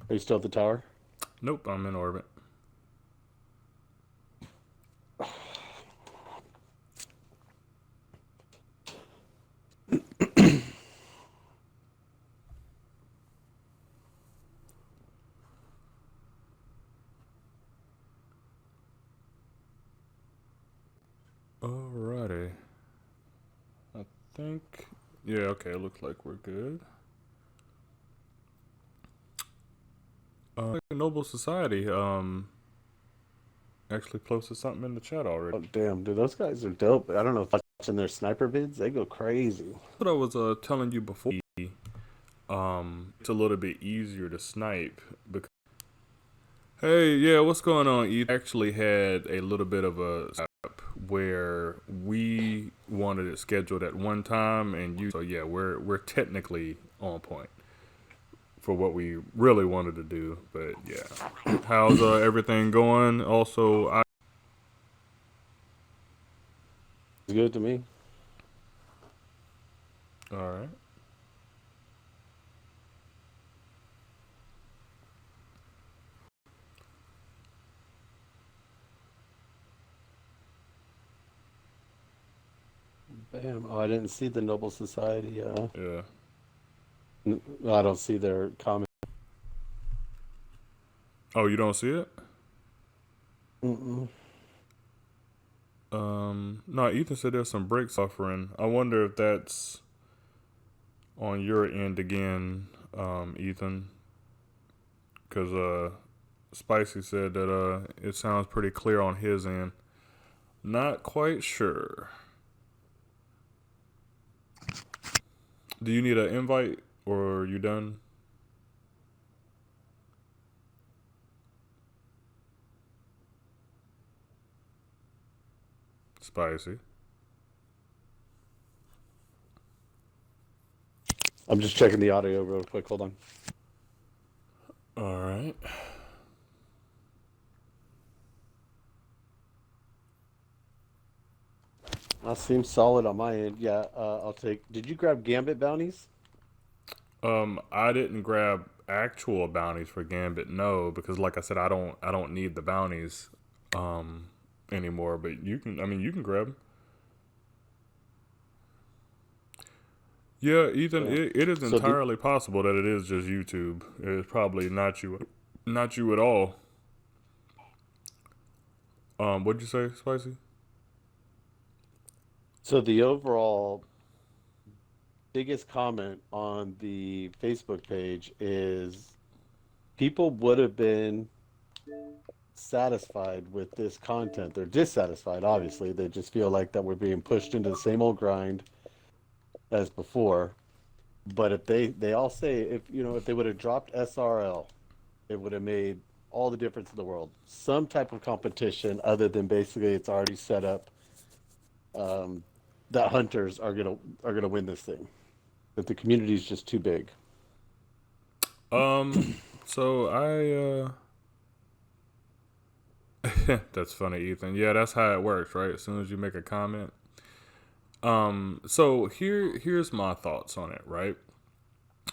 Are you still at the tower? Nope, I'm in orbit. Alrighty. I think. Yeah, okay, it looks like we're good. Noble Society actually posted something in the chat already. Oh, damn, dude, those guys are dope. I don't know if watching their sniper vids, they go crazy. What I was telling you before, it's a little bit easier to snipe because. Hey, yeah, what's going on? Ethan actually had a little bit of a setup where we wanted it scheduled at one time, and you. So yeah, we're technically on point for what we really wanted to do. But yeah, how's everything going? Also, It's good to me. all right. Bam. Oh, I didn't see the Noble Society. Yeah. I don't see their comment. Oh, you don't see it? Mm-mm. No, Ethan said there's some break suffering. I wonder if that's on your end again, Ethan, because Spicy said that it sounds pretty clear on his end. Not quite sure. Do you need an invite or are you done? Spicy. I'm just checking the audio real quick. Hold on. All right. That seems solid on my end. Yeah, I'll take. Did you grab Gambit bounties? I didn't grab actual bounties for Gambit, no, because like I said, I don't need the bounties anymore. But you can, I mean, you can grab 'em. Yeah, Ethan, Yeah. it is So the entirely possible that it is just YouTube. It's probably not you at all. What'd you say, Spicy? so the overall biggest comment on the Facebook page is people would have been satisfied with this content. They're dissatisfied, obviously. They just feel like that we're being pushed into the same old grind as before. But if they all say if they would have dropped SRL, it would have made all the difference in the world. Some type of competition other than basically it's already set up um, that hunters are gonna win this thing. That the community is just too big. Um, so that's funny, Ethan. Yeah, that's how it works, right? As soon as you make a comment. So here's my thoughts on it, right?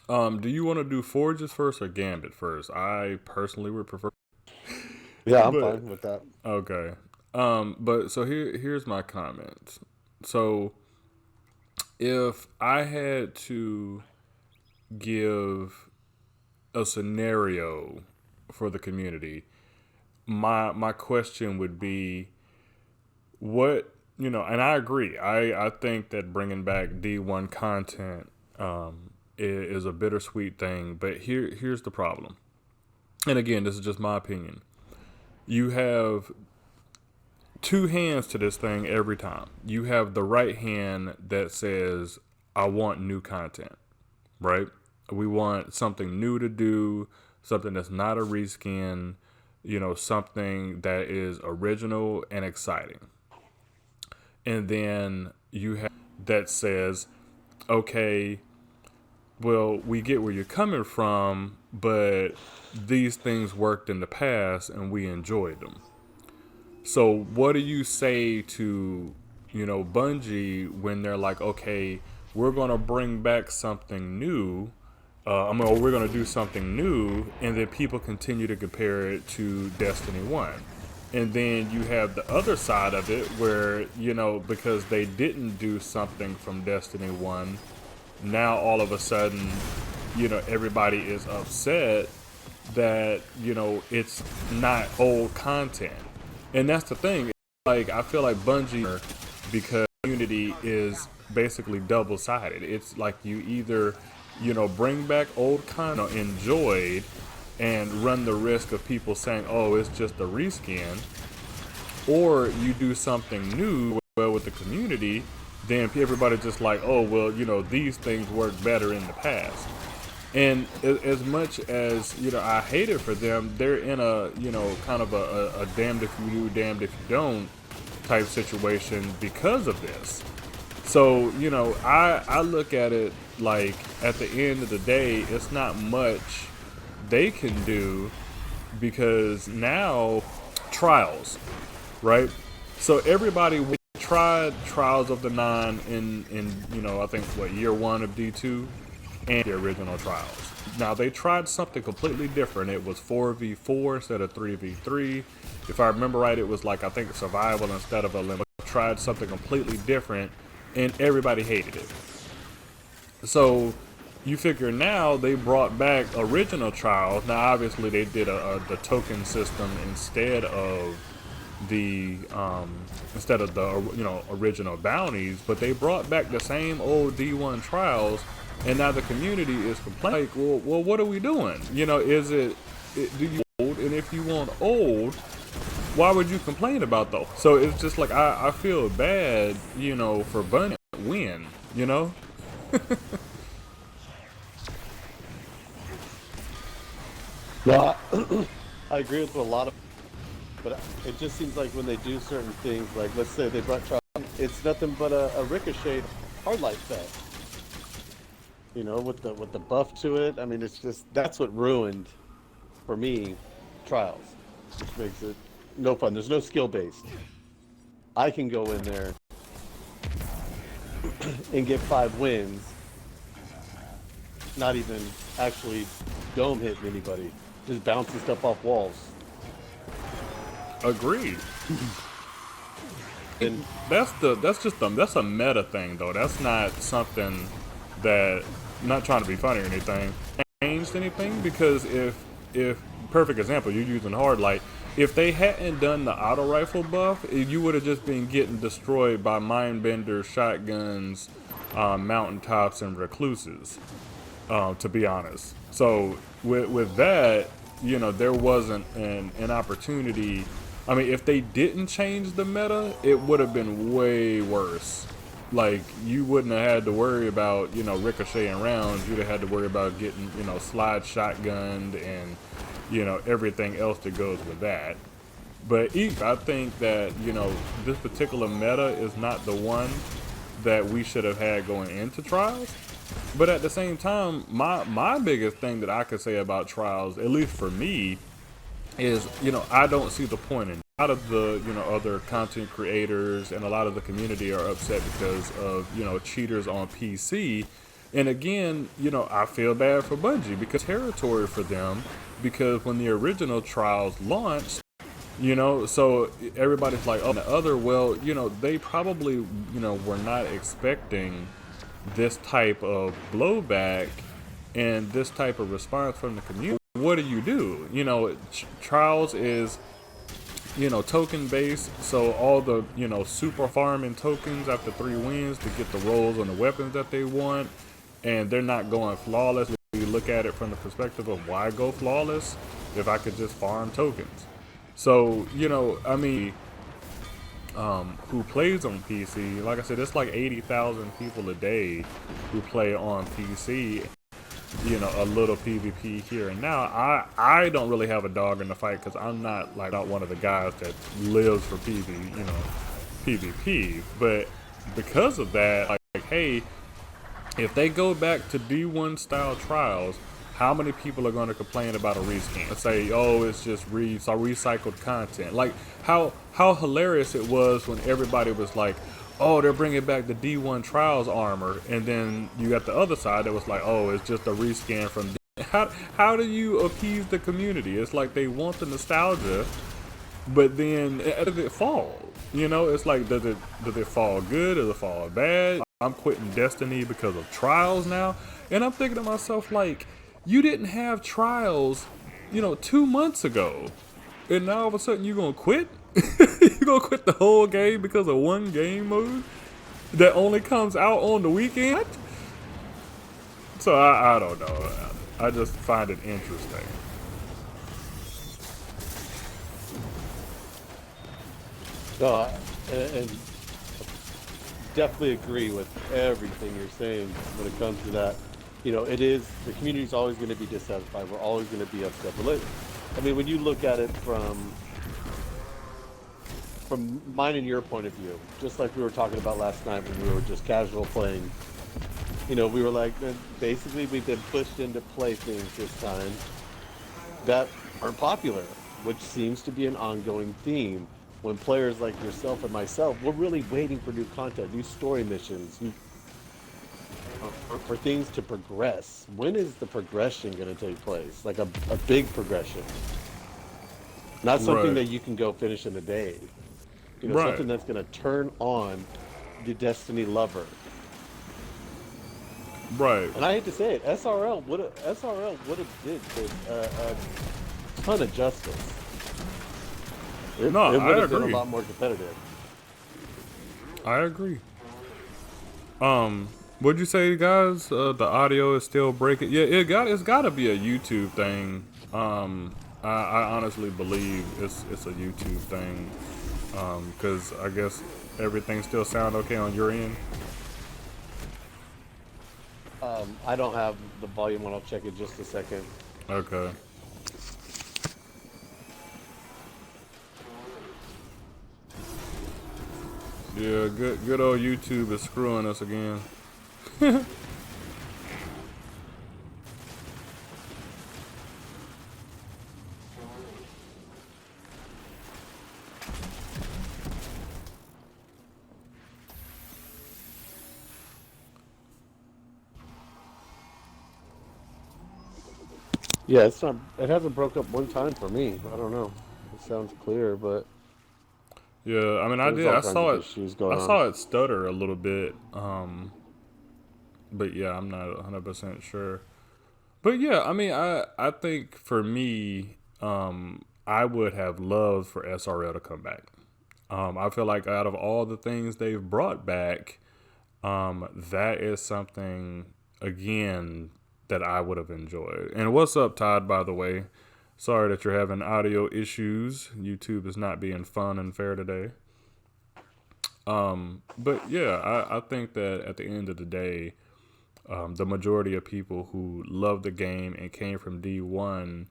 Do you want to do Forges first or Gambit first? I personally would prefer, Yeah, I'm but fine with that. okay. But so here's my comment. So if I had to give a scenario for the community, my question would be what and I agree. I think that bringing back D1 content is a bittersweet thing, but here's the problem. And again, this is just my opinion. You have two hands to this thing every time. You have the right hand that says, I want new content, right? We want something new to do, something that's not a reskin, something that is original and exciting. And then you have that says, okay, well, we get where you're coming from, but these things worked in the past and we enjoyed them. So what do you say to, Bungie when they're like, okay, we're gonna bring back something new, we're going to do something new, and then people continue to compare it to Destiny 1. And then you have the other side of it where, because they didn't do something from Destiny 1, now all of a sudden, everybody is upset that, it's not old content. And that's the thing. Like, I feel like Bungie, because community is basically double-sided. It's like you either, bring back old content enjoyed and run the risk of people saying, oh, it's just a reskin, or you do something new well with the community, then everybody just like, oh, well, these things work better in the past. And as much as, I hate it for them, they're in a, kind of a damned if you do, damned if you don't type situation because of this. So, I look at it like at the end of the day, it's not much they can do because now trials, right? So everybody tried Trials of the Nine in I think year 1 of D2 and the original Trials. Now they tried something completely different. It was 4v4 instead of 3v3. If I remember right, it was like I think survival instead of a limit. Tried something completely different, and everybody hated it. So you figure now they brought back original Trials. Now obviously they did the token system instead of the original bounties, but they brought back the same old D1 Trials, and now the community is complaining. Like, well, what are we doing? Is it do you old? And if you want old, why would you complain about those? So it's just like I feel bad, for Bunny win, No, I agree with a lot of, but it just seems like when they do certain things, like let's say they brought Trial, it's nothing but a Ricochet hard life set. With the buff to it. I mean, it's just that's what ruined for me Trials, which makes it no fun. There's no skill based. I can go in there and get 5 wins, not even actually dome hitting anybody, just bouncing stuff off walls. Agreed. And that's a meta thing though. That's not something that, I'm not trying to be funny or anything, changed anything, because if perfect example, you're using hard light. If they hadn't done the auto rifle buff, you would have just been getting destroyed by mindbenders, shotguns, mountaintops, and recluses, to be honest. So with that, there wasn't an opportunity. I mean, if they didn't change the meta, it would have been way worse. Like, you wouldn't have had to worry about, ricocheting rounds. You'd have had to worry about getting, slide shotgunned and, everything else that goes with that. But I think that, this particular meta is not the one that we should have had going into Trials. But at the same time, my biggest thing that I could say about Trials, at least for me, is, I don't see the point in it. A lot of the, other content creators and a lot of the community are upset because of, cheaters on PC. And again, I feel bad for Bungie because territory for them, because when the original Trials launched, so everybody's like, oh, the other, well, they probably, were not expecting this type of blowback and this type of response from the community. What do? Trials is, token based, so all the, super farming tokens after 3 wins to get the rolls on the weapons that they want, and they're not going flawless. You look at it from the perspective of why go flawless if I could just farm tokens. So, I mean, who plays on PC, like I said, it's like 80,000 people a day who play on PC. A little PvP here and now. I don't really have a dog in the fight because I'm not one of the guys that lives for PvP. But because of that, like, hey, if they go back to D1 style Trials, how many people are going to complain about a reskin? Let's say, oh, it's just recycled content. Like how hilarious it was when everybody was like, oh, they're bringing back the D1 Trials armor, and then you got the other side that was like, oh, it's just a reskin from D. How do you appease the community? It's like they want the nostalgia, but then does it fall? You know, it's like, does it fall good? Does it fall bad? I'm quitting Destiny because of Trials now, and I'm thinking to myself, like, you didn't have Trials, 2 months ago, and now all of a sudden you're gonna quit? You're gonna quit the whole game because of one game mode that only comes out on the weekend? So I don't know. I just find it interesting. No, and definitely agree with everything you're saying when it comes to that. It is, the community's always going to be dissatisfied. We're always going to be upset. But when you look at it from mine and your point of view, just like we were talking about last night when we were just casual playing, we were like, basically we've been pushed into play things this time that are popular, which seems to be an ongoing theme. When players like yourself and myself, we're really waiting for new content, new story missions, for things to progress. When is the progression going to take place? Like a big progression. Not something Right. that you can go finish in a day. Right. Something that's going to turn on the Destiny lover. Right. And I hate to say it, SRL would have did a ton of justice. It No, would I have been a agree. lot more competitive. I agree. What'd you say, guys? The audio is still breaking. Yeah, it's got to be a YouTube thing. I honestly believe it's a YouTube thing. Because I guess everything still sound okay on your end. I don't have the volume on. I'll check it just a second. Okay. Yeah, good old YouTube is screwing us again. Yeah, it's not. It hasn't broke up one time for me. I don't know. It sounds clear, but Yeah, I mean, there's all I kinds saw of it. issues I going on. saw it stutter a little bit. But yeah, I'm not 100% sure. But yeah, I mean, I think for me, I would have loved for SRL to come back. I feel like out of all the things they've brought back, that is something again that I would have enjoyed. And what's up, Todd? By the way, sorry that you're having audio issues. YouTube is not being fun and fair today. But yeah, I think that at the end of the day, the majority of people who love the game and came from D1,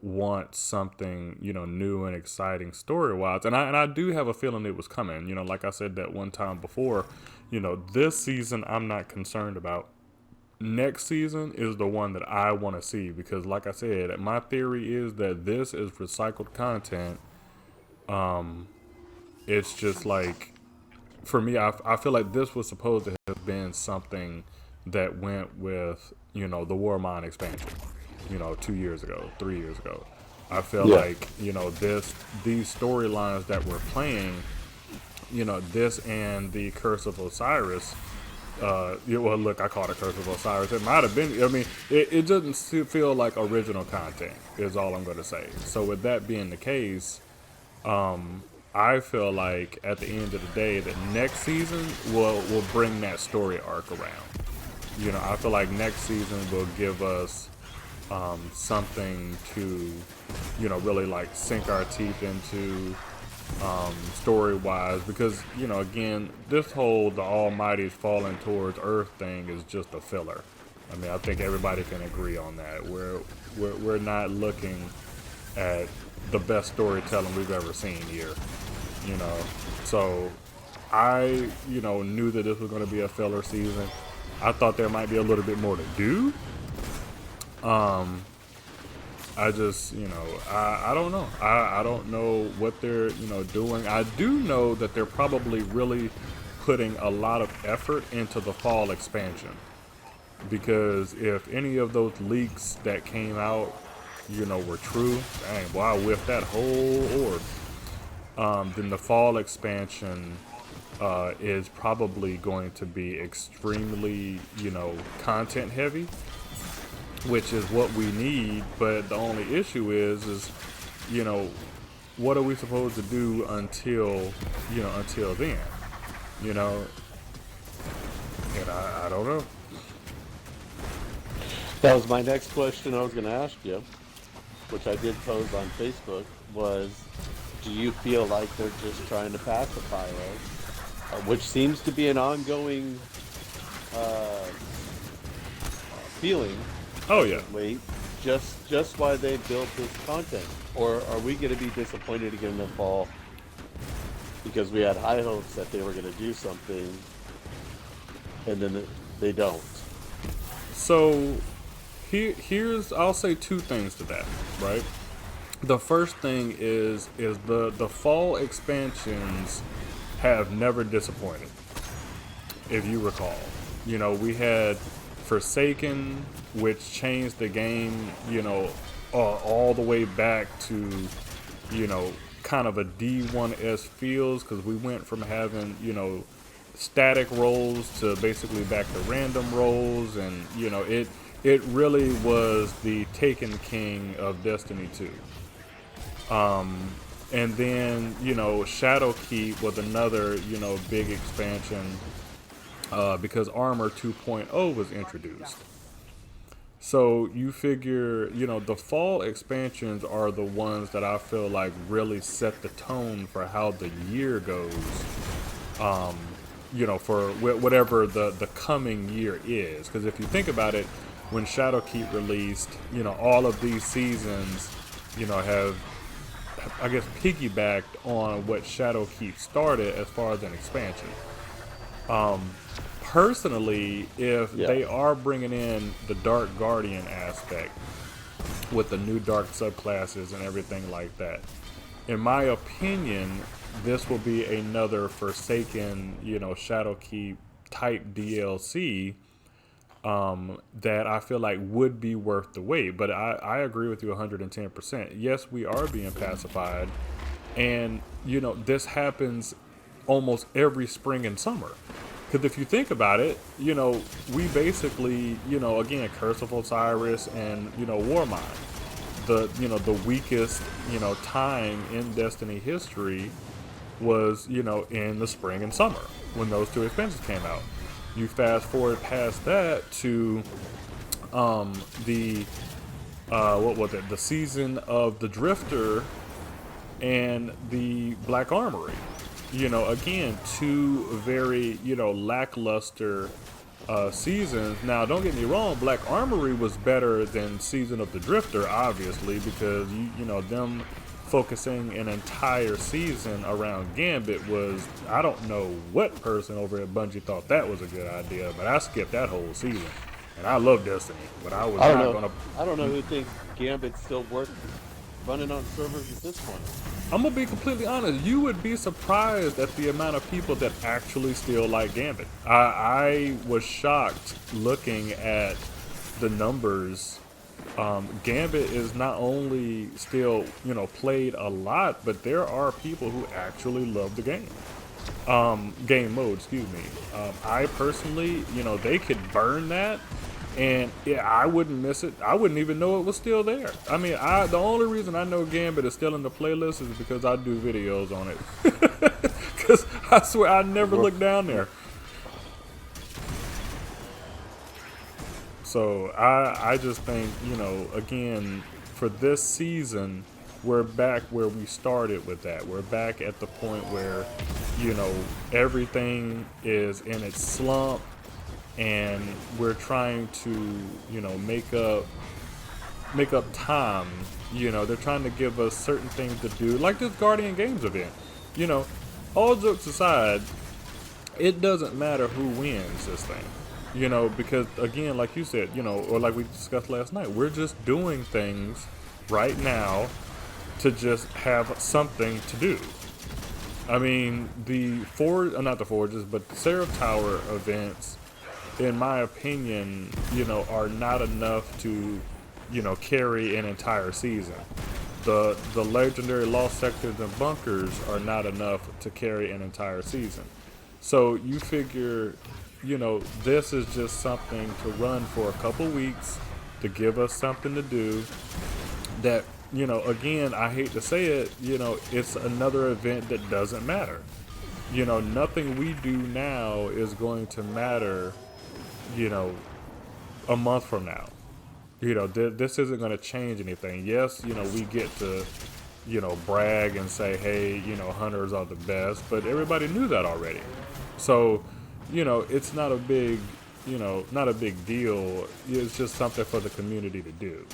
want something, new and exciting story wise. And I do have a feeling it was coming. Like I said that one time before, this season I'm not concerned about. Next season is the one that I want to see because, like I said, my theory is that this is recycled content. It's just like, for me, I feel like this was supposed to have been something that went with, the Warmind expansion, 2 years ago, 3 years ago. I feel Yeah. like, these storylines that we're playing, this and the Curse of Osiris. Well, look, I call it Curse of Osiris. It might have been. I mean, it doesn't feel like original content. Is all I'm going to say. So with that being the case, I feel like at the end of the day, that next season will bring that story arc around. I feel like next season will give us something to, really like sink our teeth into. Story wise, because again, this whole the Almighty's falling towards Earth thing is just a filler. I mean, I think everybody can agree on that. We're not looking at the best storytelling we've ever seen here. So I knew that this was going to be a filler season. I thought there might be a little bit more to do. I just, I don't know. I don't know what they're, doing. I do know that they're probably really putting a lot of effort into the fall expansion. Because if any of those leaks that came out, were true, dang, boy, I whiffed that whole orb. Then the fall expansion is probably going to be extremely, content heavy, which is what we need. But the only issue is, what are we supposed to do until then, and I don't know. That was my next question I was going to ask you, which I did pose on Facebook, was do you feel like they're just trying to pacify us? Which seems to be an ongoing feeling. Oh yeah. Wait, just why they built this content, or are we going to be disappointed again in the fall because we had high hopes that they were going to do something, and then they don't? So here's I'll say two things to that, right? The first thing is the fall expansions have never disappointed. If you recall, we had Forsaken, which changed the game, all the way back to, kind of a D1S feels, because we went from having, static rolls to basically back to random rolls, and, it really was the Taken King of Destiny 2. And then, Shadowkeep was another, big expansion, because Armor 2.0 was introduced. So you figure, the fall expansions are the ones that I feel like really set the tone for how the year goes, for whatever the coming year is. Because if you think about it, when Shadowkeep released, all of these seasons, have, I guess, piggybacked on what Shadowkeep started as far as an expansion. Personally, if they are bringing in the Dark Guardian aspect with the new dark subclasses and everything like that, in my opinion, this will be another Forsaken, Shadowkeep type DLC that I feel like would be worth the wait. But I agree with you 110%. Yes, we are being pacified, and this happens almost every spring and summer. Because if you think about it, we basically, again, Curse of Osiris and, Warmind, the weakest, time in Destiny history was, in the spring and summer when those two expansions came out. You fast forward past that to the season of the Drifter and the Black Armory. Again, two very, lackluster seasons. Now, don't get me wrong, Black Armory was better than Season of the Drifter, obviously, because, them focusing an entire season around Gambit was, I don't know what person over at Bungie thought that was a good idea, but I skipped that whole season. And I love Destiny, but I don't know who thinks Gambit's still worth running on servers at this point. I'm gonna be completely honest. You would be surprised at the amount of people that actually still like Gambit. I was shocked looking at the numbers. Gambit is not only still, played a lot, but there are people who actually love the game. Game mode, excuse me. I personally, they could burn that, and I wouldn't miss it. I wouldn't even know it was still there. I mean, the only reason I know Gambit is still in the playlist is because I do videos on it. Because I swear I never look down there. So I just think, again, for this season, we're back where we started with that. We're back at the point where, everything is in its slump, and we're trying to, make up time. They're trying to give us certain things to do, like this Guardian Games event. All jokes aside, it doesn't matter who wins this thing. Because again, like you said, or like we discussed last night, we're just doing things right now to just have something to do. I mean, not the Forges, but the Seraph Tower events, in my opinion, are not enough to, carry an entire season. The legendary lost sectors and bunkers are not enough to carry an entire season. So you figure, this is just something to run for a couple weeks to give us something to do that, again, I hate to say it, it's another event that doesn't matter. Nothing we do now is going to matter, a month from now. This isn't going to change anything. Yes, we get to, brag and say, hey, hunters are the best, but everybody knew that already. So, it's not a big, not a big deal. It's just something for the community to do,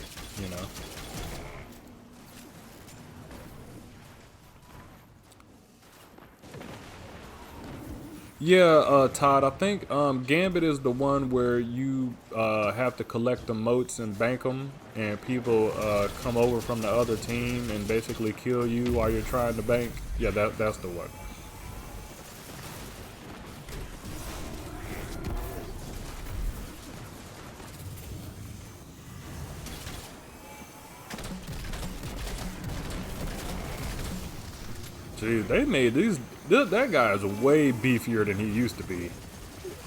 Yeah, Todd, I think Gambit is the one where you have to collect the moats and bank them, and people come over from the other team and basically kill you while you're trying to bank. Yeah, that's the one. Gee, they made these. That guy is way beefier than he used to be.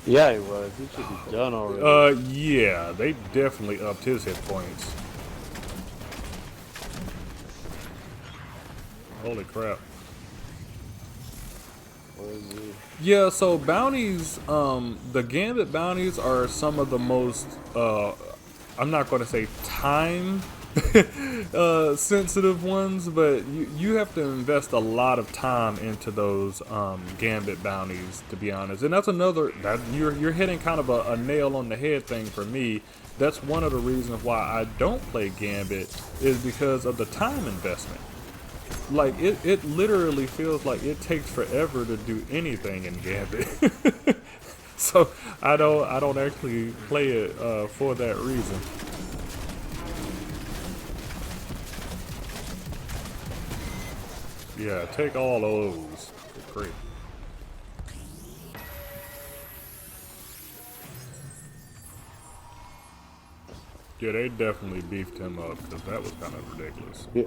Yeah, he was. He should be done already. Yeah, they definitely upped his hit points. Holy crap. Where is he? Yeah, so bounties, the Gambit bounties are some of the most, I'm not going to say time sensitive ones, but you have to invest a lot of time into those Gambit bounties, to be honest. And that's that you're hitting kind of a nail on the head thing for me. That's one of the reasons why I don't play Gambit, is because of the time investment. Like, it literally feels like it takes forever to do anything in Gambit. So I don't actually play it for that reason. Yeah, take all those. Great. Yeah, they definitely beefed him up, because that was kind of ridiculous. Yeah.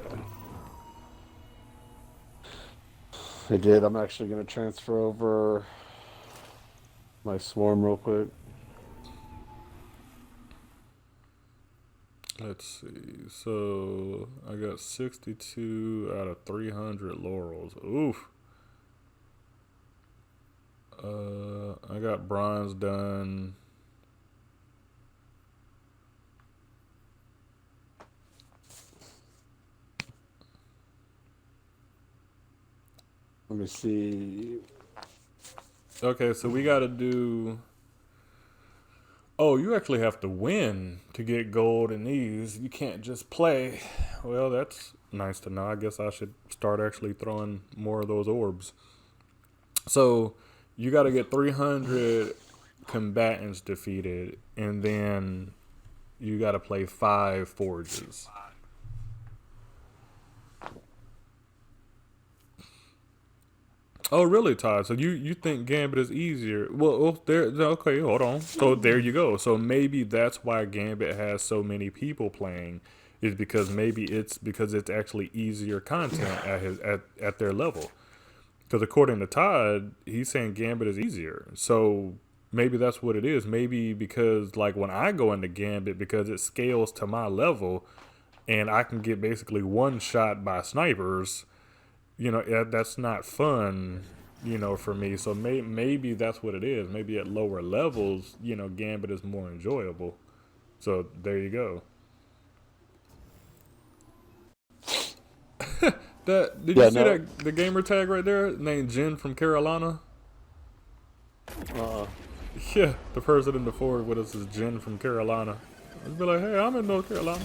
I did. I'm actually going to transfer over my swarm real quick. Let's see. So I got 62 out of 300 laurels. Oof. I got bronze done. Let me see. Okay, so we got to do. Oh, you actually have to win to get gold in these. You can't just play. Well, that's nice to know. I guess I should start actually throwing more of those orbs. So you got to get 300 combatants defeated, and then you got to play 5 forges. Oh, really, Todd? So you think Gambit is easier? Well, okay, hold on. So there you go. So maybe that's why Gambit has so many people playing, is because maybe it's actually easier content at their level. Because according to Todd, he's saying Gambit is easier. So maybe that's what it is. Maybe because, like, when I go into Gambit, because it scales to my level, and I can get basically one shot by snipers. That's not fun, for me. So maybe that's what it is. Maybe at lower levels, Gambit is more enjoyable. So there you go. Did you see that the gamer tag right there named Jen from Carolina? Yeah, the person in the forward with us is Jen from Carolina. I'd be like, hey, I'm in North Carolina.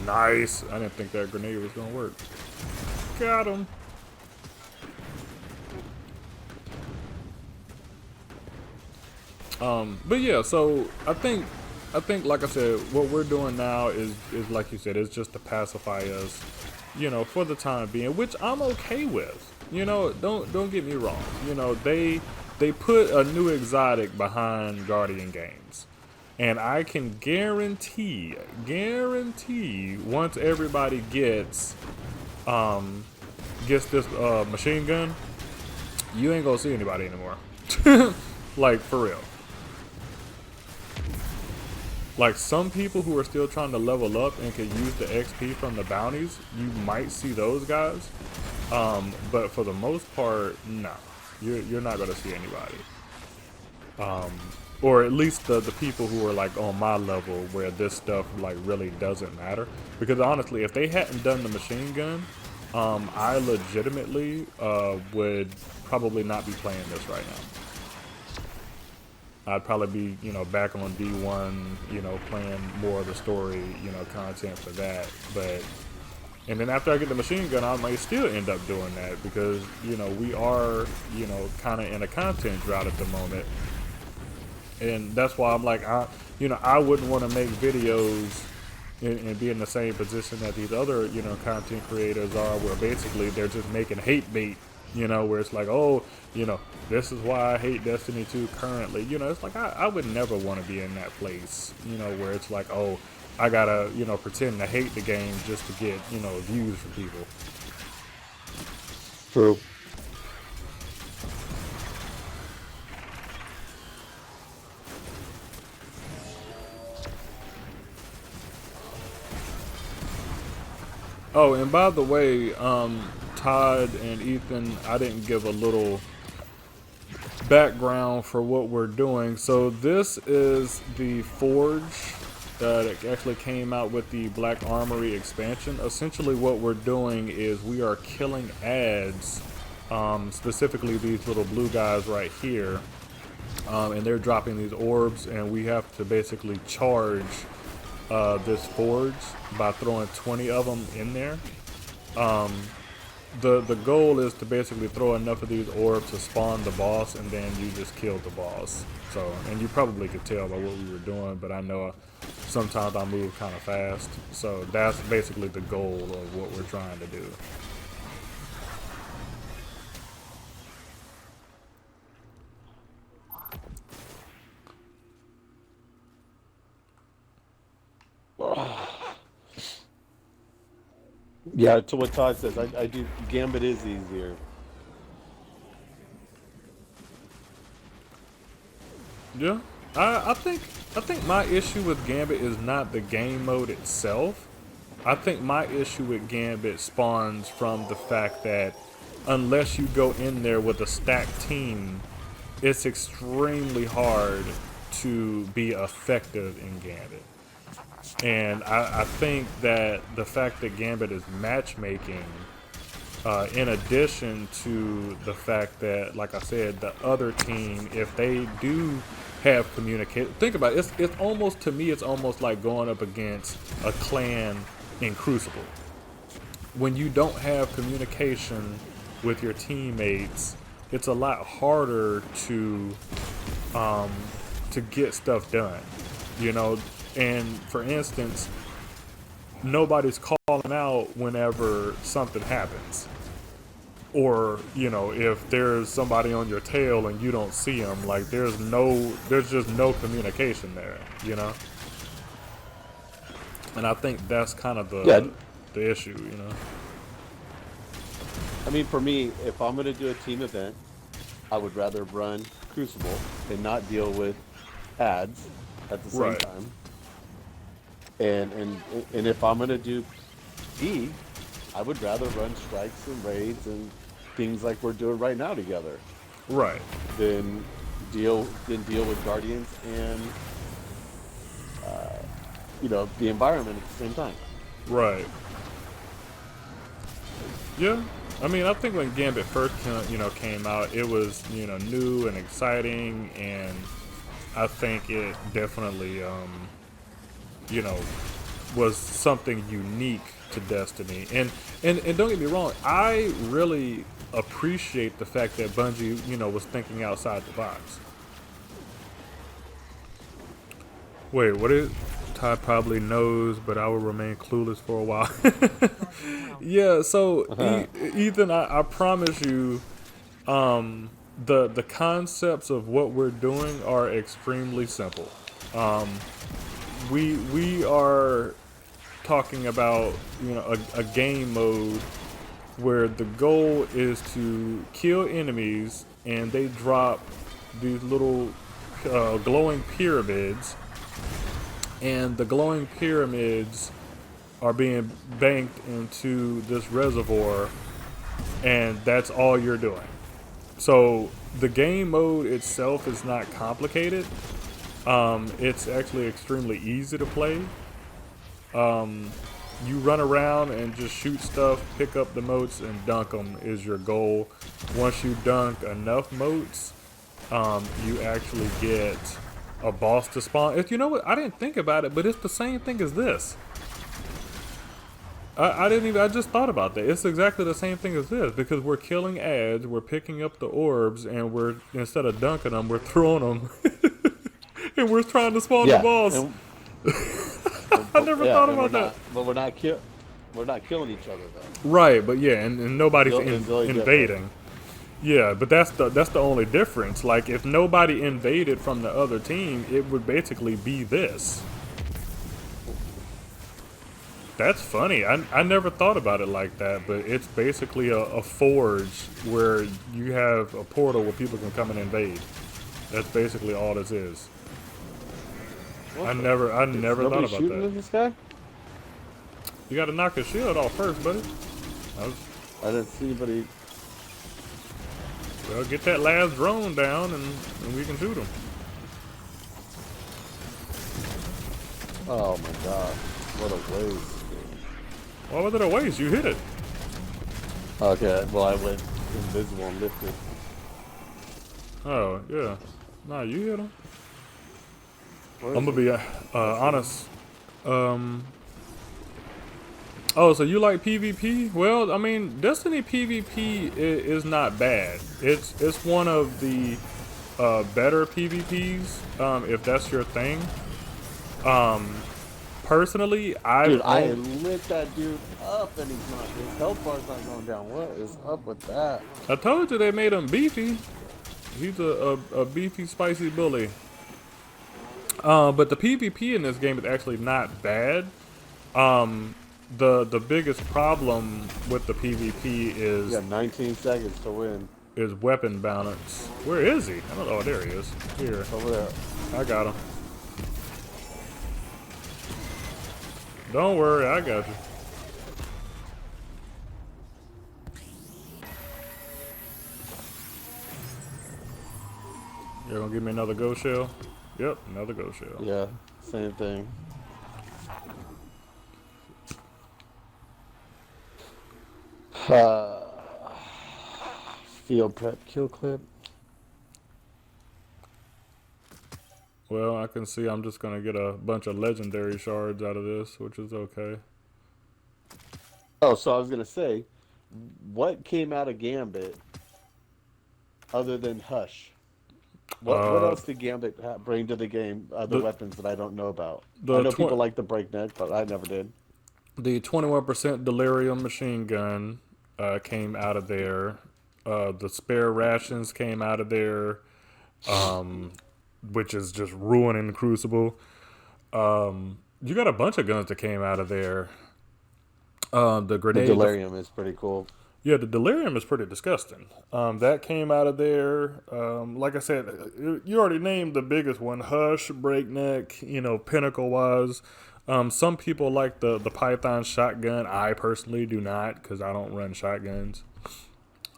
Nice. I didn't think that grenade was gonna work. Got him. But yeah, so I think like I said, what we're doing now is like you said, is just to pacify us, you know, for the time being, which I'm okay with. You know, don't get me wrong. You know, they put a new exotic behind Guardian Games, and I can guarantee once everybody gets this machine gun, you ain't gonna see anybody anymore. Like, for real. Like, some people who are still trying to level up and can use the XP from the bounties, you might see those guys. But for the most part, no. You're not going to see anybody. Or at least the people who are, like, on my level where this stuff, like, really doesn't matter. Because, honestly, if they hadn't done the machine gun, I legitimately would probably not be playing this right now. I'd probably be, you know, back on D1, you know, playing more of the story, you know, content for that. But, and then after I get the machine gun, I might still end up doing that because, you know, we are, you know, kind of in a content drought at the moment. And that's why I'm like, I wouldn't want to make videos and be in the same position that these other, you know, content creators are, where basically they're just making hate bait, you know, where it's like, oh, you know, this is why I hate Destiny 2 currently. You know, it's like, I would never want to be in that place, you know, where it's like, oh, I gotta, you know, pretend to hate the game just to get, you know, views from people. True. Oh, and by the way, Todd and Ethan, I didn't give a little background for what we're doing. So this is the Forge that actually came out with the Black Armory expansion. Essentially what we're doing is we are killing ads, specifically these little blue guys right here, and they're dropping these orbs, and we have to basically charge this forge by throwing 20 of them in there. The goal is to basically throw enough of these orbs to spawn the boss, and then you just kill the boss. So, and you probably could tell by what we were doing, but I know sometimes I move kind of fast. So that's basically the goal of what we're trying to do. Yeah, to what Todd says, I do. Gambit is easier. Yeah, I think my issue with Gambit is not the game mode itself. I think my issue with Gambit spawns from the fact that unless you go in there with a stacked team, it's extremely hard to be effective in Gambit. And I think that the fact that Gambit is matchmaking, in addition to the fact that, like I said, the other team, if they do have communication, think about it, it's almost, to me, it's almost like going up against a clan in Crucible. When you don't have communication with your teammates, it's a lot harder to get stuff done, you know. And for instance, nobody's calling out whenever something happens, or, you know, if there's somebody on your tail and you don't see them, like there's just no communication there, you know. And I think that's kind of the issue, you know. I mean, for me, if I'm going to do a team event, I would rather run Crucible and not deal with ads at the same time. And if I'm going to do D, I would rather run strikes and raids and things like we're doing right now together. Right. Than deal with Guardians and you know, the environment at the same time. Right. Yeah. I mean, I think when Gambit first came out, it was, you know, new and exciting, and I think it definitely you know, was something unique to Destiny. And don't get me wrong, I really appreciate the fact that Bungie, you know, was thinking outside the box. Wait, what is? Todd probably knows, but I will remain clueless for a while. Yeah, so Ethan, I promise you, the concepts of what we're doing are extremely simple. We are talking about a game mode where the goal is to kill enemies and they drop these little glowing pyramids, and the glowing pyramids are being banked into this reservoir, and that's all you're doing. So the game mode itself is not complicated. It's actually extremely easy to play. You run around and just shoot stuff, pick up the motes, and dunk them is your goal. Once you dunk enough motes, you actually get a boss to spawn. If you know what, I didn't think about it, but it's the same thing as this. I just thought about that. It's exactly the same thing as this, because we're killing ads, we're picking up the orbs, and we're, instead of dunking them, we're throwing them. And we're trying to spawn the boss. I never thought about that. But we're not killing each other though. Right, but yeah, and nobody's really invading. Yeah, but that's the only difference. Like, if nobody invaded from the other team, it would basically be this. That's funny. I never thought about it like that, but it's basically a forge where you have a portal where people can come and invade. That's basically all this is. I never thought about that. This guy? You got to knock his shield off first, buddy. I didn't see anybody. Well, get that last drone down, and we can shoot him. Oh my god! What a waste. Why was it a waste? You hit it. Okay, well I went invisible and lifted. Oh yeah, nah, you hit him. I'm gonna be honest. Oh, so you like PvP? Well, I mean, Destiny PvP is not bad. It's one of the better PvPs, if that's your thing. Personally, I lit that dude up, and he's not. His health bar's not going down. What is up with that? I told you they made him beefy. He's a beefy, spicy bully. But the PvP in this game is actually not bad. The biggest problem with the PvP is... You got 19 seconds to win. Is weapon balance. Where is he? I don't know. Oh, there he is. Here. Over there. I got him. Don't worry, I got you. You're gonna give me another ghost shell? Yep, another ghost shell. Yeah, same thing. Field prep kill clip. Well, I can see I'm just gonna get a bunch of legendary shards out of this, which is okay. Oh, so I was gonna say, what came out of Gambit other than Hush? What else did Gambit bring to the game? The weapons that I don't know about. I know people like the breakneck, but I never did. The 21% delirium machine gun came out of there. The spare rations came out of there, which is just ruining Crucible. You got a bunch of guns that came out of there. The grenade. The delirium is pretty cool. Yeah, the delirium is pretty disgusting. That came out of there. Like I said, you already named the biggest one, Hush, Breakneck, Pinnacle-wise. Some people like the Python shotgun. I personally do not, because I don't run shotguns.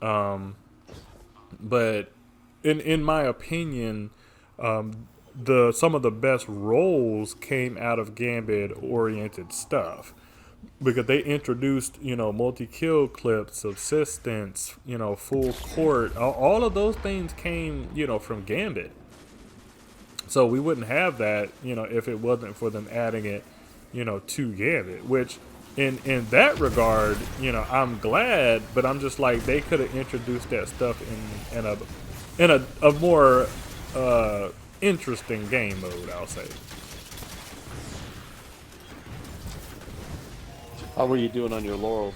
But in my opinion, some of the best roles came out of Gambit-oriented stuff. Because they introduced, multi-kill clips, subsistence, full court. All of those things came, from Gambit. So we wouldn't have that, if it wasn't for them adding it, to Gambit. Which, in that regard, I'm glad, but I'm just like, they could have introduced that stuff in a more interesting game mode, I'll say. How were you doing on your laurels?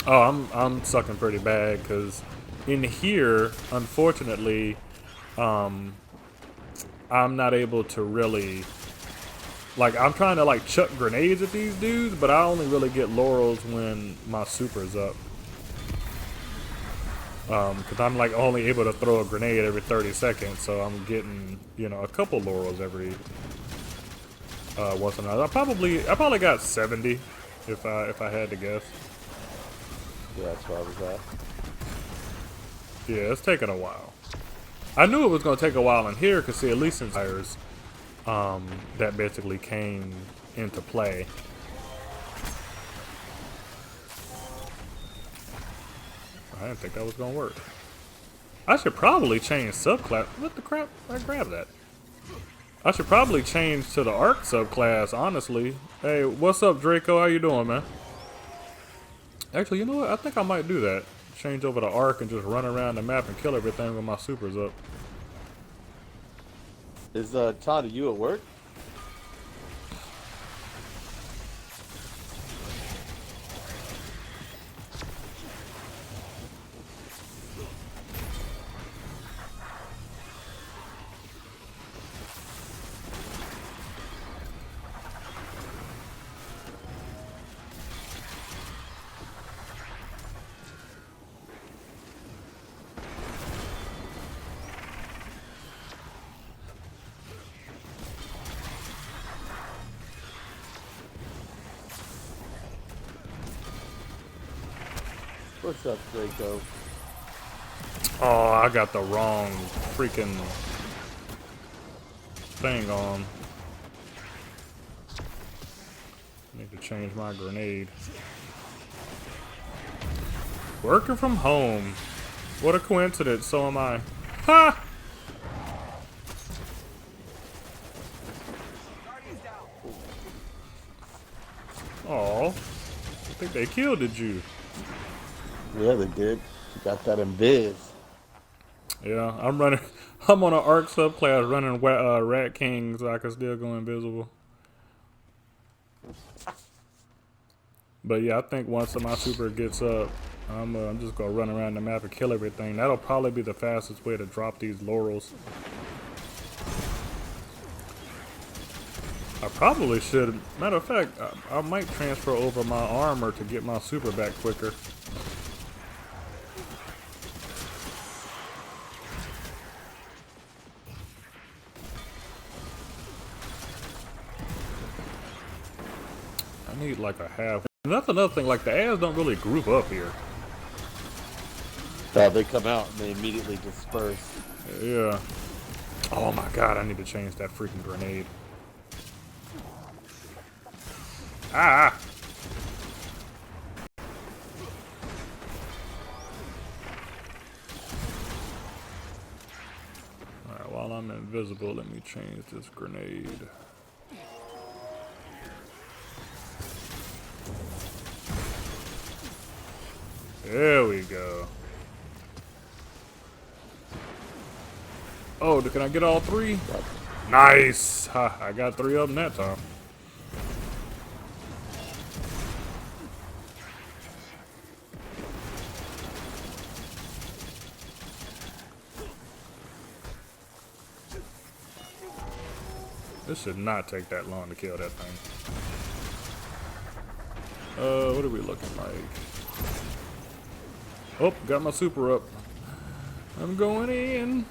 Oh, I'm sucking pretty bad because in here, unfortunately, I'm not able to really like. I'm trying to like chuck grenades at these dudes, but I only really get laurels when my super's up. Because I'm like only able to throw a grenade every 30 seconds, so I'm getting, you know, a couple laurels every once in a while. I probably got 70 if I had to guess. Yeah, that's where I was at. Yeah, it's taking a while. I knew it was going to take a while in here because see, at least in tires, that basically came into play. I didn't think that was going to work. I should probably change subclass. What the crap? I grabbed that. I should probably change to the arc subclass, honestly. Hey, what's up, Draco? How you doing, man? Actually, you know what? I think I might do that. Change over to arc and just run around the map and kill everything with my supers up. Is Todd, are you at work? What's up, Draco? Oh, I got the wrong freaking thing on. Need to change my grenade. Working from home. What a coincidence, so am I. Ha! Oh, I think they killed you. Yeah, they did. You got that invis. Yeah, I'm running. I'm on an arc subclass running Rat King so I can still go invisible. But yeah, I think once my super gets up, I'm just gonna run around the map and kill everything. That'll probably be the fastest way to drop these laurels. I probably should. Matter of fact, I might transfer over my armor to get my super back quicker. I need like a half. And that's another thing, like the ads don't really group up here. They come out and they immediately disperse. Yeah. Oh my god, I need to change that freaking grenade. Ah! Alright, while I'm invisible, let me change this grenade. There we go. Oh, can I get all three? Nice! Ha, I got 3 of them that time. This should not take that long to kill that thing. What are we looking like? Oh, got my super up. I'm going in.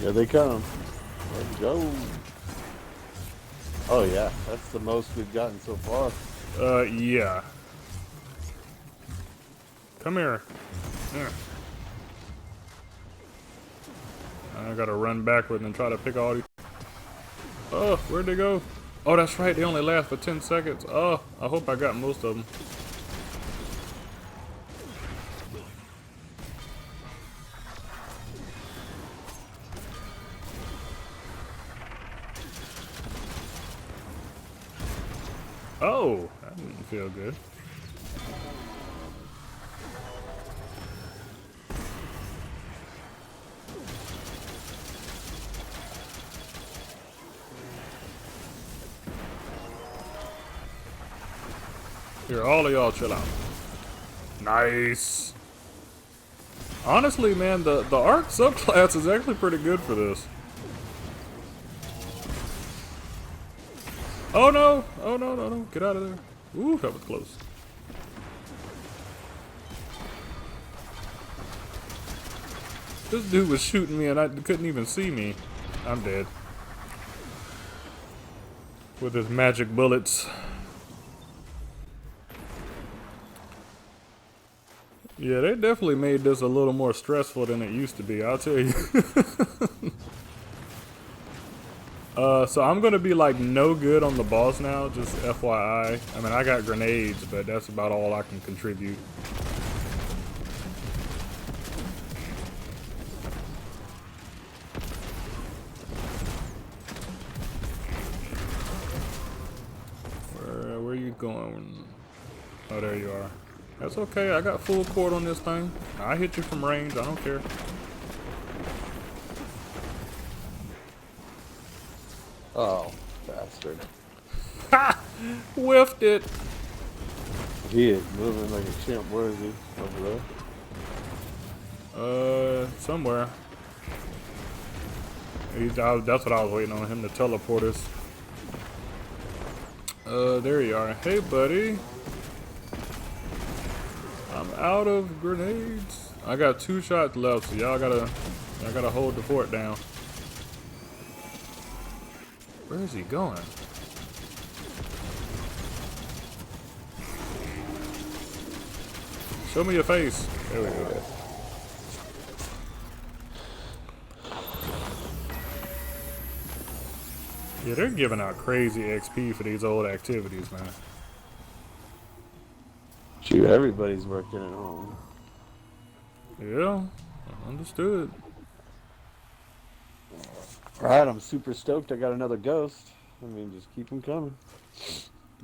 Here they come. Let's go. Oh yeah, that's the most we've gotten so far. Yeah. Come here. Here. I gotta run backward and try to pick all these. Oh, where'd they go? Oh, that's right. They only last for 10 seconds. Oh, I hope I got most of them. Oh, that didn't feel good. Here, all of y'all chill out. Nice. Honestly, man, the arc subclass is actually pretty good for this. Oh no! Oh no, no, no. Get out of there. Ooh, that was close. This dude was shooting me and I couldn't even see me. I'm dead. With his magic bullets. Yeah, they definitely made this a little more stressful than it used to be, I'll tell you. So I'm gonna be like no good on the boss now, just FYI. I mean, I got grenades, but that's about all I can contribute. Where are you going? Oh, there you are. That's okay, I got full court on this thing. I hit you from range, I don't care. Oh, bastard. Ha! Whiffed it! He is moving like a chimp. Where is he? Over there? Somewhere. That's what I was waiting on, him to teleport us. There you are. Hey, buddy. I'm out of grenades. I got 2 shots left, so y'all gotta hold the fort down. Where is he going? Show me your face. There we go. Yeah, they're giving out crazy XP for these old activities, man. Shoot, everybody's working at home. Yeah, understood. Alright, I'm super stoked I got another ghost. I mean, just keep them coming.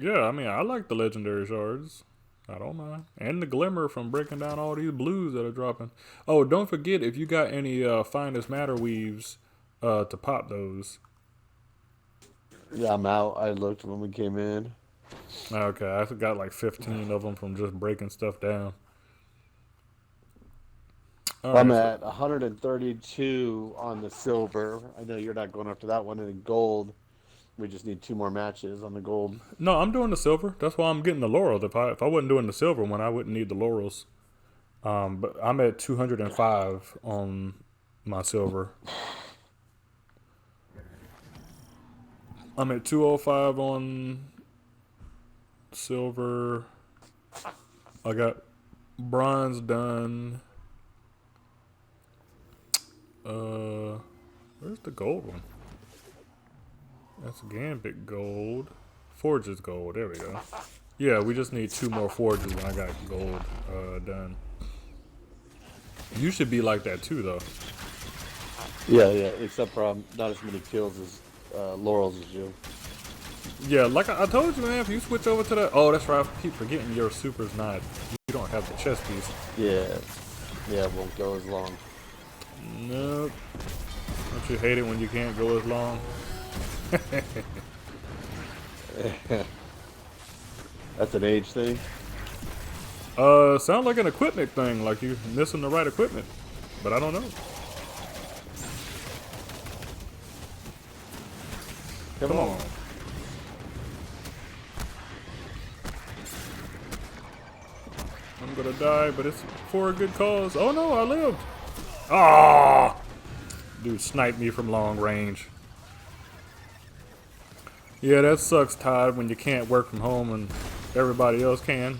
Yeah, I mean, I like the legendary shards. I don't mind. And the glimmer from breaking down all these blues that are dropping. Oh, don't forget, if you got any finest matter weaves to pop those. Yeah, I'm out. I looked when we came in. Okay, I got like 15 of them from just breaking stuff down. All I'm right, at 132 on the silver. I know you're not going after that one. And in gold, we just need 2 more matches on the gold. No, I'm doing the silver. That's why I'm getting the laurels. If I wasn't doing the silver one, I wouldn't need the laurels. But I'm at 205 on my silver. I'm at 205 on silver. I got bronze done. Where's the gold one? That's Gambit gold. Forges gold. There we go. Yeah, we just need 2 more forges and I got gold done. You should be like that too, though. Yeah, except for not as many kills as Laurels as you. Yeah, like I told you, man, if you switch over to that... Oh, that's right. I keep forgetting your super's not... You don't have the chest piece. Yeah, it won't go as long. Nope. Don't you hate it when you can't go as long? That's an age thing. Sounds like an equipment thing, like you missing the right equipment. But I don't know. Come on. I'm gonna die, but it's for a good cause. Oh no, I lived. Ah! Dude sniped me from long range. Yeah, that sucks, Todd, when you can't work from home and everybody else can.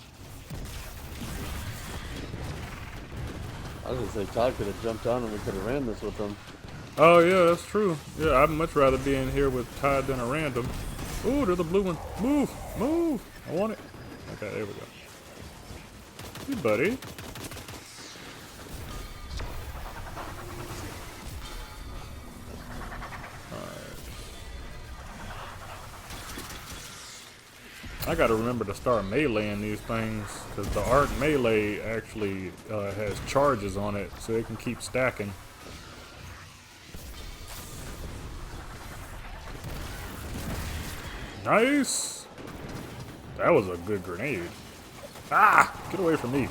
I was gonna say Todd could have jumped on and we could have ran this with him. Oh yeah, that's true. Yeah, I'd much rather be in here with Todd than a random. Ooh, there's a blue one. Move! Move! I want it. Okay, there we go. Hey, buddy. I gotta remember to start meleeing these things, because the arc melee actually has charges on it, so it can keep stacking. Nice! That was a good grenade. Ah! Get away from me.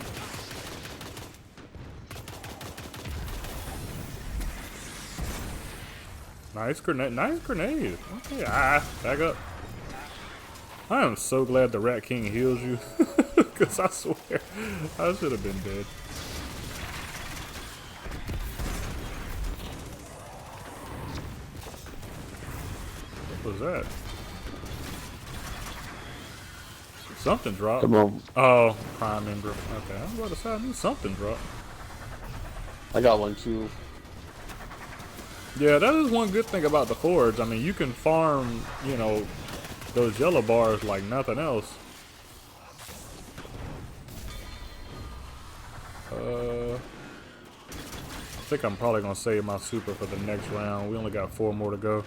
Nice grenade. Nice grenade. Okay, back up. I am so glad the Rat King heals you. Because I swear, I should have been dead. What was that? Something dropped. Come on. Oh, Prime Ember. Okay, I was about to say I knew something dropped. I got one too. Yeah, that is one good thing about the Forge. I mean, you can farm, you know, those yellow bars like nothing else. I think I'm probably going to save my super for the next round. We only got 4 more to go.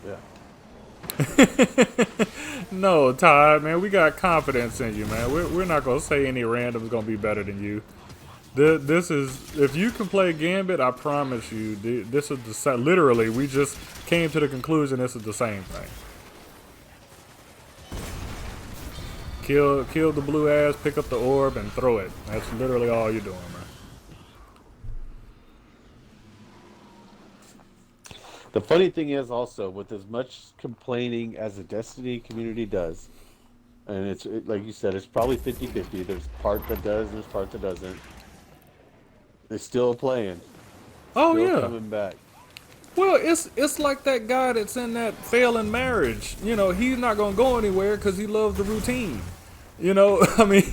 Yeah. No, Todd, man, we got confidence in you, man. We're not going to say any random's going to be better than you. This is, if you can play Gambit, I promise you, this is the, literally, we just came to the conclusion this is the same thing. Kill the blue ass, pick up the orb, and throw it. That's literally all you're doing, man. The funny thing is also, with as much complaining as the Destiny community does, and it's like you said, it's probably 50-50. There's part that does, there's part that doesn't. They're still playing. Oh Still yeah. coming back. Well, it's like that guy that's in that failing marriage. You know, he's not gonna go anywhere because he loves the routine. You know, I mean,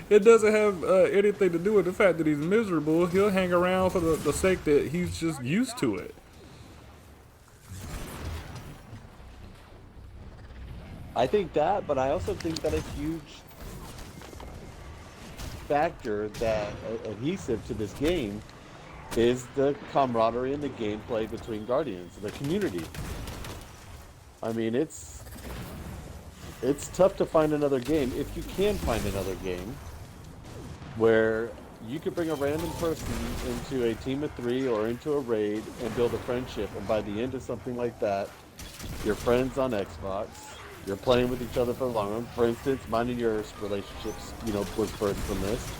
it doesn't have anything to do with the fact that he's miserable. He'll hang around for the sake that he's just used to it. I think that, but I also think that a huge factor that adhesive to this game is the camaraderie and the gameplay between Guardians, the community. I mean, it's tough to find another game, if you can find another game, where you could bring a random person into a team of 3 or into a raid and build a friendship, and by the end of something like that, you're friends on Xbox, you're playing with each other for long run. For instance, mine and yours relationships, you know, was birthed from this.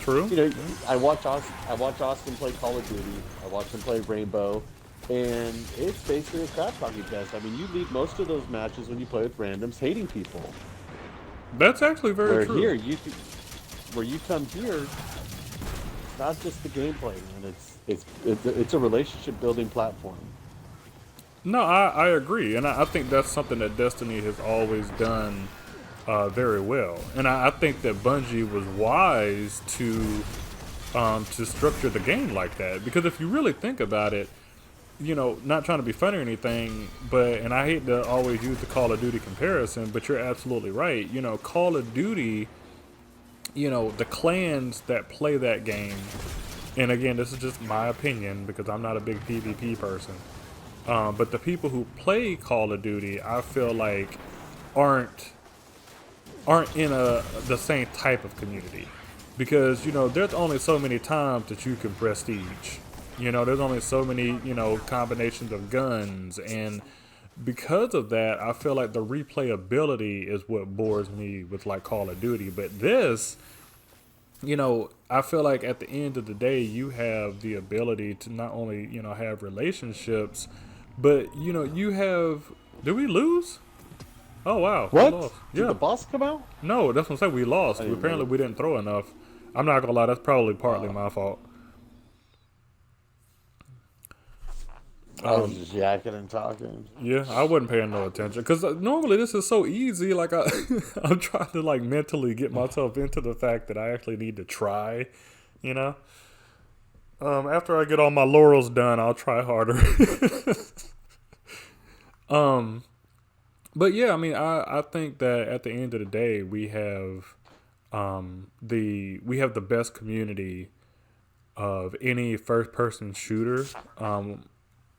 True. You know, I watch Austin play Call of Duty, I watch him play Rainbow, and it's basically a crap talking fest. I mean, you leave most of those matches when you play with randoms hating people. That's actually very true. Here, where you come here, it's not just the gameplay, man. It's a relationship building platform. No, I agree, and I think that's something that Destiny has always done very well. And I think that Bungie was wise to structure the game like that, because if you really think about it, you know, not trying to be funny or anything, but, and I hate to always use the Call of Duty comparison, but you're absolutely right. You know, Call of Duty, you know, the clans that play that game, and again, this is just my opinion because I'm not a big PvP person, but the people who play Call of Duty, I feel like aren't in the same type of community, because, you know, there's only so many times that you can prestige. You know, there's only so many, you know, combinations of guns, and because of that, I feel like the replayability is what bores me with, like, Call of Duty. But this, you know, I feel like at the end of the day, you have the ability to not only, you know, have relationships, but, you know, you have... Did we lose? Oh, wow. What? We lost. Did Yeah. the boss come out? No, that's what I'm saying. We lost. didn't Apparently, know. we didn't throw enough. I'm not going to lie. That's probably partly my fault. I was just yakking and talking. Yeah, I wasn't paying no attention because normally this is so easy. Like I'm trying to like mentally get myself into the fact that I actually need to try. You know, after I get all my laurels done, I'll try harder. But yeah, I mean, I think that at the end of the day, we have the best community of any first person shooter.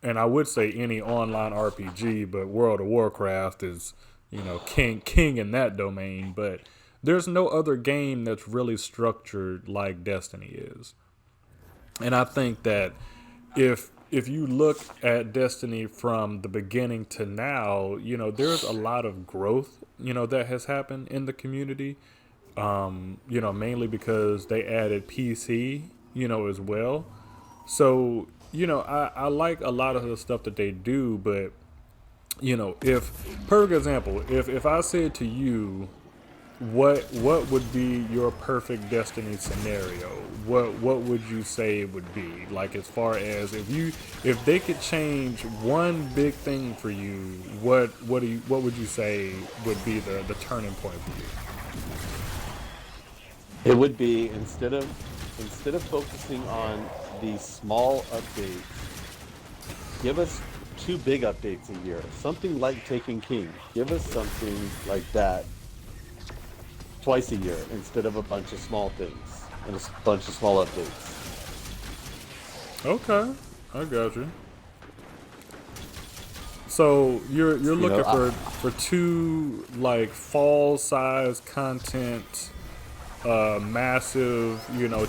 And I would say any online RPG, but World of Warcraft is, you know, king in that domain. But there's no other game that's really structured like Destiny is. And I think that if if you look at Destiny from the beginning to now, there's a lot of growth, that has happened in the community. Mainly because they added PC, as well. So, I like a lot of the stuff that they do, but if, per example, if I said to you, what would be your perfect Destiny scenario? What would you say it would be? Like, as far as if they could change one big thing for you, what would you say would be the turning point for you? It would be instead of focusing on these small updates, give us 2 big updates a year. Something like Taken King. Give us something like that twice a year instead of a bunch of small things and a bunch of small updates. Okay, I got you. So you're looking for 2 like fall size content, massive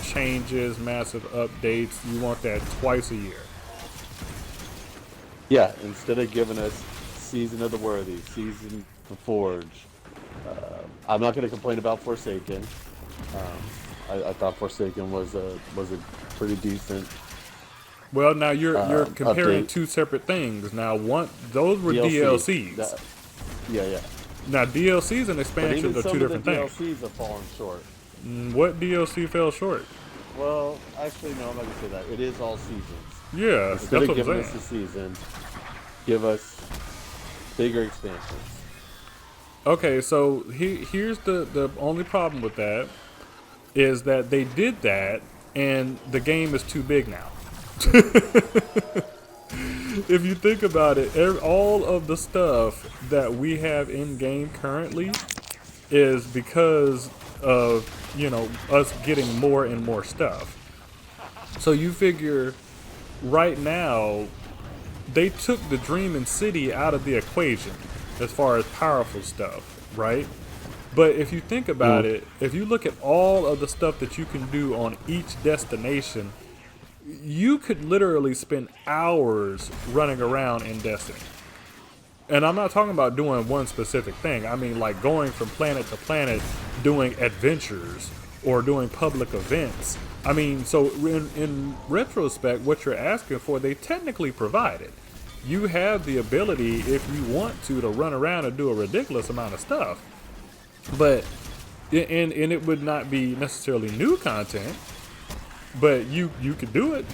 changes, massive updates. You want that twice a year. Yeah, instead of giving us Season of the Worthy, Season of the Forge. I'm not going to complain about Forsaken. I thought Forsaken was a pretty decent. Well, now you're comparing update. 2 separate things. Now, those were DLC. DLCs. Yeah. Now DLCs and But expansions even are some 2 of the different things. DLCs have fallen short. What DLC fell short? Well, actually, no, I'm not going to say that. It is all seasons. Yeah, Instead that's of what I'm giving saying. us a season, give us bigger expansions. Okay, so here's the only problem with that is that they did that and the game is too big now. If you think about it, all of the stuff that we have in game currently is because of us getting more and more stuff. So you figure right now they took the Dreaming City out of the equation as far as powerful stuff, right? But if you think about it, if you look at all of the stuff that you can do on each destination, you could literally spend hours running around in Destiny. And I'm not talking about doing one specific thing. I mean, like going from planet to planet, doing adventures or doing public events. I mean, so in retrospect, what you're asking for, they technically provided. You have the ability, if you want to run around and do a ridiculous amount of stuff. But, and it would not be necessarily new content, but you could do it.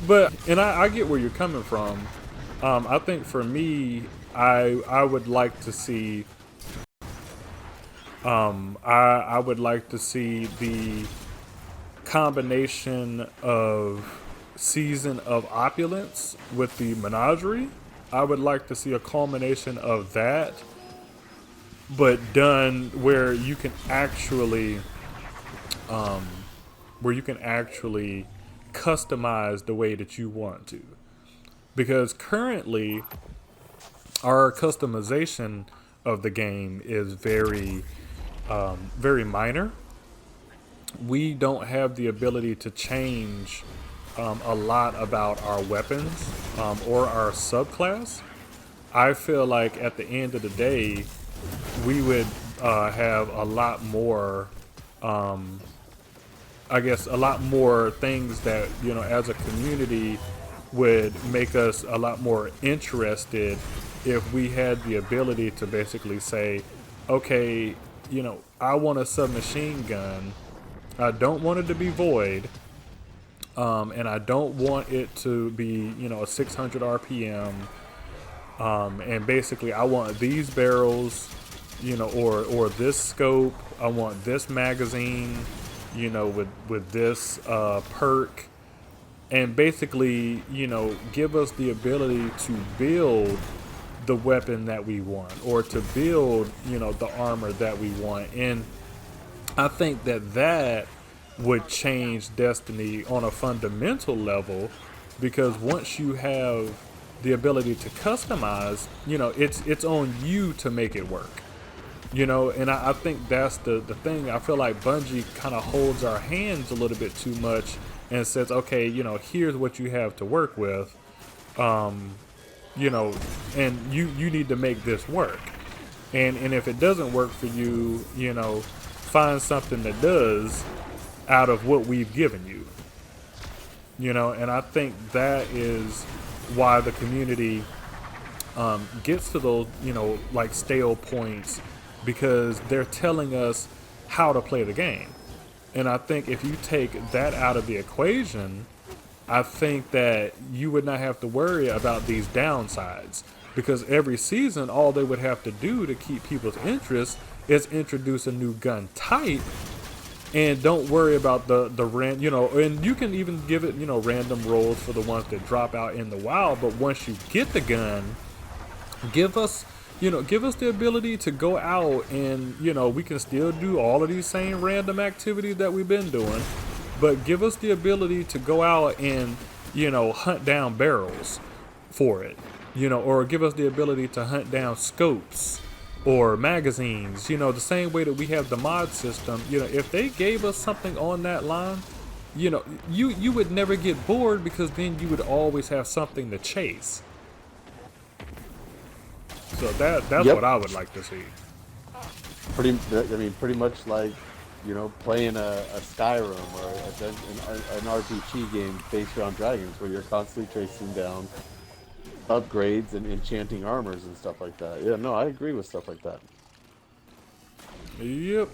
But, and I get where you're coming from. I think for me, I would like to see I would like to see the combination of Season of Opulence with the Menagerie. I would like to see a culmination of that, but done where you can actually customize the way that you want to. Because currently our customization of the game is very minor. We don't have the ability to change a lot about our weapons or our subclass. I feel like at the end of the day, we would have a lot more, a lot more things that, as a community would make us a lot more interested if we had the ability to basically say, okay, I want a submachine gun. I don't want it to be void. And I don't want it to be, a 600 RPM. And basically I want these barrels, or this scope. I want this magazine, with this perk. And basically, give us the ability to build the weapon that we want, or to build, the armor that we want. And I think that would change Destiny on a fundamental level, because once you have the ability to customize, it's on you to make it work. And I think that's the thing. I feel like Bungie kind of holds our hands a little bit too much and says, okay, here's what you have to work with, and you need to make this work. And if it doesn't work for you, find something that does out of what we've given you. And I think that is why the community gets to those, like stale points, because they're telling us how to play the game. And I think if you take that out of the equation, I think that you would not have to worry about these downsides, because every season, all they would have to do to keep people's interest is introduce a new gun type, and don't worry about the and you can even give it, random rolls for the ones that drop out in the wild. But once you get the gun, give us the ability to go out and, we can still do all of these same random activities that we've been doing, but give us the ability to go out and, hunt down barrels for it, or give us the ability to hunt down scopes or magazines, the same way that we have the mod system. If they gave us something on that line, you would never get bored, because then you would always have something to chase. So that's Yep. what I would like to see. Pretty much like, playing a Skyrim or an RPG game based around dragons, where you're constantly tracing down upgrades and enchanting armors and stuff like that. Yeah, no, I agree with stuff like that. Yep.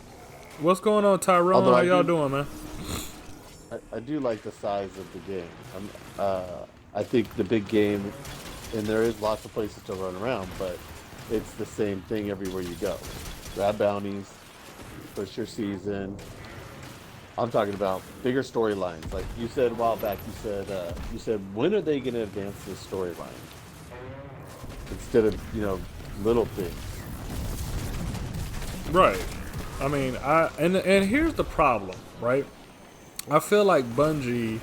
What's going on, Tyrone? Although How y'all doing, man? I do like the size of the game. I think the big game, and there is lots of places to run around, but it's the same thing everywhere you go. Grab bounties, push your season. I'm talking about bigger storylines. Like you said a while back, you said when are they going to advance this storyline? Instead of, little things. Right. I mean, and here's the problem, right? I feel like Bungie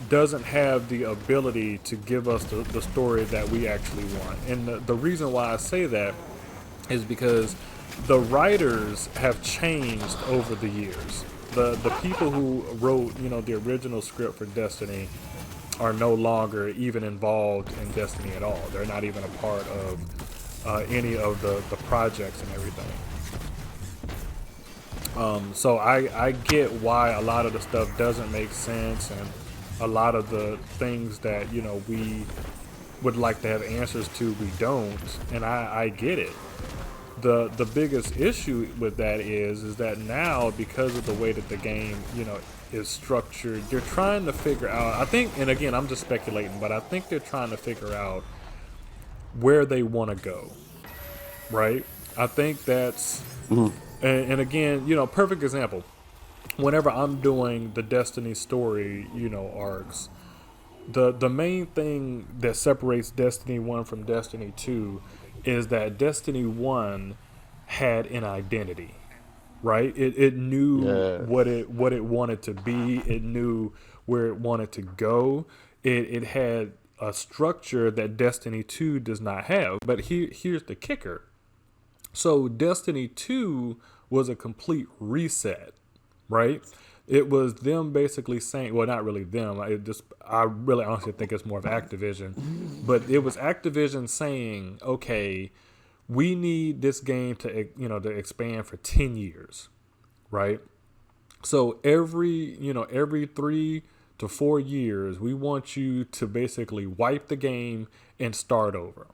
doesn't have the ability to give us the story that we actually want. And the reason why I say that is because the writers have changed over the years. The people who wrote, the original script for Destiny are no longer even involved in Destiny at all. They're not even a part of any of the projects and everything. So I get why a lot of the stuff doesn't make sense, and a lot of the things that, we would like to have answers to, we don't, and I get it. The biggest issue with that is that now, because of the way that the game, is structured, they're trying to figure out, I think, and again, I'm just speculating, but I think they're trying to figure out where they want to go, right? I think that's, and again, perfect example. Whenever I'm doing the Destiny story, arcs, the main thing that separates Destiny 1 from Destiny 2 is that Destiny 1 had an identity, right? It knew what it wanted to be. It knew where it wanted to go. It had a structure that Destiny 2 does not have. But here's the kicker. So Destiny 2 was a complete reset, right? It was them basically saying, well, not really them. I really honestly think it's more of Activision, but it was Activision saying, okay, we need this game to, to expand for 10 years, right? So every 3 to 4 years, we want you to basically wipe the game and start over.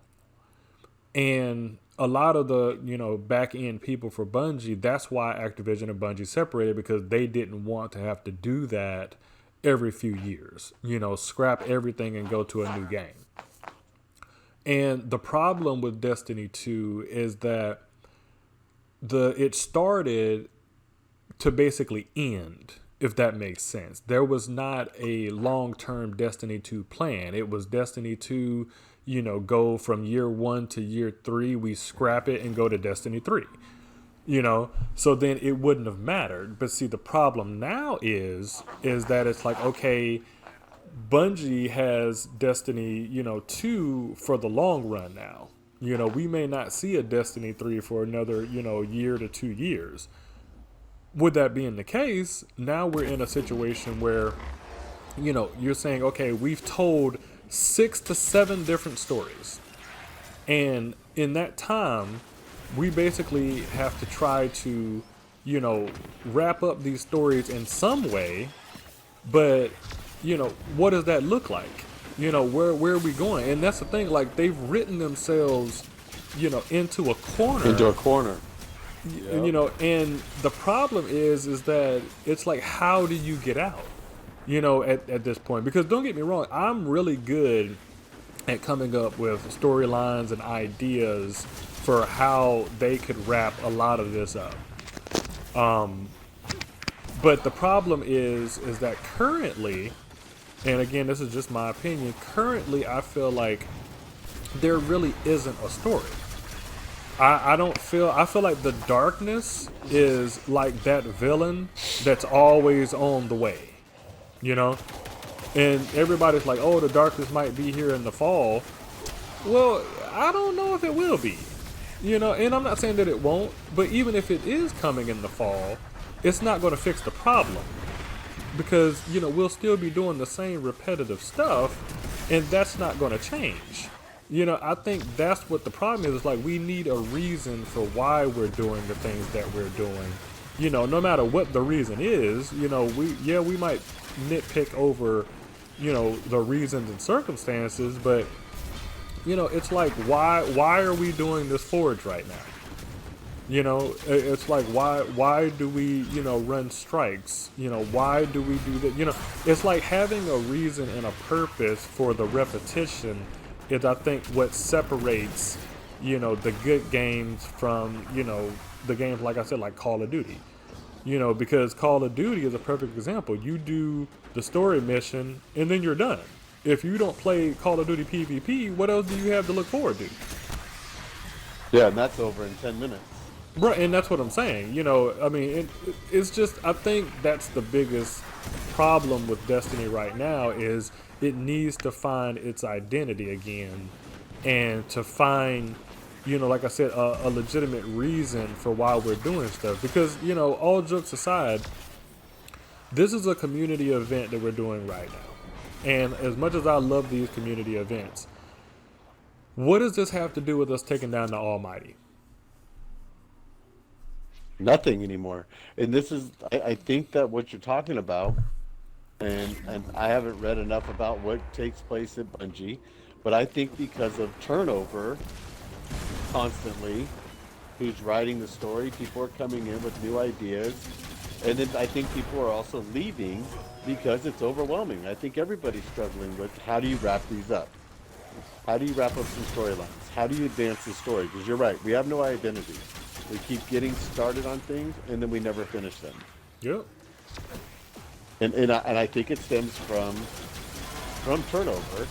And a lot of the, back end people for Bungie, that's why Activision and Bungie separated, because they didn't want to have to do that every few years, scrap everything and go to a new game. And the problem with Destiny 2 is that it started to basically end, if that makes sense. There was not a long-term Destiny 2 plan. It was Destiny 2, go from year 1 to year 3, we scrap it and go to Destiny 3. So then it wouldn't have mattered. But see, the problem now is that it's like, okay, Bungie has Destiny, 2 for the long run now. We may not see a Destiny 3 for another, year to 2 years. with that being the case, now we're in a situation where, you're saying, okay, we've told 6 to 7 different stories. And in that time, we basically have to try to, wrap up these stories in some way. But, what does that look like? Where are we going? And that's the thing, like, they've written themselves, into a corner. Into a corner. And the problem is that it's like, how do you get out? At this point, because don't get me wrong, I'm really good at coming up with storylines and ideas for how they could wrap a lot of this up. But the problem is that currently, and again, this is just my opinion, currently I feel like there really isn't a story. I feel like the darkness is like that villain that's always on the way, And everybody's like, oh, the darkness might be here in the fall. Well, I don't know if it will be, and I'm not saying that it won't, but even if it is coming in the fall, it's not going to fix the problem, because, we'll still be doing the same repetitive stuff, and that's not going to change. I think that's what the problem is like, we need a reason for why we're doing the things that we're doing, no matter what the reason is. We might nitpick over, the reasons and circumstances, but, it's like, why are we doing this forge right now? It's like, why do we, run strikes? Why do we do that? It's like having a reason and a purpose for the repetition is, I think, what separates, the good games from, the games, like I said, like Call of Duty. Because Call of Duty is a perfect example. You do the story mission and then you're done. If you don't play Call of Duty PvP, what else do you have to look forward to? Yeah, and that's over in 10 minutes. Right, and that's what I'm saying. It's just, I think that's the biggest problem with Destiny right now is it needs to find its identity again, and to find, like I said, a legitimate reason for why we're doing stuff. Because, all jokes aside, this is a community event that we're doing right now. And as much as I love these community events, what does this have to do with us taking down the Almighty? Nothing anymore. And this is, I think that what you're talking about, and I haven't read enough about what takes place at Bungie, but I think because of turnover constantly, who's writing the story, people are coming in with new ideas, and then I think people are also leaving because it's overwhelming. I think everybody's struggling with, how do you wrap these up? How do you wrap up some storylines? How do you advance the story? Because you're right, we have no identity. We keep getting started on things, and then we never finish them. Yep. And I think it stems from turnover.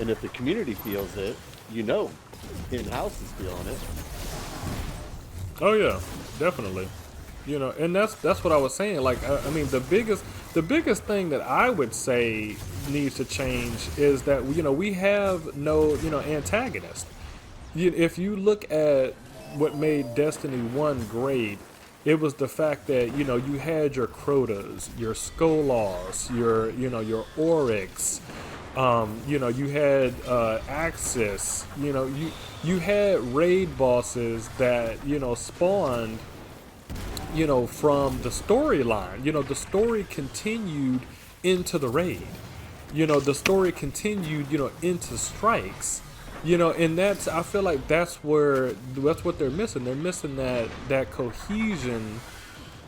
And if the community feels it, in-house is feeling it. Oh yeah, definitely. And that's what I was saying. Like, the biggest thing that I would say needs to change is that we have no antagonist. If you look at what made Destiny 1 great, it was the fact that you had your Crotas, your Skolas, your Oryx, you had Axis, you had raid bosses that spawned from the storyline. The story continued into the raid. The story continued into strikes. And I feel like that's what they're missing. They're missing that cohesion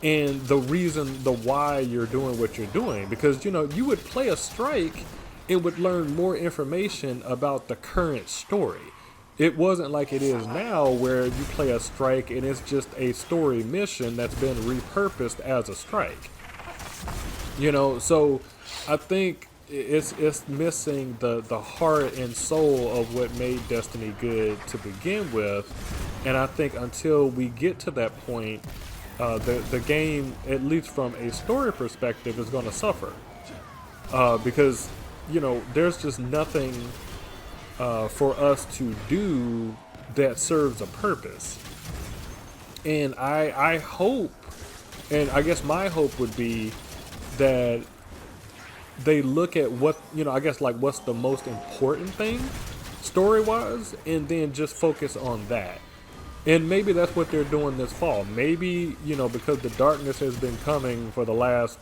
and the reason, the why you're doing what you're doing. Because, you would play a strike and would learn more information about the current story. It wasn't like it is now where you play a strike and it's just a story mission that's been repurposed as a strike. So I think it's missing the heart and soul of what made Destiny good to begin with. And I think until we get to that point, the game, at least from a story perspective, is going to suffer. Because, there's just nothing for us to do that serves a purpose. And I hope And I guess my hope would be that they look at what, I guess like what's the most important thing story wise, and then just focus on that. And maybe that's what they're doing this fall. Maybe, because the darkness has been coming for the last,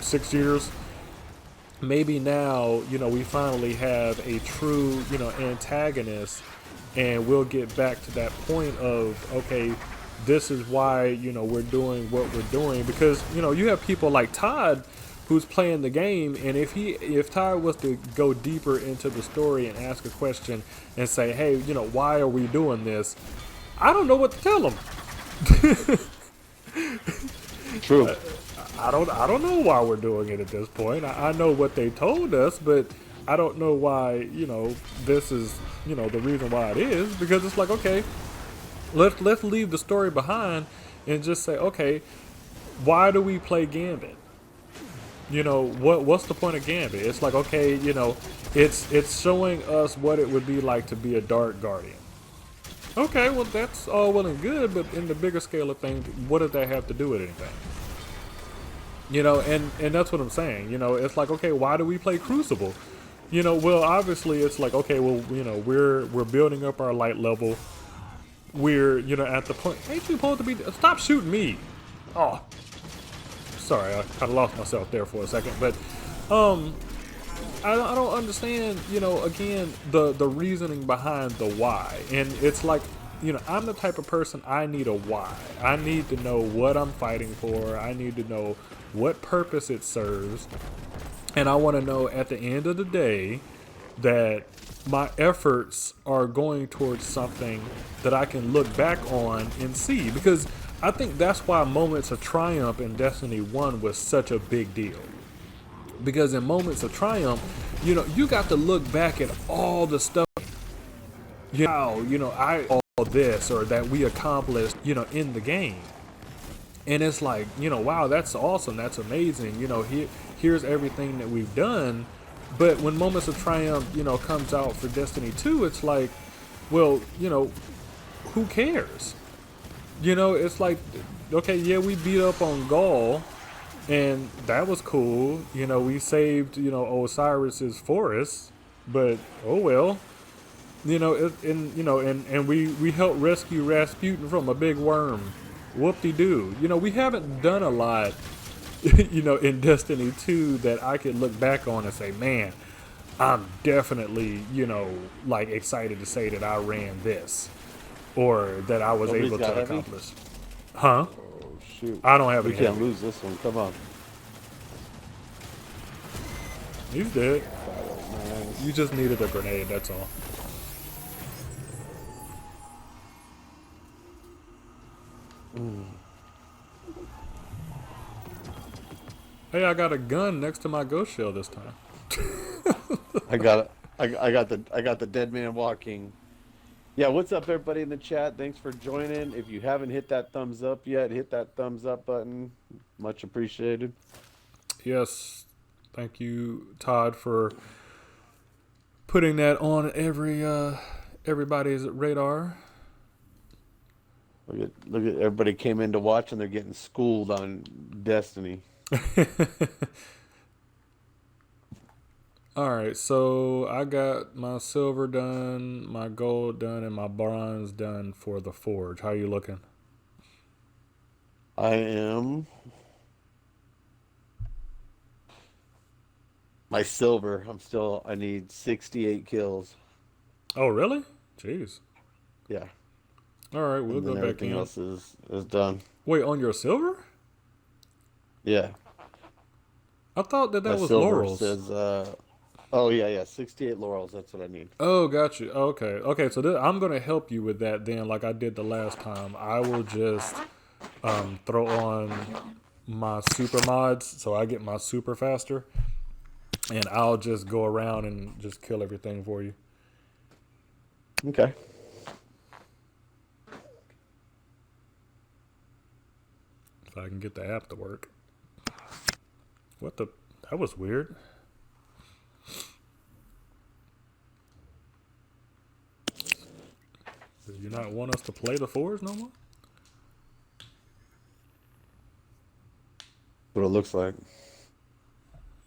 6 years, maybe now, we finally have a true, antagonist, and we'll get back to that point of, okay, this is why, we're doing what we're doing. Because, you have people like Todd who's playing the game, and if Todd was to go deeper into the story and ask a question and say, hey, why are we doing this? I don't know what to tell him. True. I don't know why we're doing it at this point. I know what they told us, but I don't know why, this is, the reason why it is. Because it's like, okay, let's leave the story behind and just say, okay, why do we play Gambit? What's the point of Gambit? It's like, okay, it's showing us what it would be like to be a Dark Guardian. Okay, well that's all well and good, but in the bigger scale of things, what does that have to do with anything? And that's what I'm saying. It's like, okay, why do we play Crucible? Well, obviously it's like, okay, well, we're building up our light level. We're, at the point, ain't you supposed to be, stop shooting me. Oh, sorry, I kind of lost myself there for a second, but, I don't understand, again, the reasoning behind the why. And it's like, I'm the type of person, I need a why. I need to know what I'm fighting for. I need to know what purpose it serves. And I want to know at the end of the day that my efforts are going towards something that I can look back on and see. Because I think that's why Moments of Triumph in Destiny 1 was such a big deal. Because in Moments of Triumph, you got to look back at all the stuff, I all this or that we accomplished, in the game. And it's like, wow, that's awesome. That's amazing. Here's everything that we've done. But when Moments of Triumph, comes out for Destiny 2, it's like, well, who cares? It's like, okay, yeah, we beat up on Gaul. And that was cool. We saved, Osiris's forest, but oh well. And we helped rescue Rasputin from a big worm. Whoop-de-doo. We haven't done a lot, in Destiny 2 that I could look back on and say, man, I'm definitely, like excited to say that I ran this. Or that I was able to accomplish. Huh? Oh, shoot. I don't have We any. can't lose this one. Come on. He's dead. Nice. You just needed a grenade, that's all. Hey, I got a gun next to my ghost shell this time. I got the dead man walking. Yeah, what's up, everybody in the chat? Thanks for joining. If you haven't hit that thumbs up yet, hit that thumbs up button. Much appreciated. Yes, thank you, Todd, for putting that on everybody's radar. Look at everybody came in to watch and they're getting schooled on Destiny. Alright, so I got my silver done, my gold done, and my bronze done for the forge. How you looking? I am my silver. I need 68 kills. Oh, really? Jeez. Yeah. Alright, we'll And go then back everything in. else is done. Wait, on your silver? Yeah. I thought that My was silver laurels. says, oh yeah, 68 laurels. That's what I need. Oh, got you. Okay. So I'm gonna help you with that then, like I did the last time. I will just throw on my super mods, so I get my super faster, and I'll just go around and just kill everything for you. Okay. If I can get the app to work. What the? That was weird. Do you not want us to play the fours no more? what it looks like.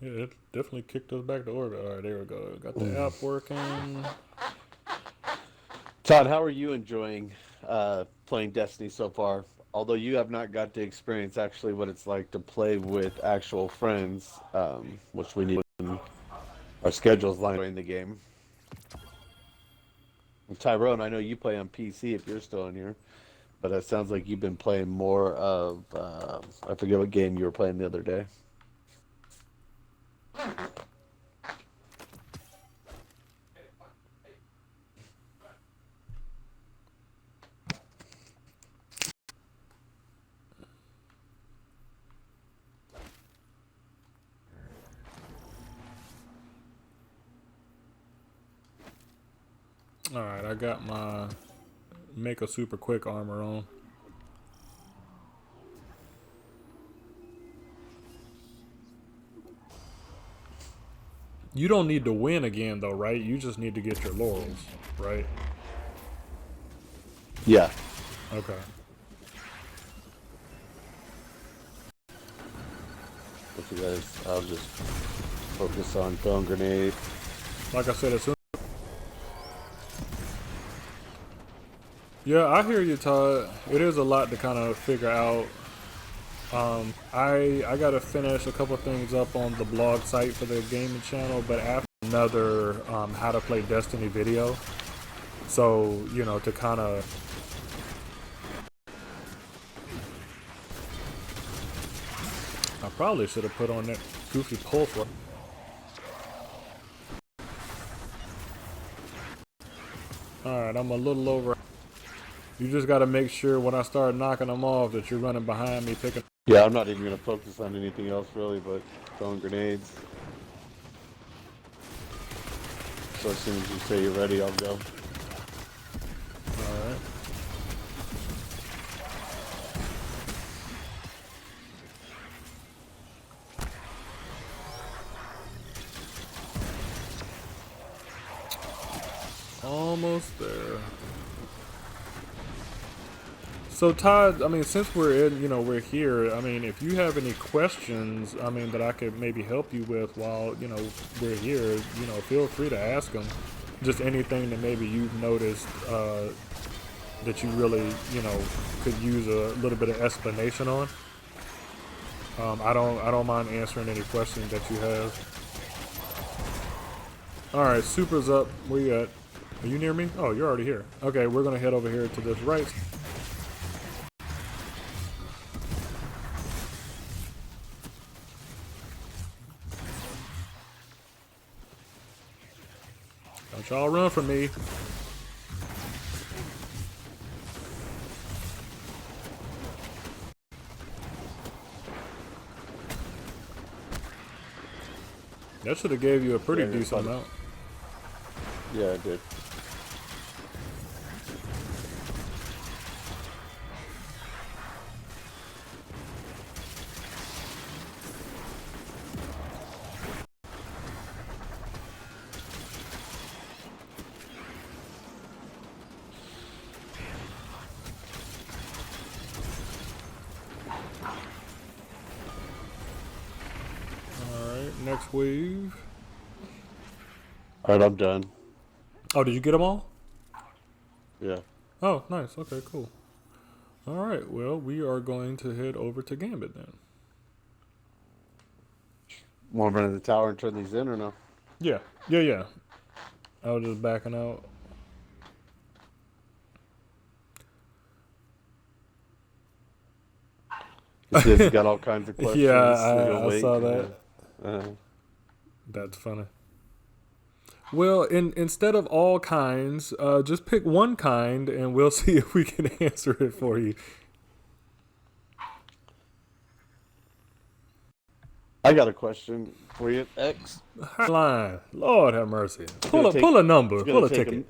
Yeah, it definitely kicked us back to orbit. All right, there we go. Got the app working. Todd, how are you enjoying playing Destiny so far? Although you have not got to experience actually what it's like to play with actual friends, which we need when our schedules line during the game. And Tyrone, I know you play on PC if you're still in here, but it sounds like you've been playing more of, I forget what game you were playing the other day. All right, I got my make a super quick armor on. You don't need to win again, though, right? You just need to get your laurels, right? Yeah. Okay. If you guys, I'll just focus on throwing grenade. Like I said, as soon. Yeah, I hear you, Todd. It is a lot to kind of figure out. I gotta finish a couple things up on the blog site for the gaming channel, but after another how to play Destiny video. So, you know, to kind of I probably should have put on that goofy pulse. Alright, I'm a little over. You just got to make sure when I start knocking them off that you're running behind me picking. Yeah, I'm not even going to focus on anything else really, but throwing grenades. So as soon as you say you're ready, I'll go. Alright. Almost there. So Todd, I mean, since we're in, you know, we're here. I mean, if you have any questions, I mean, that I could maybe help you with while, you know, we're here, you know, feel free to ask them. Just anything that maybe you've noticed that you really, you know, could use a little bit of explanation on. I don't mind answering any questions that you have. All right, Super's up. Where you at? Are you near me? Oh, you're already here. Okay, we're gonna head over here to this right. Don't y'all run from me. That should have gave you a pretty decent amount. Yeah, it did. Next wave. All right, I'm done. Oh, did you get them all? Yeah. Oh, nice. Okay, cool. All right. Well, we are going to head over to Gambit then. Want to run to the tower and turn these in or no? Yeah. Yeah. I was just backing out. He's got all kinds of questions. Yeah, I saw that. That's funny. Well, instead of all kinds, just pick one kind, and we'll see if we can answer it for you. I got a question for you, X. Line, Lord have mercy. Pull a number. Pull a ticket.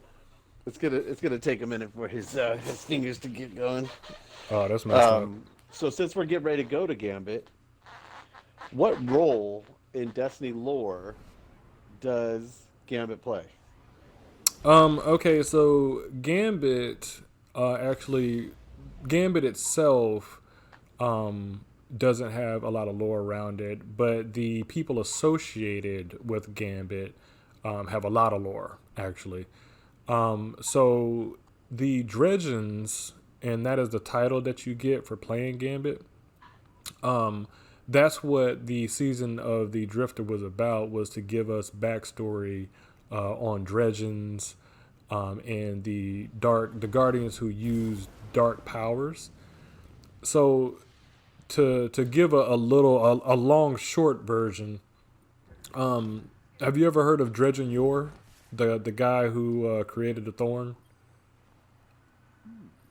It's gonna take a minute for his fingers to get going. Oh, that's messed up. So since we're getting ready to go to Gambit, what role in Destiny lore does Gambit play? Okay, so Gambit, Gambit itself, doesn't have a lot of lore around it, but the people associated with Gambit have a lot of lore, actually. So the Dredgens, and that is the title that you get for playing Gambit. That's what the season of the Drifter was about, was to give us backstory on Dredgens and the Guardians who use dark powers. So to give a long short version, have you ever heard of Dredgen Yor, the guy who created the Thorn?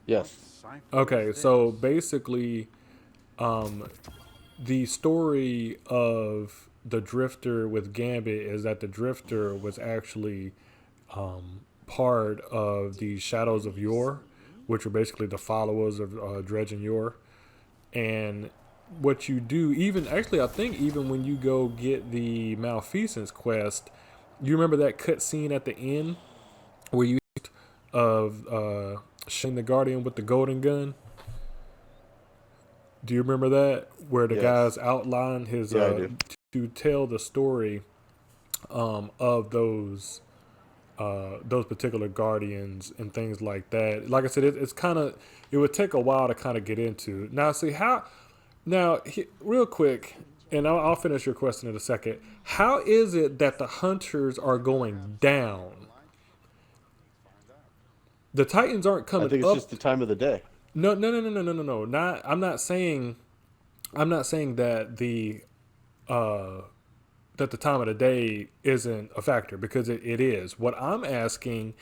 Yes. Okay, so basically, the story of the Drifter with Gambit is that the Drifter was actually part of the Shadows of Yor, which are basically the followers of Dredgen Yor. And what you do, even actually, I think even when you go get the Malfeasance quest, you remember that cut scene at the end where you of shooting the Guardian with the golden gun? Do you remember that, where the Yes. guys outlined his Yeah, I do. to tell the story of those particular Guardians and things like that? Like I said, it's kind of, it would take a while to kind of get into. Now, see how real quick, and I'll finish your question in a second. How is it that the hunters are going down? The Titans aren't I coming think it's up. just the time of the day. No. Not. I'm not saying. I'm not saying that the time of the day isn't a factor, because it is. What I'm asking,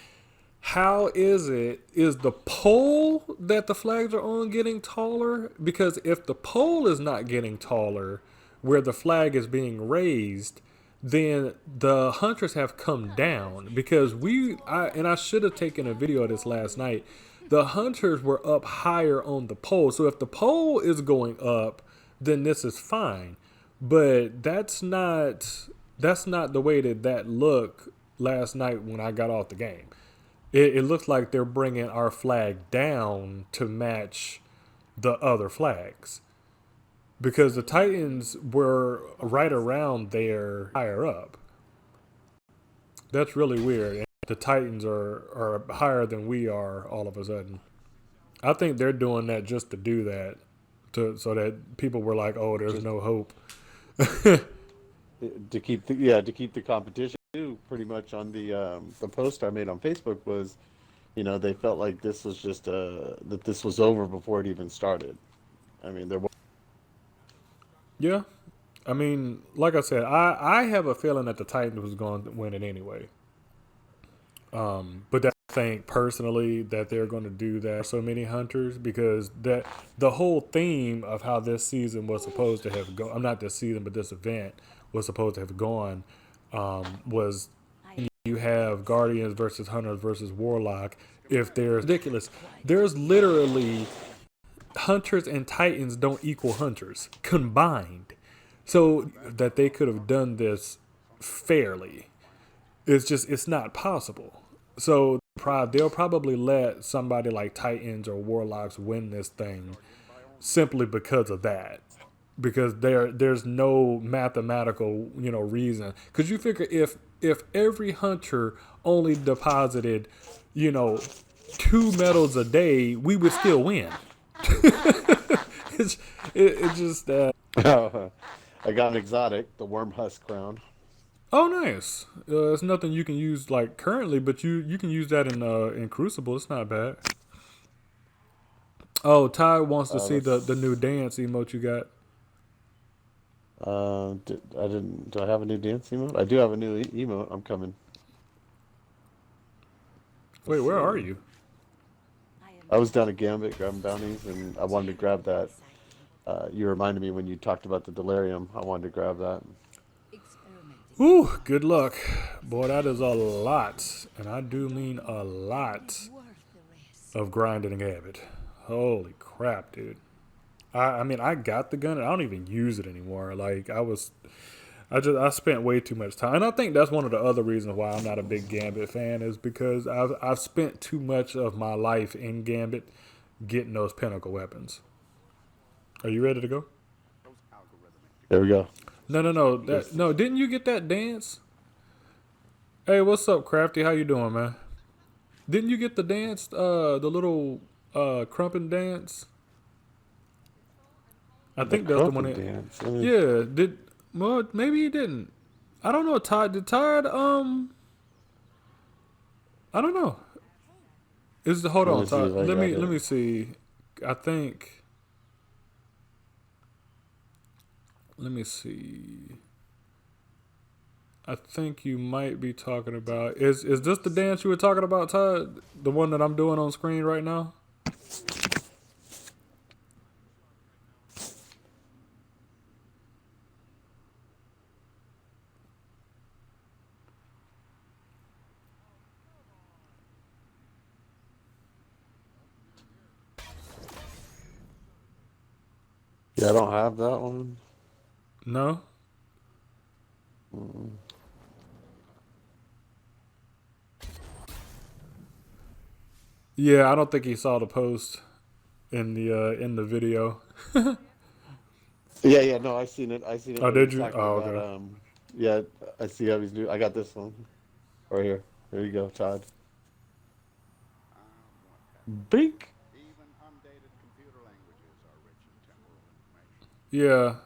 how is the pole that the flags are on getting taller? Because if the pole is not getting taller where the flag is being raised, then the hunters have come down. Because I should have taken a video of this last night. The hunters were up higher on the pole. So if the pole is going up, then this is fine. But that's not the way that looked last night when I got off the game. It looks like they're bringing our flag down to match the other flags, because the Titans were right around there higher up. That's really weird. And the Titans are higher than we are all of a sudden. I think they're doing that just to do that, so that people were like, "Oh, there's no hope." To keep the competition too. Pretty much on the post I made on Facebook was, they felt like this was just that this was over before it even started. I mean, there was. Yeah, I mean, like I said, I have a feeling that the Titans was going to win it anyway. But I think personally that they're going to do that for so many hunters, because that the whole theme of how this season was supposed to have gone, I'm not this season, but this event was supposed to have gone, was you have Guardians versus Hunters versus Warlock. If there's ridiculous, there's literally Hunters and Titans don't equal Hunters combined, so that they could have done this fairly. It's not possible. So they'll probably let somebody like Titans or Warlocks win this thing simply because of that. Because there's no mathematical reason. Because you figure if every hunter only deposited 2 medals a day, we would still win. it just I got an exotic, the worm husk crown. Oh, nice. It's nothing you can use like currently, but you can use that in Crucible. It's not bad. Oh, Ty wants to see the new dance emote you got. I didn't. Do I have a new dance emote? I do have a new emote. I'm coming. Wait, where are you? I was down at Gambit grabbing bounties, and I wanted to grab that. You reminded me when you talked about the delirium. I wanted to grab that. Ooh, good luck. Boy, that is a lot, and I do mean a lot of grinding and Gambit. Holy crap, dude. I mean, I got the gun and I don't even use it anymore. Like, I spent way too much time. And I think that's one of the other reasons why I'm not a big Gambit fan, is because I've spent too much of my life in Gambit getting those pinnacle weapons. Are you ready to go? There we go. No. No, didn't you get that dance? Hey, what's up, Crafty? How you doing, man? Didn't you get the dance? The little crumpin' dance? I think that's the one. Crumpin' dance. I mean, Yeah. Well, maybe you didn't. I don't know. Todd. I don't know. Hold let on, me see Todd. if I Let got me it. let me see. I think. Let me see. I think you might be talking about. Is this the dance you were talking about, Todd? The one that I'm doing on screen right now? Yeah, I don't have that one. No. Mm. Yeah, I don't think he saw the post in the video. Yeah, no, I seen it. I seen it Oh, when he did was you? talking Oh, about okay. yeah, I see how he's doing. I got this one right here. There you go, Todd. Bink. Yeah.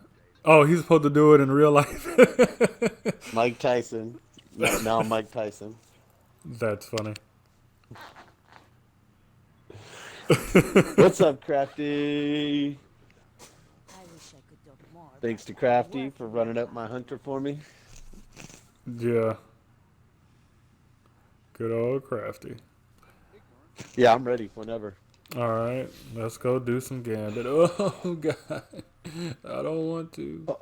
Oh, he's supposed to do it in real life. Mike Tyson. Now Mike Tyson. That's funny. What's up, Crafty? I wish I could talk more, Thanks to but I'm Crafty for working running a up my lot. hunter for me. Yeah. Good old Crafty. Yeah, I'm ready whenever. All right, let's go do some gambit. Oh God, I don't want to. Oh,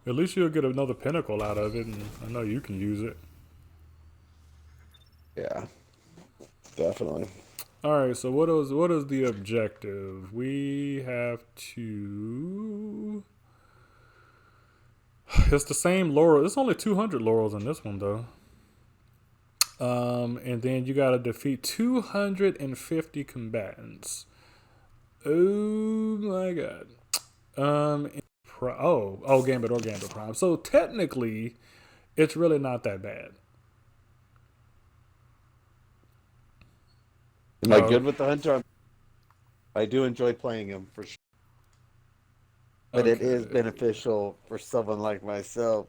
At least you'll get another pinnacle out of it, and I know you can use it. yeah, definitely. All right, so what is the objective? We have to. It's the same laurel. It's only 200 laurels in this one though. And then you got to defeat 250 combatants. Oh my God. Gambit or Gambit Prime. So technically, it's really not that bad. Am I good with the hunter? I do enjoy playing him for sure. But it is Okay. beneficial for someone like myself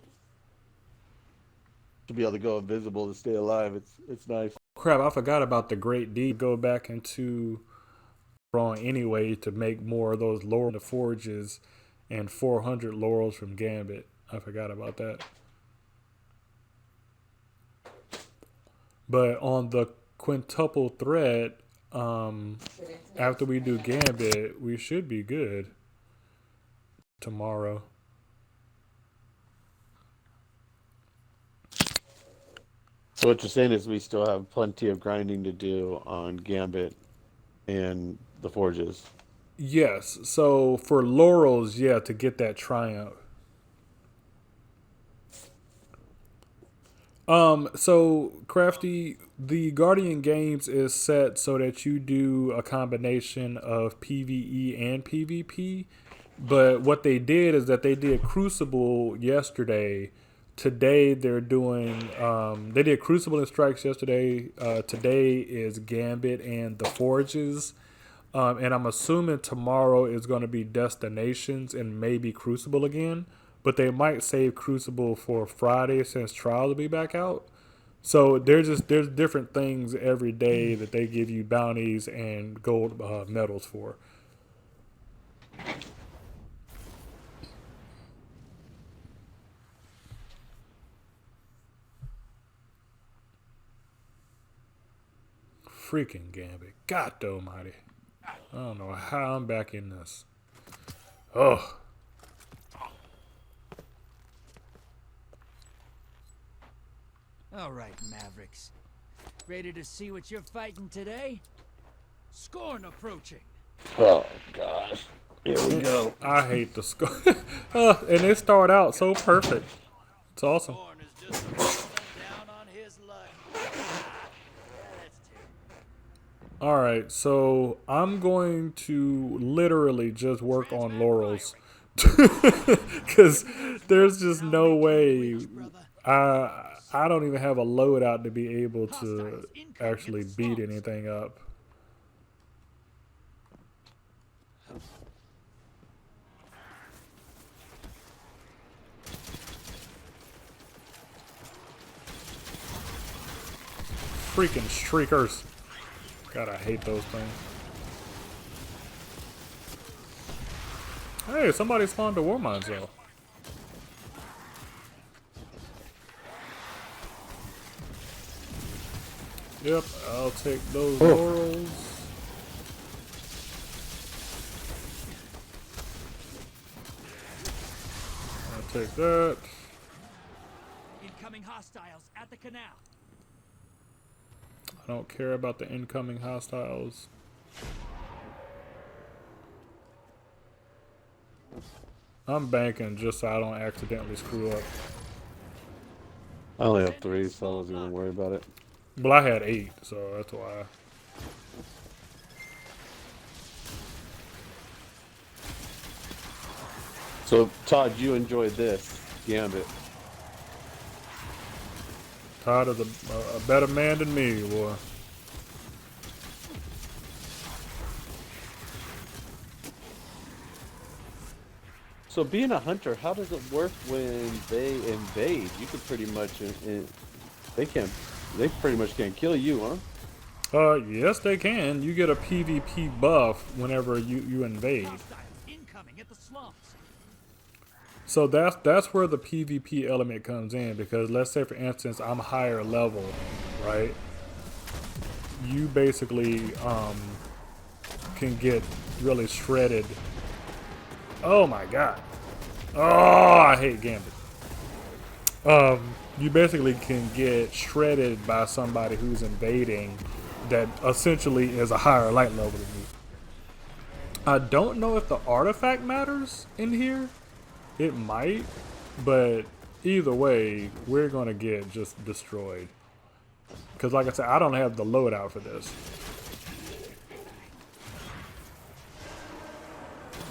to be able to go invisible to stay alive. It's nice. Crap, I forgot about the Great D. Go back into wrong anyway to make more of those laurel in the forges and 400 laurels from Gambit. I forgot about that. But on the quintuple threat, after we do Gambit, we should be good tomorrow. So what you're saying is we still have plenty of grinding to do on Gambit and the forges. Yes. So for laurels, yeah, to get that triumph. So Crafty, the Guardian Games is set so that you do a combination of PvE and PvP. But what they did is that they did Crucible yesterday. Today they're doing they did Crucible and Strikes yesterday. Today is Gambit and the Forges. And I'm assuming tomorrow is going to be Destinations and maybe Crucible again. But they might save Crucible for Friday since Trial will be back out. So there's different things every day that they give you bounties and gold medals for. Freaking Gambit. God almighty. I don't know how I'm back in this. Oh. All right, Mavericks. Ready to see what you're fighting today? Scorn approaching. Oh gosh. Here we go. I hate the score. And they start out so perfect. It's awesome. Scorn is just rolling down on his luck. Yeah, that's terrible. All right, so I'm going to literally just work on laurels. Because there's just no way I don't even have a loadout to be able to actually beat anything up. Freaking streakers. God, I hate those things. Hey, somebody spawned a war mine though. Yep, I'll take those laurels. I'll take that. Incoming hostiles at the canal. I don't care about the incoming hostiles. I'm banking just so I don't accidentally screw up. I only have 3, so I wasn't even worried about it. Well, I had 8, so that's why. So, Todd, you enjoyed this Gambit. Todd is a better man than me, boy. So, being a hunter, how does it work when they invade? You could pretty much, they pretty much can't kill you, huh? Yes, they can. You get a PvP buff whenever you invade. Hostiles incoming at the slums. So that's where the PvP element comes in, because let's say for instance I'm higher level, right? You basically can get really shredded. Oh my god. Oh, I hate Gambit. You basically can get shredded by somebody who's invading that essentially is a higher light level than you. I don't know if the artifact matters in here. It might, but either way, we're gonna get just destroyed. Because like I said, I don't have the loadout for this.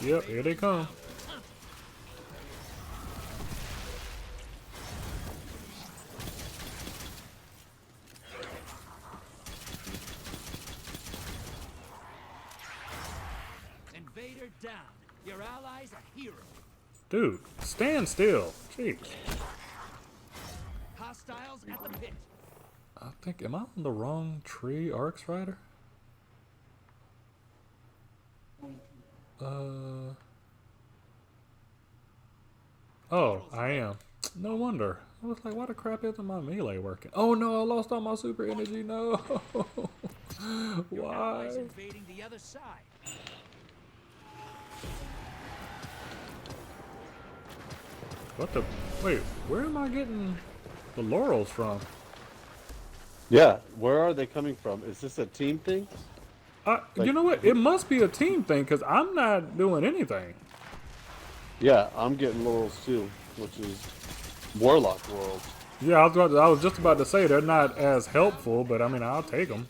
Yep, here they come. Invader down. Your ally's a hero. Dude, stand still. Jeez. Hostiles at the pit. I think, am I on the wrong tree, Arcs Rider? Oh, I am. No wonder. I was like, why the crap isn't my melee working? Oh no, I lost all my super energy. No. Your Why? ally's invading the other side. What the? Wait, where am I getting the laurels from? Yeah, where are they coming from? Is this a team thing? You know what? It must be a team thing because I'm not doing anything. Yeah, I'm getting laurels too, which is Warlock laurels. Yeah, I was just about to say they're not as helpful, but I mean, I'll take them.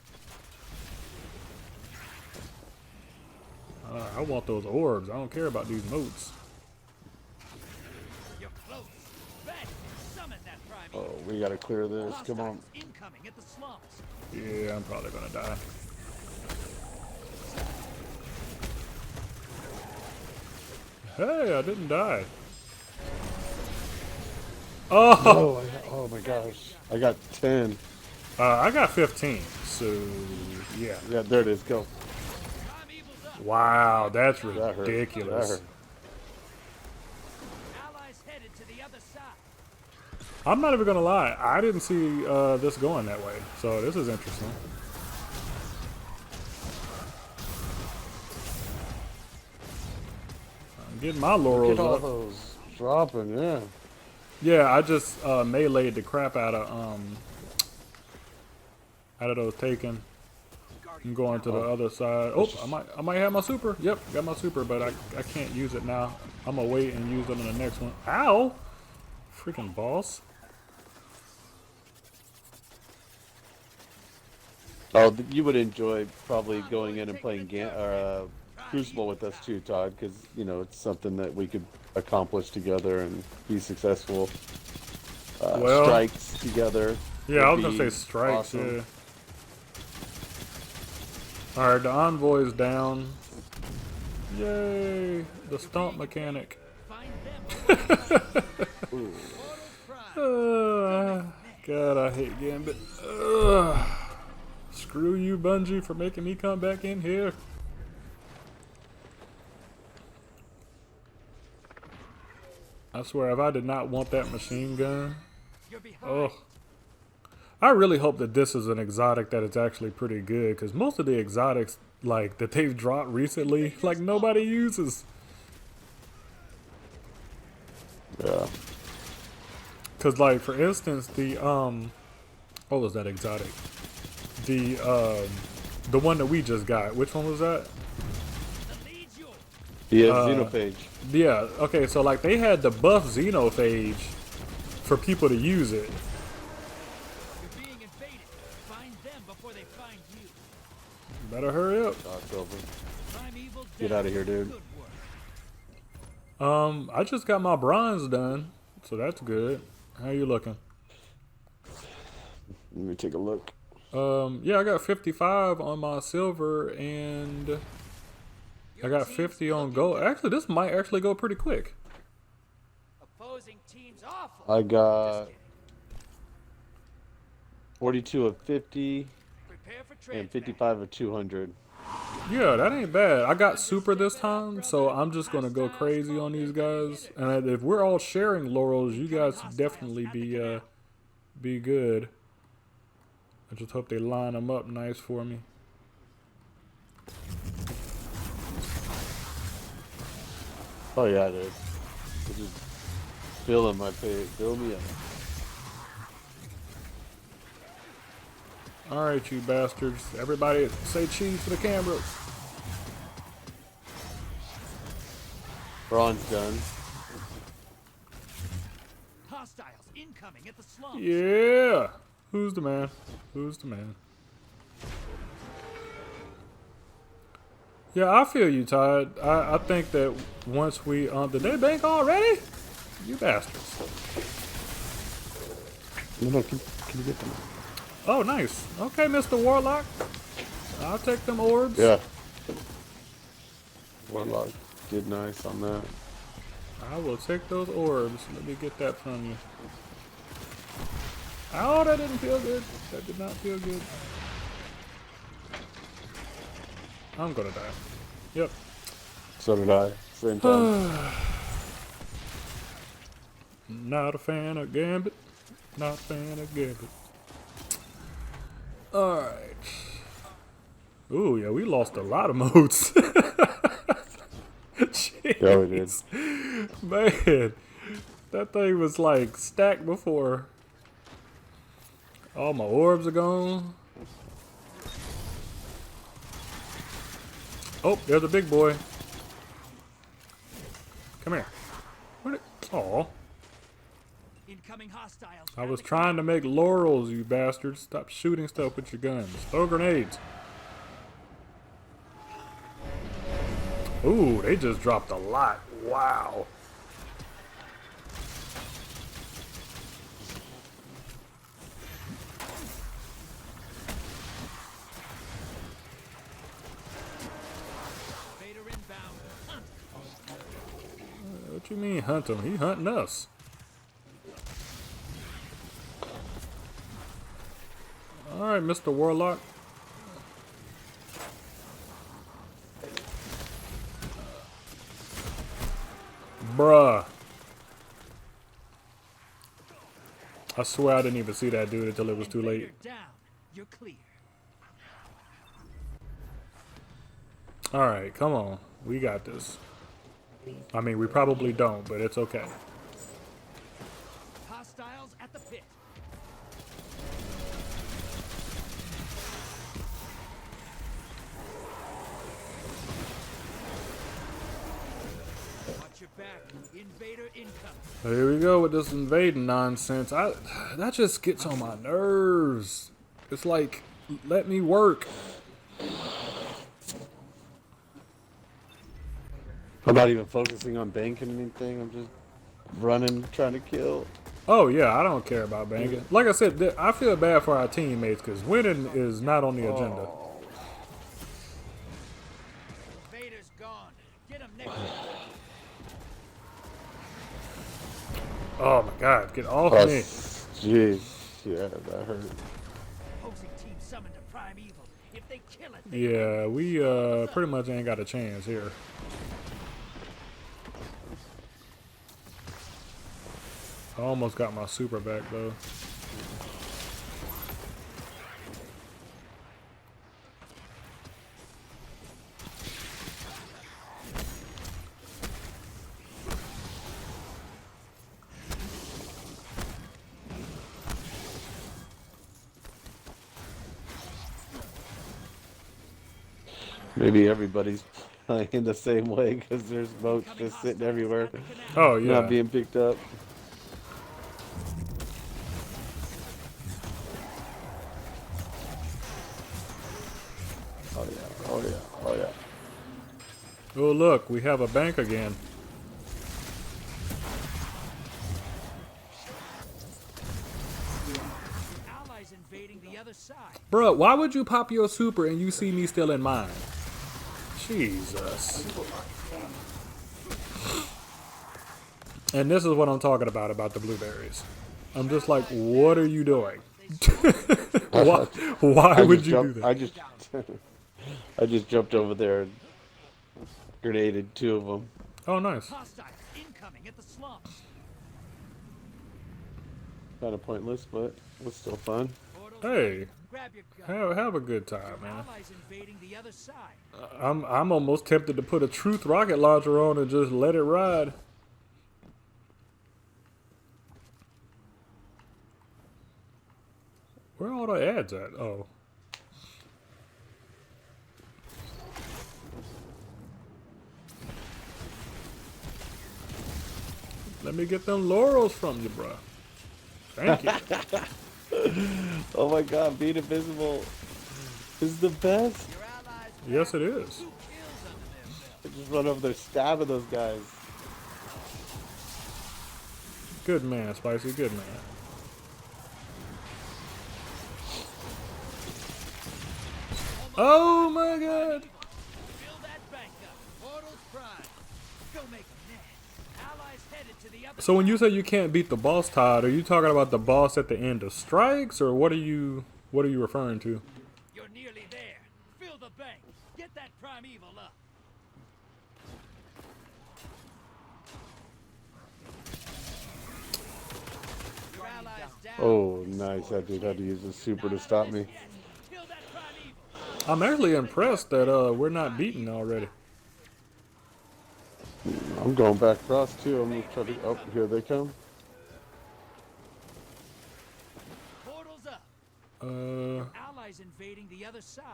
I want those orbs. I don't care about these moats. You're close. Ben, summon that primeval. Oh, we gotta clear this. Come on. Hostiles incoming at the slums. Yeah, I'm probably gonna die. Hey, I didn't die. Oh, Oh my gosh. I got 10. I got 15. So yeah. Yeah, there it is. Go. Primeval's up. Wow, that's That hurt. ridiculous. That hurt. Allies headed to the other side. I'm not even gonna lie. I didn't see this going that way, so this is interesting. I'm getting my laurels Look at all up. those dropping, yeah. Yeah, I just meleeed the crap out of those taken. I'm going to the other side. Oh, I might have my super. Yep, got my super, but I can't use it now. I'm gonna wait and use it in the next one. Ow! Freaking boss. Oh, you would enjoy probably going in and playing Crucible with us too, Todd, because you know it's something that we could accomplish together and be successful. Well, Strikes together. yeah, I was would gonna say be strikes. awesome. Yeah. All right, the envoy's down. Yay! The stomp mechanic. Find them. Ooh. God, I hate Gambit. Screw you, Bungie, for making me come back in here. I swear, if I did not want that machine gun, You're behind. oh. I really hope that this is an exotic that is actually pretty good, because most of the exotics, like, that they've dropped recently, like, nobody uses. Yeah. Because, like, for instance, the, what was that exotic? The one that we just got. Which one was that? The Legion. He has Xenophage. Yeah, okay, so, like, they had the buff Xenophage for people to use it. You're being invaded. Find them before they find you. Better hurry up. It's over. Primeval Get death. out of here, dude. Good work. I just got my bronze done, so that's good. How you looking? Let me take a look. Yeah, I got 55 on my silver, and I got 50 on gold. Actually, this might actually go pretty quick. Opposing team's awful. I Just got kidding. 42 of 50 Prepare for and transplant. 55 of 200. Yeah, that ain't bad. I got super this time, so I'm just gonna go crazy on these guys. And if we're all sharing laurels, you guys definitely be good. I just hope they line them up nice for me. Oh yeah, dude. This is filling my page. Fill me up. All right, you bastards! Everybody, say cheese for the camera. Bronze done. Hostiles incoming at the slums. Yeah. Who's the man? Who's the man? Yeah, I feel you, Todd. I think that once we did they bank already? You bastards. No, can you get them? Oh, nice. Okay, Mr. Warlock. I'll take them orbs. Yeah. Warlock did nice on that. I will take those orbs. Let me get that from you. Oh, that didn't feel good. That did not feel good. I'm gonna die. Yep. So did I. Same time. Not a fan of Gambit. Not a fan of Gambit. Alright. Ooh, yeah, we lost a lot of modes. Yeah, we did. Man, that thing was like stacked before. All my orbs are gone. Oh, there's a big boy. Come here. Aw. Incoming hostiles. I was trying to make laurels, you bastards. Stop shooting stuff with your guns. Throw grenades. Ooh, they just dropped a lot. Wow. Vader inbound. Hunt. What you mean hunt him? He hunting us. Alright, Mr. Warlock. Bruh. I swear I didn't even see that dude until it was too late. Invader down. You're clear. Alright, come on. We got this. I mean, we probably don't, but it's okay. Hostiles at the pit. Watch your back. Invader incoming. Here we go with this invading nonsense. That just gets on my nerves. It's like let me work. I'm not even focusing on banking anything. I'm just running, trying to kill. Oh yeah, I don't care about banking. Like I said, I feel bad for our teammates because winning is not on the agenda. Vader's gone. Get him next time. Oh my god, get off Oh, me. jeez. Yeah, that hurt. Opposing team summoned a prime evil. If they kill it, Yeah, we pretty much ain't got a chance here. I almost got my super back though. Maybe everybody's playing the same way because there's boats just sitting everywhere, Oh yeah. not being picked up. Oh yeah, oh yeah, oh yeah. Oh look, we have a bank again. allies invading the other side. Bruh, why would you pop your super and you see me still in mine? Jesus. And this is what I'm talking about the blueberries. I'm just like, what are you doing? Why would you do that? I just jumped over there and grenaded 2 of them. Oh, nice. Hostiles incoming at the slums. Kind of pointless, but it was still fun. Portals Hey, open. Grab your gun. have a good time, man. Allies invading the other side. I'm almost tempted to put a truth rocket launcher on and just let it ride. Where are all the ads at? Oh. Let me get them laurels from you, bruh. Thank you. Oh my god, being invisible is the best. Your allies. Yes, it is. 2 kills under their belt. Just run over there stabbing those guys. Good man, Spicy. Good man. Oh my god. Fill that bank up. Portals prime. Go make them mad. Allies headed to the other So when you say you can't beat the boss, Todd, are you talking about the boss at the end of Strikes, or what are you referring to? You're nearly there. Fill the bank. Get that prime evil up. Your allies down. Oh, nice. That dude had to use his super to stop me. Kill that prime evil. I'm actually impressed that we're not beaten already. I'm going back across too. I'm gonna try to. Oh, here they come. Portals up. Uh, Allies invading the other side.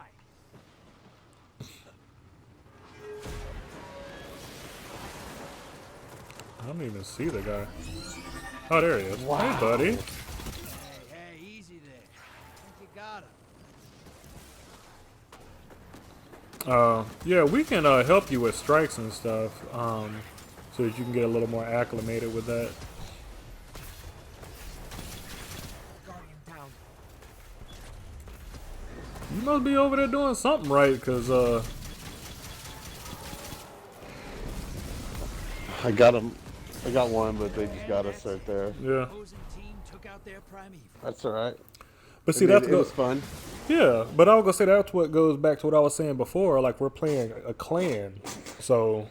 I don't even see the guy. Oh, there he is. Wow. Hey, buddy. Hey, easy there. I think you got him. Yeah, we can help you with strikes and stuff, so that you can get a little more acclimated with that. You must be over there doing something right, cause I got him. I got one, but they just got us right there. yeah. Opposing team took out their prime evil. That's all right. But see, It that's was fun. yeah. But I was gonna say that's what goes back to what I was saying before. Like we're playing a clan, so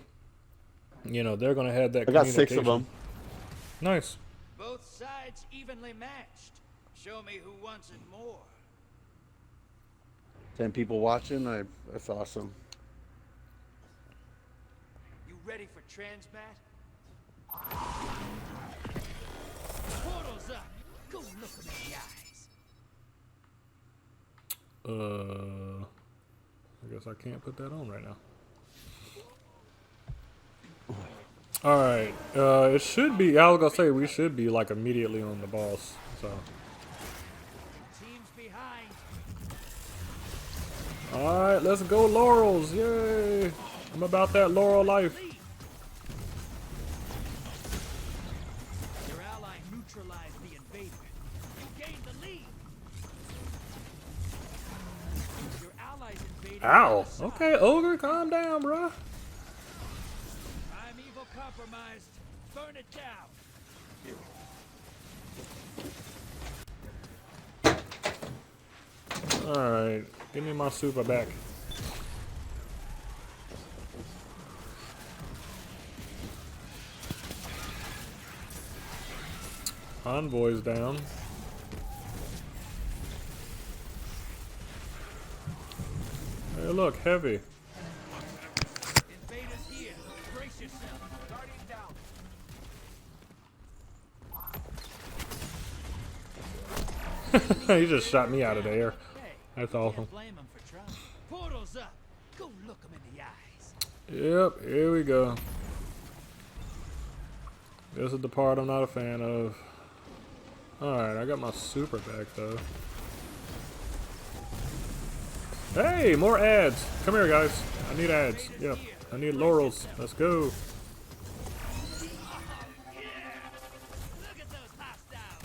you know they're gonna have that. I got 6 of communication. them. Nice. Both sides evenly matched. Show me who wants it more. 10 people watching. That's awesome. You ready for transmat? Portals up. Go look them in the eyes. I guess I can't put that on right now. All right. It should be. I was gonna say we should be like immediately on the boss. So Teams behind. Alright, let's go laurels. Yay. I'm about that laurel life. Your ally neutralized the invader. You gained the lead. Your allies invaded. Ow. Okay, ogre, calm down, bruh. I'm evil compromised. Burn it down. Alright, give me my super back. Envoy's down. Hey, look, heavy. Invaders here. Brace yourself. Guardian down. He just shot me out of the air. Hey, That's can't awesome. blame him for trying. Portal's up. Go look him in the eyes. Yep, here we go. This is the part I'm not a fan of. Alright, I got my super back though. Hey, more ads. Come here, guys. I need ads. Yep, I need laurels. Let's go. Look at those hostiles.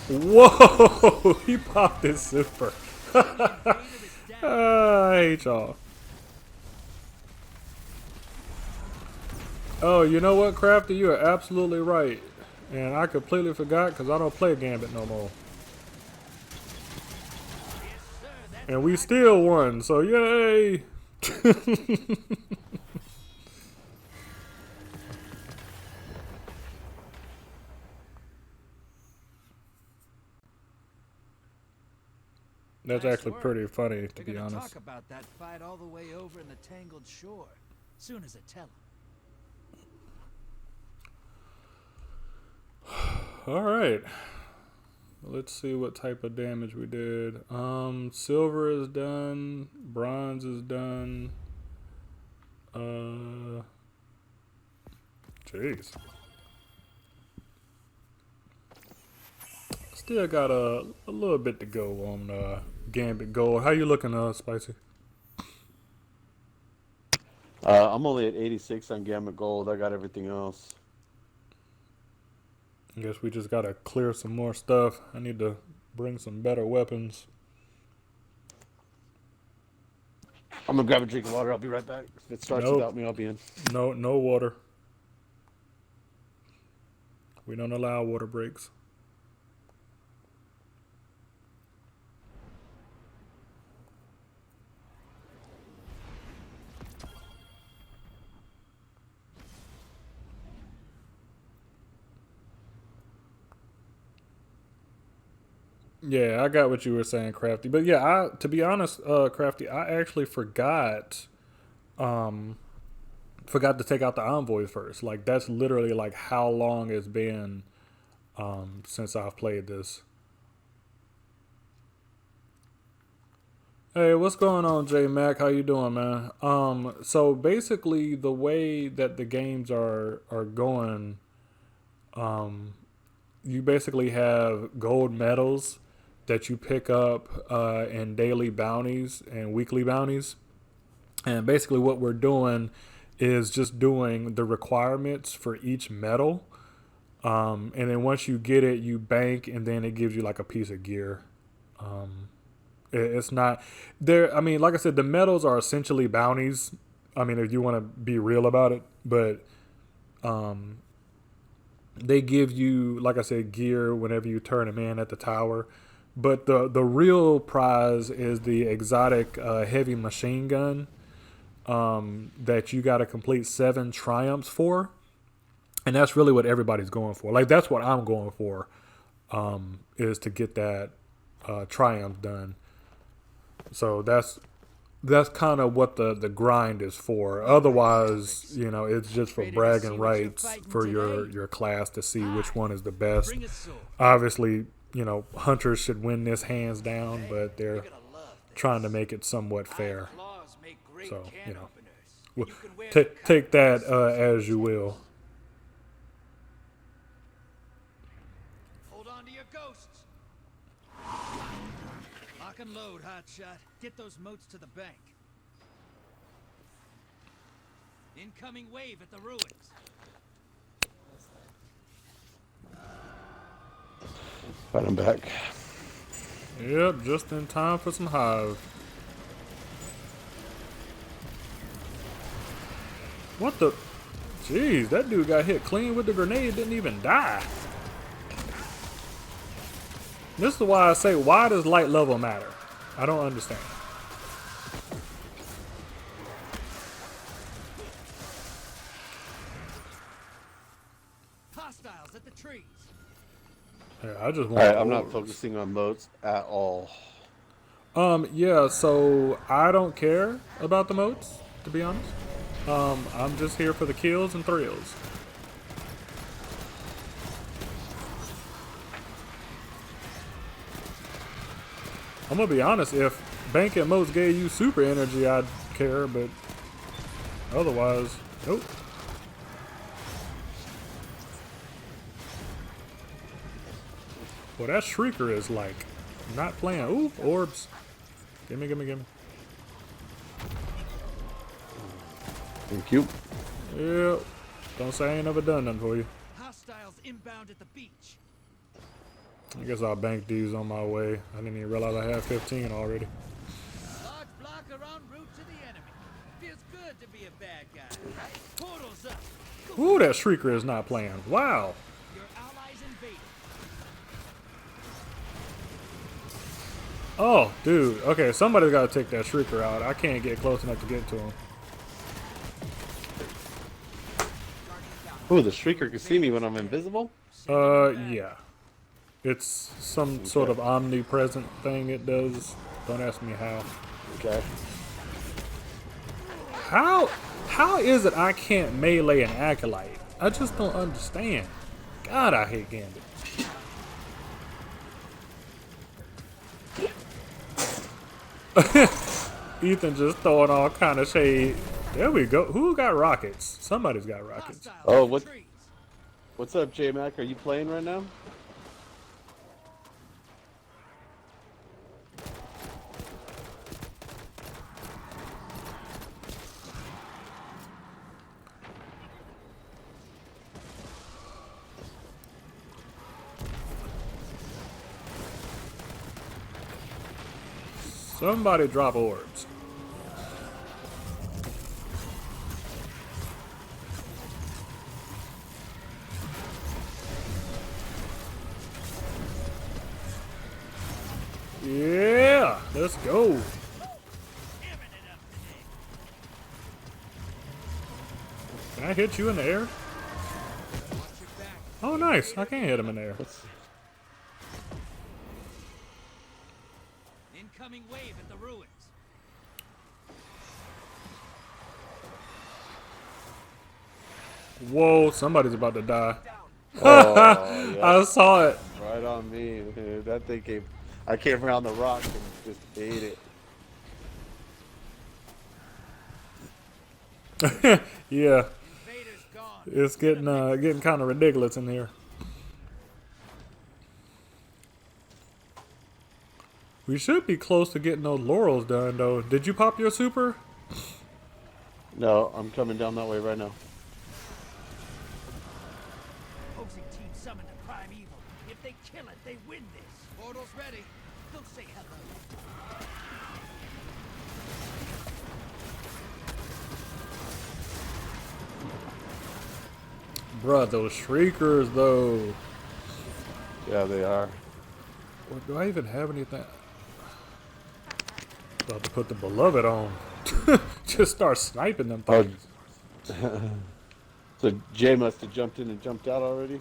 Whoa! He popped his super. I hate y'all. Oh, you know what, Crafty? You are absolutely right. And I completely forgot because I don't play Gambit no more. And we still won, so yay! That's Nice actually work. pretty funny, to They're be gonna honest. talk about that fight all the way over in the Tangled Shore. Soon as I tell them. Alright. Let's see what type of damage we did. Silver is done. Bronze is done. Jeez. Still got a little bit to go on Gambit Gold. How you looking, Spicy? I'm only at 86 on Gamma Gold. I got everything else. I guess we just gotta clear some more stuff. I need to bring some better weapons. I'm gonna grab a drink of water. I'll be right back. If it starts Nope. without me, I'll be in. No water. We don't allow water breaks. Yeah, I got what you were saying, Crafty. But yeah, to be honest, Crafty, I actually forgot to take out the envoys first. Like that's literally like how long it's been since I've played this. Hey, what's going on, J Mac? How you doing, man? So basically, the way that the games are going, you basically have gold medals that you pick up in daily bounties and weekly bounties. And basically what we're doing is just doing the requirements for each medal. And then once you get it, you bank, and then it gives you like a piece of gear. It's not there. I mean, like I said, the medals are essentially bounties. I mean, if you want to be real about it, but they give you, like I said, gear whenever you turn them in at the tower. But the real prize is the exotic heavy machine gun that you got to complete 7 triumphs for. And that's really what everybody's going for. Like, that's what I'm going for, is to get that triumph done. So that's kind of what the grind is for. Otherwise, you know, it's just for bragging rights for your class to see which one is the best. Obviously, you know, hunters should win this hands down, but they're trying to make it somewhat fair. So, you know, take that as you will. Hold on to your ghosts. and load, hotshot. Get those moats to the bank. Incoming wave at the ruins. Right, I'm back. Yep, just in time for some hive. What the? Jeez, that dude got hit clean with the grenade, didn't even die. This is why I say, why does light level matter? I don't understand. Hostiles at the trees. Yeah, I just All want. right, I'm not orbs. focusing on moats at all. Yeah, so I don't care about the moats, to be honest. I'm just here for the kills and thrills. I'm gonna be honest, if banking moats gave you super energy, I'd care, but otherwise, nope. Well, that Shrieker is like not playing. Ooh, orbs. Gimme, gimme, gimme. Thank you. Yeah. Don't say I ain't never done nothing for you. Hostiles inbound at the beach. I guess I'll bank these on my way. I didn't even realize I had 15 already. Large block around route to the enemy. Feels good to be a bad guy. Portals up. Ooh, that Shrieker is not playing. Wow. Your allies invaded. Oh, dude. Okay, somebody's got to take that Shrieker out. I can't get close enough to get to him. Ooh, the Shrieker can see me when I'm invisible? Yeah. It's some sort of omnipresent thing it does. Don't ask me how. Okay. How is it I can't melee an Acolyte? I just don't understand. God, I hate Gambit. Ethan just throwing all kind of shade. There we go. Who got rockets? Somebody's got rockets. Hostiles Oh, at the what? trees. What's up, J-Mac? Are you playing right now? Somebody drop orbs. Yeah, let's go. Hamming it up today. Can I hit you in the air? Watch your back. Oh, nice. I can hit him in the air. Incoming wave at the ruins. Whoa, somebody's about to die. Oh, yeah. I saw it. Right on me. That thing came. I came around the rock and just ate it. Yeah, Invaders gone. it's getting kind of ridiculous in here. We should be close to getting those laurels done, though. Did you pop your super? No, I'm coming down that way right now. Opposing team summoned a prime evil. If they kill it, they win this. Portal's ready. Go say hello. Bruh, those shriekers, though. Yeah, they are. What, do I even have anything? About to put the beloved on. Just start sniping them Oh, things. so Jay must have jumped in and jumped out already.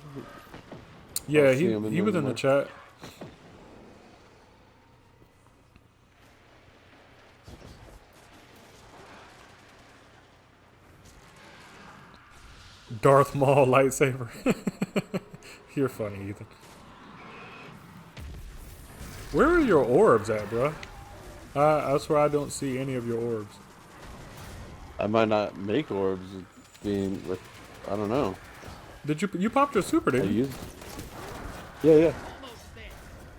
Yeah, I'll see him in he was in the more. chat. Darth Maul lightsaber. You're funny, Ethan. Where are your orbs at, bruh? I swear I don't see any of your orbs. I might not make orbs being with. I don't know. Did you popped your super, I didn't you? use. Yeah, yeah. Almost there.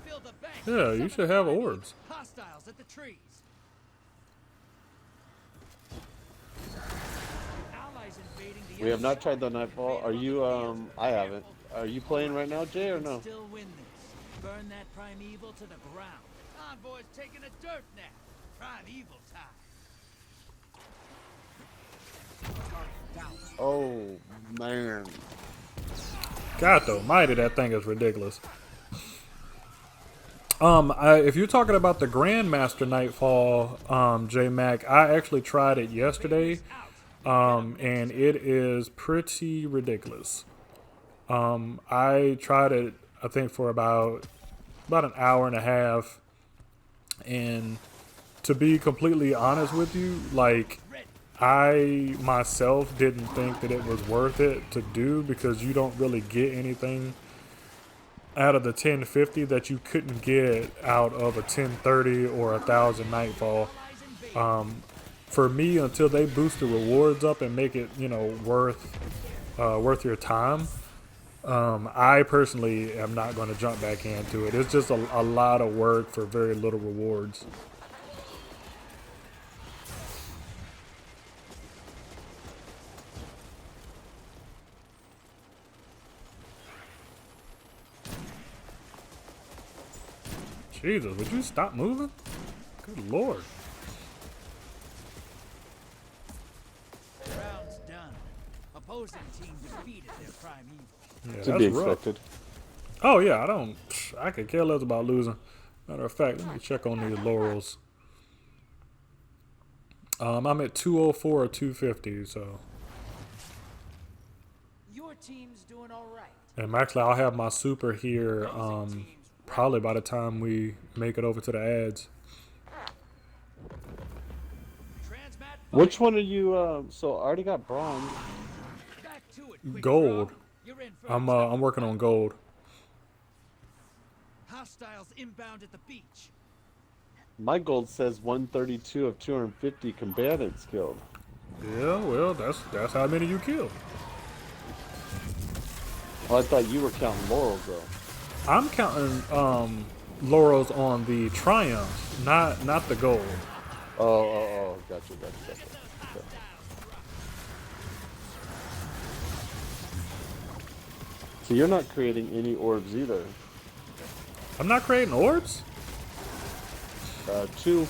Fill the bank. Yeah, you should have Summon orbs. Hostiles at the trees. Allies invading the We have other not side. tried the Nightfall. Are you, I haven't. Are you playing right now, Jay, or We can no? Still win this. Burn that primeval to the ground. Envoy's taking a dirt nap. Primeval time. Oh, man. God almighty, that thing is ridiculous. If you're talking about the Grandmaster Nightfall, J-Mac, I actually tried it yesterday, and it is pretty ridiculous. I tried it, I think, for about an hour and a half, and to be completely honest with you, like, I myself didn't think that it was worth it to do because you don't really get anything out of the 1050 that you couldn't get out of a 1030 or 1,000 Nightfall. For me, until they boost the rewards up and make it, worth your time, I personally am not going to jump back into it. It's just a lot of work for very little rewards. Jesus, would you stop moving? Good lord. Round's done. Opposing team defeated their primeval. Yeah, To be that's rough. expected. Oh yeah, I could care less about losing. Matter of fact, let me check on these laurels. I'm at 204 or 250, so. Your team's doing all right. And actually, I'll have my super here probably by the time we make it over to the ads. Transmat Which one are you, so I already got bronze. back to it, quick Gold. draw. You're in for I'm working on gold. hostiles inbound at the beach. My gold says 132 of 250 combatants killed. Yeah, well, that's how many you killed. Well, I thought you were counting laurels, though. I'm counting laurels on the triumph, not the gold. Oh, gotcha. Okay. So you're not creating any orbs either. I'm not creating orbs. 2.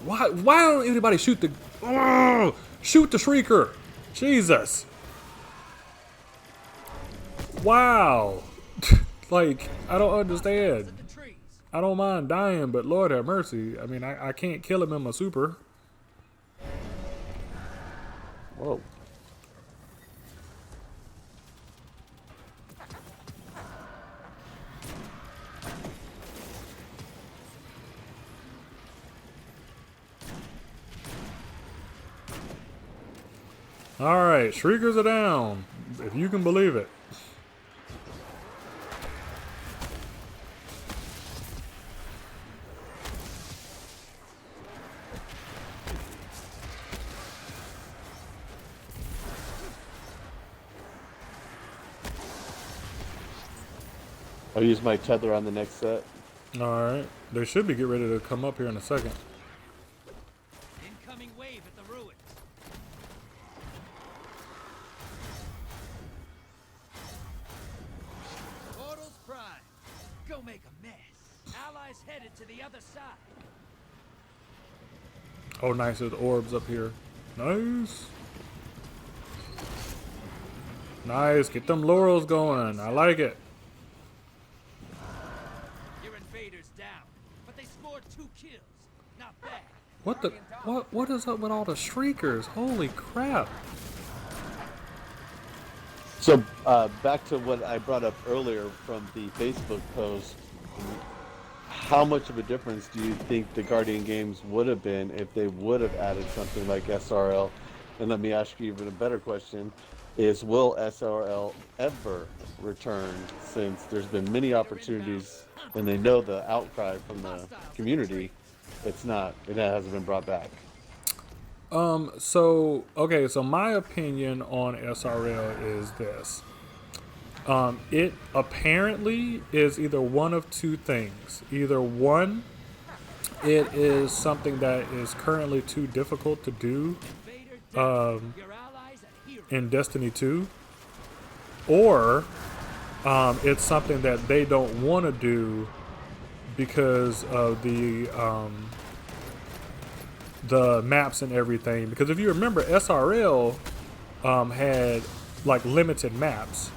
Why don't anybody shoot the shoot the shrieker? Jesus. Wow. Like, I don't understand. The trees. I don't mind dying, but Lord have mercy. I mean, I can't kill him in my super. Whoa. Alright, shriekers are down. If you can believe it. I'll use my tether on the next set. Alright. They should be getting ready to come up here in a second. Incoming wave at the ruins. Portals prime. Go make a mess. Allies headed to the other side. Oh, nice. There's orbs up here. Nice. Nice. Get them laurels going. I like it. Your invaders down, but they scored 2 kills. Not bad. What is up with all the shriekers? Holy crap. So, back to what I brought up earlier from the Facebook post. How much of a difference do you think the Guardian games would have been if they would have added something like SRL? And let me ask you even a better question, is will SRL ever return, since there's been many opportunities and they know the outcry from the community, it hasn't been brought back. So my opinion on SRL is this. It apparently is either one of two things. Either one, it is something that is currently too difficult to do Your allies a hero. in Destiny 2, or it's something that they don't want to do because of the maps and everything. Because if you remember, SRL had like limited maps,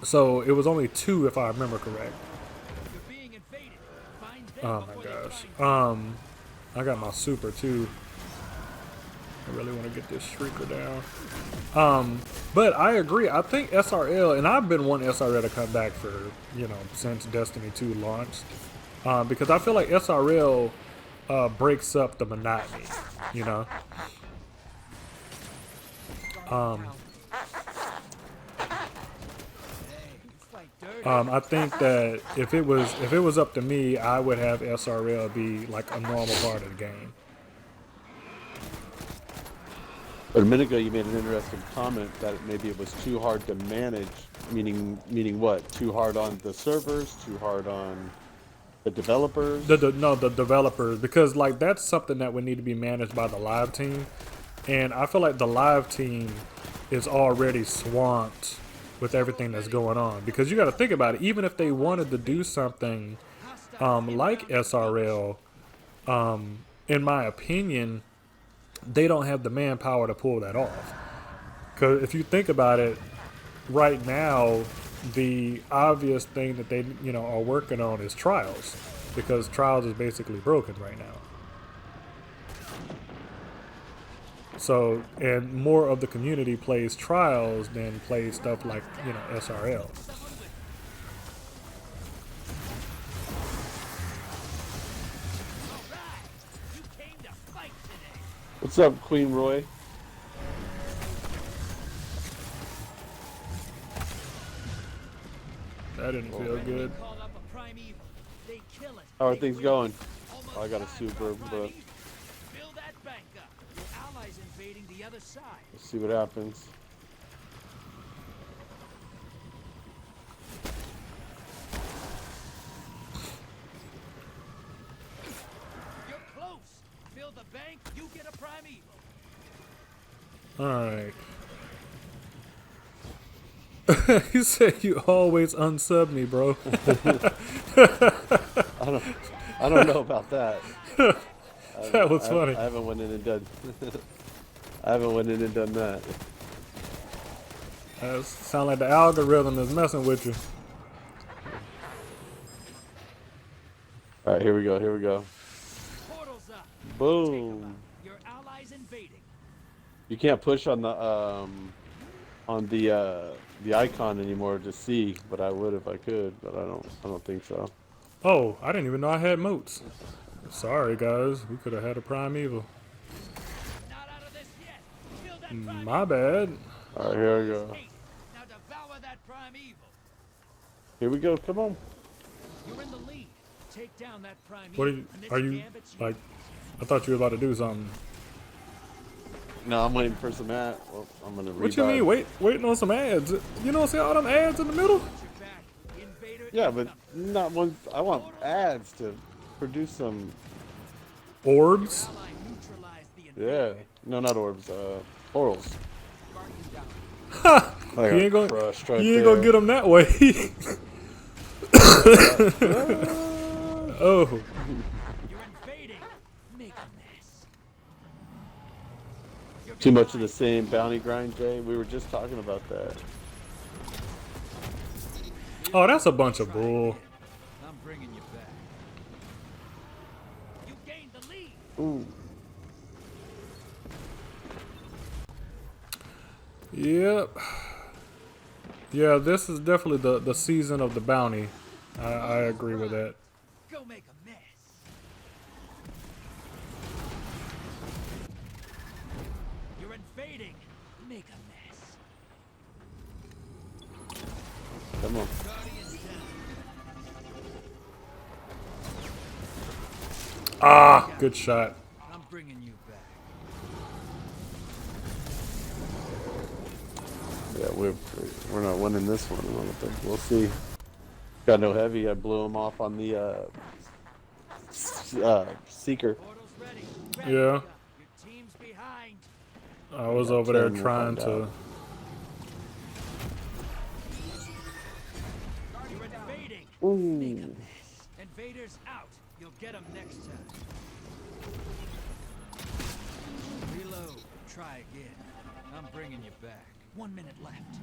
so it was only 2 if I remember correct. You're being invaded. Find them Oh my before they gosh. find I got my super too. I really want to get this shrieker down. But I agree. I think SRL, and I've been wanting SRL to come back for, since Destiny 2 launched. Because I feel like SRL breaks up the monotony, you fight dirty. I think that if it was up to me, I would have SRL be like a normal part of the game. But a minute ago, you made an interesting comment that maybe it was too hard to manage. Meaning what? Too hard on the servers? Too hard on the developers? The developers, because like that's something that would need to be managed by the live team, and I feel like the live team is already swamped with everything that's going on. Because you got to think about it. Even if they wanted to do something like SRL, in my opinion, they don't have the manpower to pull that off. Because if you think about it, right now, the obvious thing that they are working on is Trials, because Trials is basically broken right now. So, and more of the community plays Trials than plays stuff like SRL. You came to fight today. What's up, Queen Roy? That didn't feel good. Call up a primeval. They kill it. How are They things win. going? Almost I got a time super, for but primeval. Fill that bank up. Your allies invading the other side. let's see what happens. You're close. Fill the bank. You get a primeval. Alright. You said you always unsub me, bro. I don't know about that. That was funny. I haven't went in and done. I haven't went in and done that. Sound like the algorithm is messing with you. All right, here we go. Here we go. Portals up. Boom. Your allies invading. You can't push on the icon anymore to see, but I would if I could, but I don't think so. Oh, I didn't even know I had moats. Sorry, guys. We could have had a primeval. Not out of this yet. Fill that primeval. My bad. All right, here we go. Escape. Now devour that primeval. Here we go. Come on. You're in the lead. Take down that primeval. What are you like? I thought you were about to do something. No, I'm waiting for some ad. Well, I'm gonna. What you mean? Waiting on some ads? You don't see all them ads in the middle? Yeah, but not one. I want ads to produce some. Orbs? Yeah. No, not orbs. Orals. Ha! I You ain't got gonna, crushed right you ain't there. gonna get them that way. Oh. You're invading. Make a mess. Too much of the same bounty grind, Jay. We were just talking about that. Oh, that's a bunch of bull. I'm bringing you back. You gained the lead. Ooh. Yep. Yeah, this is definitely the season of the bounty. I agree with that. Go make a mess. You're invading. Make a mess. Come on. Guardians down. Ah, good shot. I'm bringing you back. Yeah, we're not winning this one. I don't think. We'll see. Got no heavy. I blew him off on the Seeker. Portal's ready. Yeah. Your team's behind. I was got over there 10, we'll trying find to. out. You're invading. Ooh. Invaders out. You'll get them next time. Reload. Try again. I'm bringing you back. 1 minute left.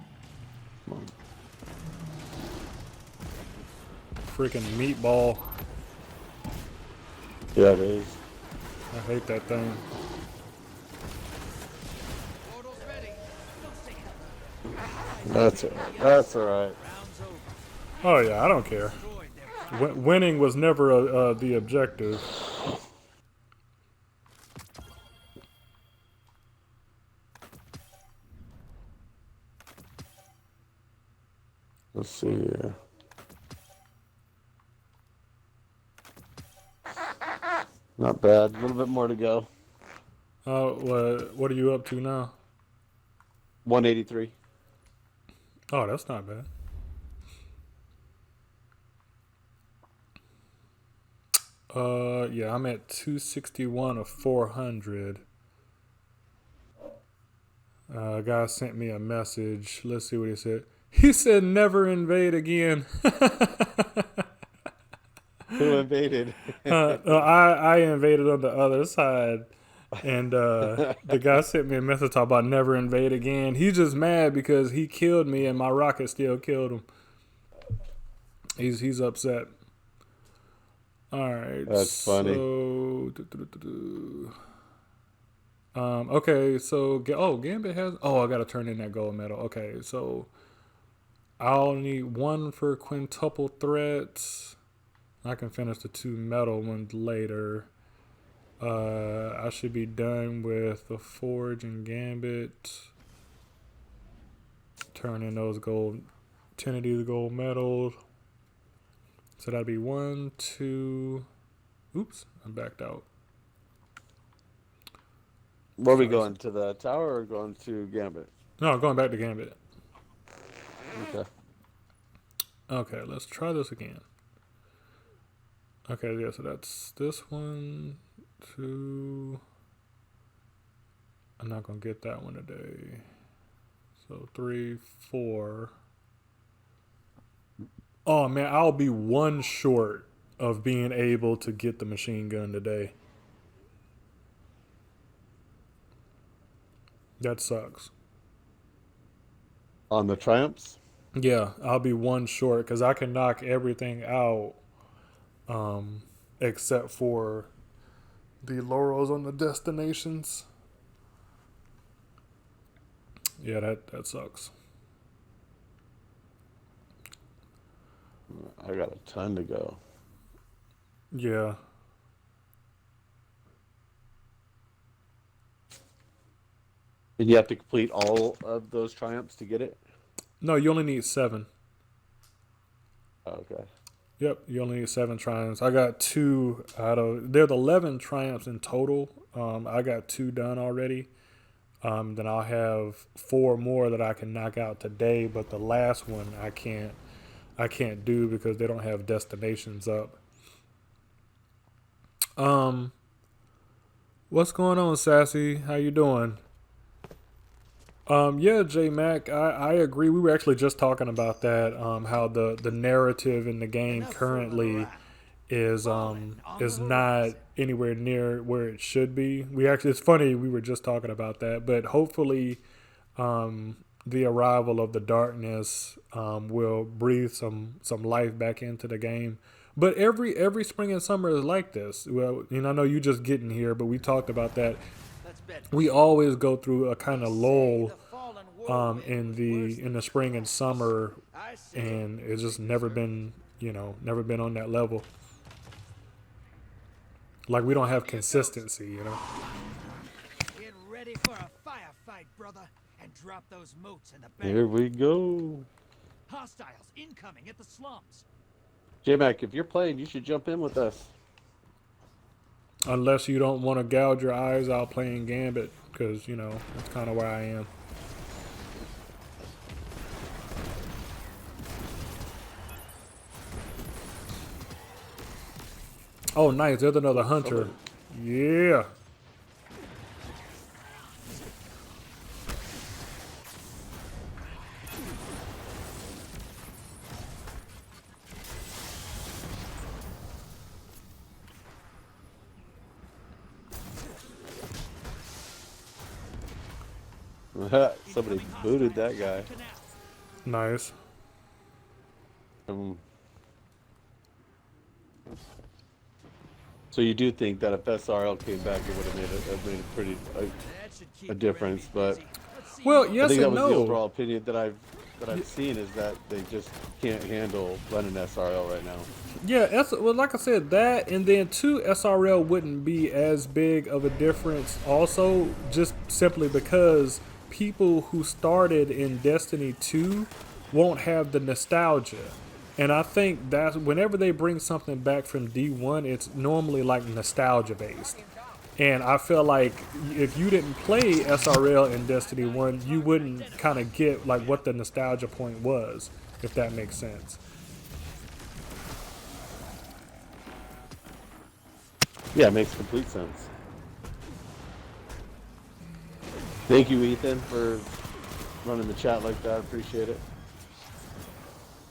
Freaking meatball. Yeah, it is. I hate that thing. Portal's ready. Don't say That's alright. That's alright. rounds over. Oh yeah, I don't care. Destroyed their Winning was never the objective. Let's see here. Not bad. A little bit more to go. What are you up to now? 183. Oh, that's not bad. Yeah, I'm at 261 of 400. A guy sent me a message. Let's see what he said. He said, "Never invade again." Who invaded? I invaded on the other side, and the guy sent me a message talking about never invade again. He's just mad because he killed me and my rocket still killed him. He's upset. All right, That's funny. So, okay, so Gambit has. Oh, I gotta turn in that gold medal. Okay, so I'll need 1 for quintuple threats. I can finish the 2 metal ones later. I should be done with the Forge and Gambit. Turn in those 10 of these gold medals. So that'd be 1, 2. Oops, I backed out. Where are we going? To the tower or going to Gambit? No, going back to Gambit. Okay. Okay, let's try this again. Okay, yeah, so that's this 1, 2. I'm not going to get that one today. So 3, 4. Oh, man, I'll be 1 short of being able to get the machine gun today. That sucks. On the Triumphs? Yeah, I'll be 1 short because I can knock everything out except for the laurels on the destinations. Yeah, that sucks. I got a ton to go. Yeah. And you have to complete all of those Triumphs to get it? No, you only need 7. Okay. Yep, you only need 7 triumphs. I got 2 out of. There's 11 triumphs in total. I got 2 done already. Then I'll have 4 more that I can knock out today, but the last one I can't do because they don't have destinations up. What's going on, Sassy? How you doing? Yeah, J Mac, I agree. We were actually just talking about that. How the narrative in the game currently is not anywhere near where it should be. It's funny, we were just talking about that, but hopefully the arrival of the darkness will breathe some life back into the game. But every spring and summer is like this. Well, I know you just getting here, but we talked about that. We always go through a kind of lull in the spring and summer, and it's just never been on that level. Like, we don't have consistency, Get ready for a firefight, brother, and drop those moats in the back. Here we go. Hostiles incoming at the slums. J-Mac, if you're playing, you should jump in with us. Unless you don't want to gouge your eyes out playing Gambit, because, that's kind of where I am. Oh, nice. There's another hunter. Yeah. Somebody booted that guy. Nice. So you do think that if SRL came back, it would have made a pretty a difference, but Well, I yes think that and was the no. overall opinion that I've seen is that they just can't handle running SRL right now. Yeah, well, like I said, that and then two, SRL wouldn't be as big of a difference also, just simply because people who started in Destiny 2 won't have the nostalgia. And I think that whenever they bring something back from D1, it's normally like nostalgia based. And I feel like if you didn't play SRL in Destiny 1, you wouldn't kind of get like what the nostalgia point was, if that makes sense. Yeah, it makes complete sense. Thank you, Ethan, for running the chat like that. Appreciate it.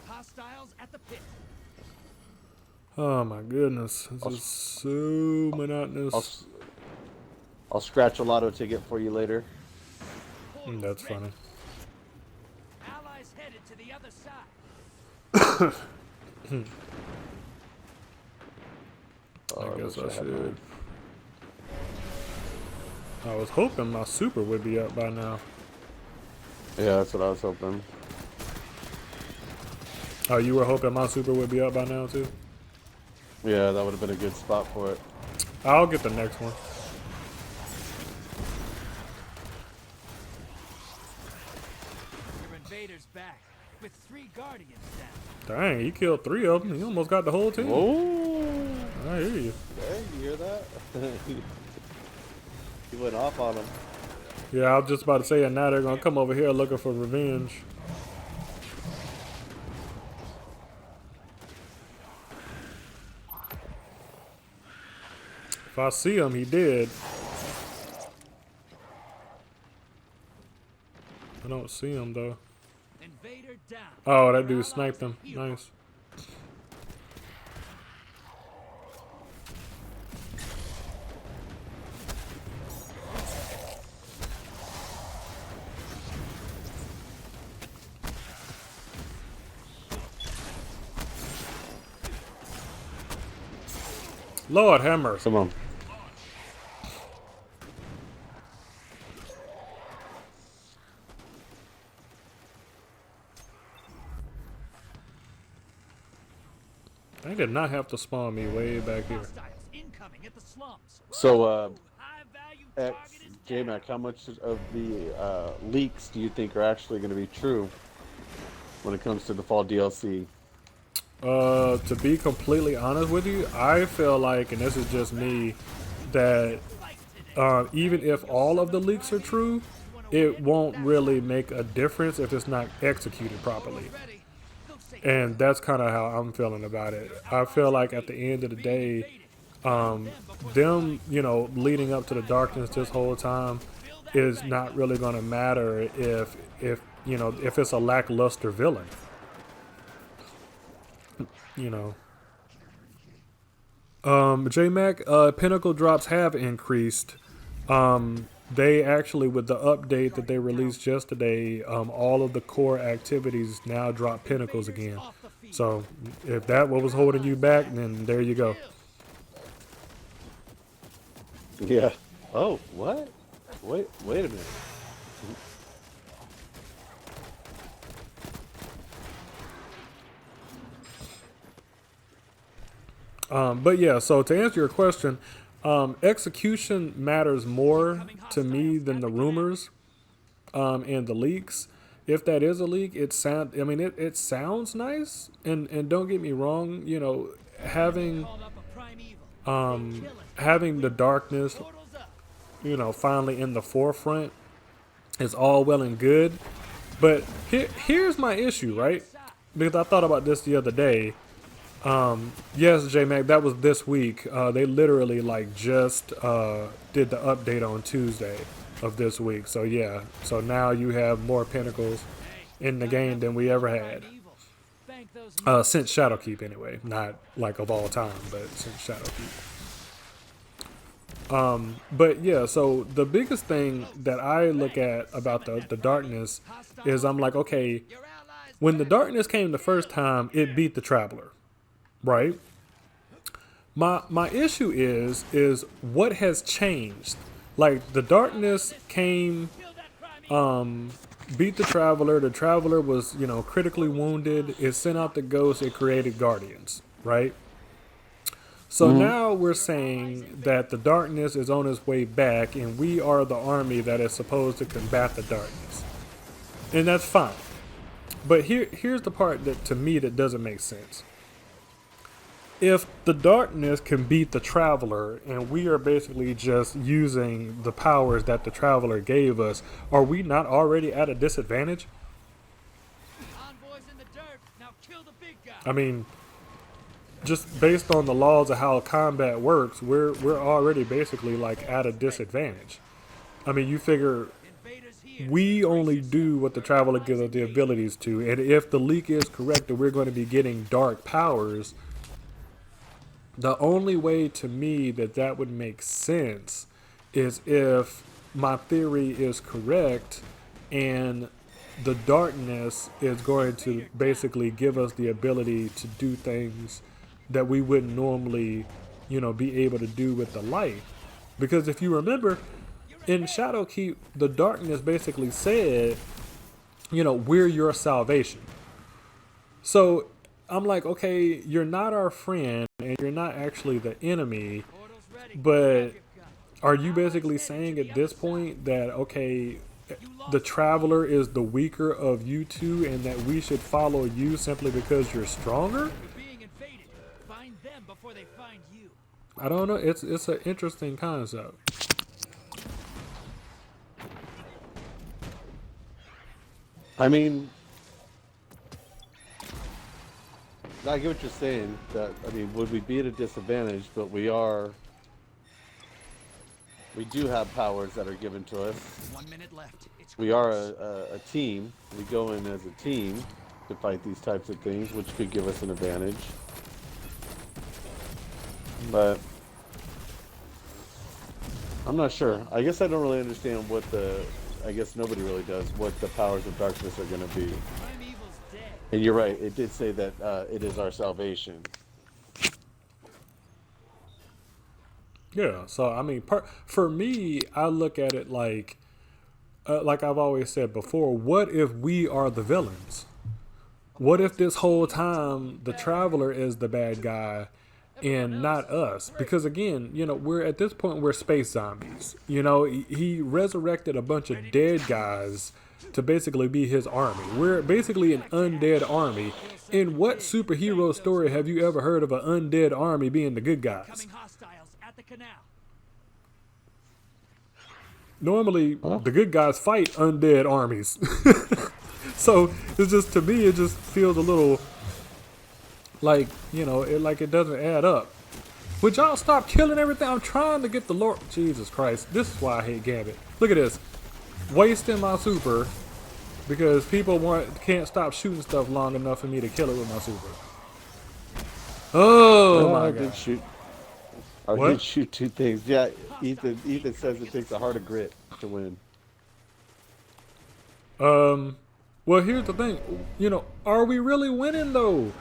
Hostiles at the pit. Oh my goodness, this is so monotonous. I'll scratch a lotto ticket for you later. That's funny. Allies headed to the other side. I guess I wish had should. mine. I was hoping my super would be up by now. Yeah, that's what I was hoping. Oh, you were hoping my super would be up by now too? Yeah, that would have been a good spot for it. I'll get the next one. Your invader's back with 3 guardians down. Dang, he killed 3 of them. He almost got the whole team. Oh, I hear you. hey, you hear that? He went off on him. Yeah, I was just about to say, and now they're gonna come over here looking for revenge. If I see him, he did. I don't see him though. Invader down. Oh, that dude sniped him. Nice. Lord have mercy. Come on. They did not have to spawn me way back here. Hostiles incoming at the slums. So, High value X, target is J-Mac, how much of the leaks do you think are actually going to be true when it comes to the fall DLC? To be completely honest with you, I feel like, and this is just me, that even if all of the leaks are true, it won't really make a difference if it's not executed properly. ready. They'll say And that's kind of how I'm feeling about it. I feel like at the end of the day, them, you know, leading up to the darkness this whole time is not really going to matter if you know, if it's a lackluster villain. You know. J-Mac, Pinnacle drops have increased. They actually, with the update that they released yesterday, all of the core activities now drop Pinnacles again. So if that what was holding you back, then there you go. Yeah. Oh, what? Wait a minute. But yeah, so to answer your question, execution matters more to me than the rumors and the leaks. If that is a leak, it sounds nice, and don't get me wrong, you know, having called up a prime evil. having the darkness, Portals up. you know, finally in the forefront is all well and good. But here's my issue, right? Because I thought about this the other day. Yes, J Mac, that was this week. They literally like just did the update on Tuesday of this week. So yeah, so now you have more pinnacles in the game than we ever had. Thank those Since Shadowkeep anyway. Not like of all time, but since Shadowkeep. But yeah, so the biggest thing that I look at about the darkness is I'm like, okay, when the darkness came the first time, it beat the Traveler, right? My issue is what has changed. Like the darkness came, beat the Traveler. The Traveler was, you know, critically wounded. It sent out the ghost. It created Guardians, right? So now we're saying that the darkness is on its way back, and we are the army that is supposed to combat the darkness, and that's fine. But here's the part that to me that doesn't make sense. If the darkness can beat the Traveler, and we are basically just using the powers that the Traveler gave us, are we not already at a disadvantage? envoys in the dirt. Now kill the big guy. I mean, just based on the laws of how combat works, we're already basically like at a disadvantage. I mean, you figure Invaders here. we only do what the Traveler gives us the abilities to, and if the leak is correct that we're going to be getting dark powers, the only way to me that would make sense is if my theory is correct and the darkness is going to basically give us the ability to do things that we wouldn't normally, you know, be able to do with the light. Because if you remember, in Shadowkeep, the darkness basically said, you know, we're your salvation. So I'm like, okay, you're not our friend and you're not actually the enemy, Portal's ready. but are you basically saying at this point that, okay, the Traveler is the weaker of you two and that we should follow you simply because you're stronger? You're being invaded. Find them before they find you. I don't know. It's an interesting concept. I mean, I get what you're saying. That I mean, would we be at a disadvantage? But we do have powers that are given to us. 1 minute left. It's We are a team. We go in as a team to fight these types of things, which could give us an advantage. But I'm not sure. I guess I don't really understand what I guess nobody really does, what the powers of darkness are going to be. Primeval's dead. And you're right, it did say that it is our salvation. Yeah. So I mean, for me, I look at it like I've always said before. What if we are the villains? What if this whole time the Traveler is the bad guy and not us? Because again, you know, we're at this point we're space zombies. You know, he resurrected a bunch of dead guys to basically be his army. We're basically an undead army. In what superhero story have you ever heard of an undead army being the good guys? Coming hostiles at the canal. Normally, the good guys fight undead armies. So it's just, to me, it just feels a little like, you know, it doesn't add up. Would y'all stop killing everything? I'm trying to get the Lord. Jesus Christ. This is why I hate Gambit. Look at this. Wasting my super because people can't stop shooting stuff long enough for me to kill it with my super. Oh my I God. did shoot. I What? did shoot two things. Yeah, Ethan says it takes a heart of grit to win. Well, here's the thing. You know, are we really winning though?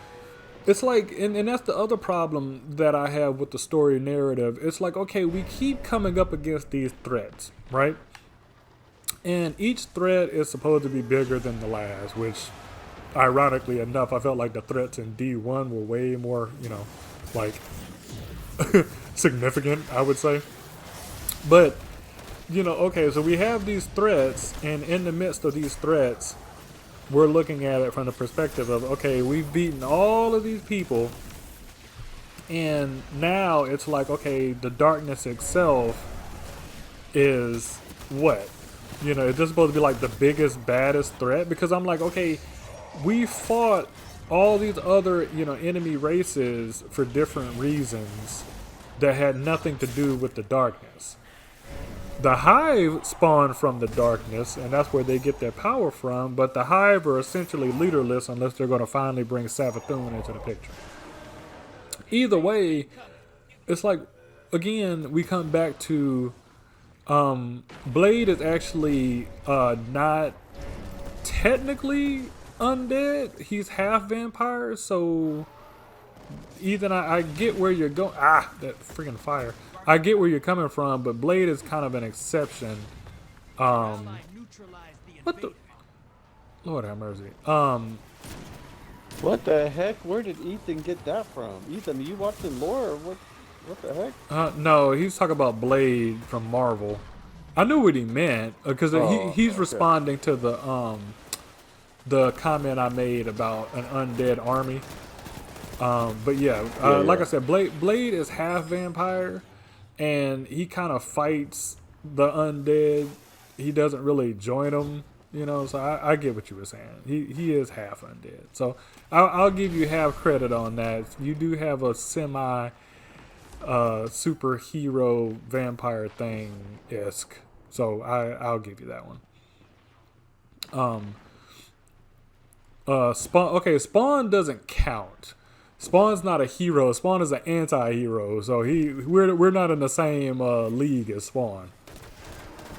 It's like, and that's the other problem that I have with the story narrative. It's like, okay, we keep coming up against these threats, right? And each threat is supposed to be bigger than the last, which, ironically enough, I felt like the threats in D1 were way more, you know, like, significant, I would say. But, you know, okay, so we have these threats, and in the midst of these threats, we're looking at it from the perspective of, okay, we've beaten all of these people, and now it's like, okay, the darkness itself is what? You know, is this supposed to be like the biggest, baddest threat? Because I'm like, okay, we fought all these other, enemy races for different reasons that had nothing to do with the darkness. The Hive spawned from the darkness, and that's where they get their power from, but the Hive are essentially leaderless unless they're going to finally bring Savathun into the picture. Either way, it's like, again, we come back to Blade is actually not technically undead. He's half vampire, so Ethan, I get where you're going. That freaking fire. I get where you're coming from, but Blade is kind of an exception. What the? Lord have mercy. What the heck? Where did Ethan get that from? Ethan, are you watching lore or what? What the heck? No, he's talking about Blade from Marvel. I knew what he meant because he's responding to the comment I made about an undead army. But yeah, like I said, Blade is half vampire, and he kind of fights the undead. He doesn't really join them, So I get what you were saying. He is half undead, so I'll give you half credit on that. You do have a semi superhero vampire thing esque, so I'll give you that one. Spawn. Okay, Spawn doesn't count. Spawn's not a hero. Spawn is an anti-hero, so we're not in the same league as Spawn.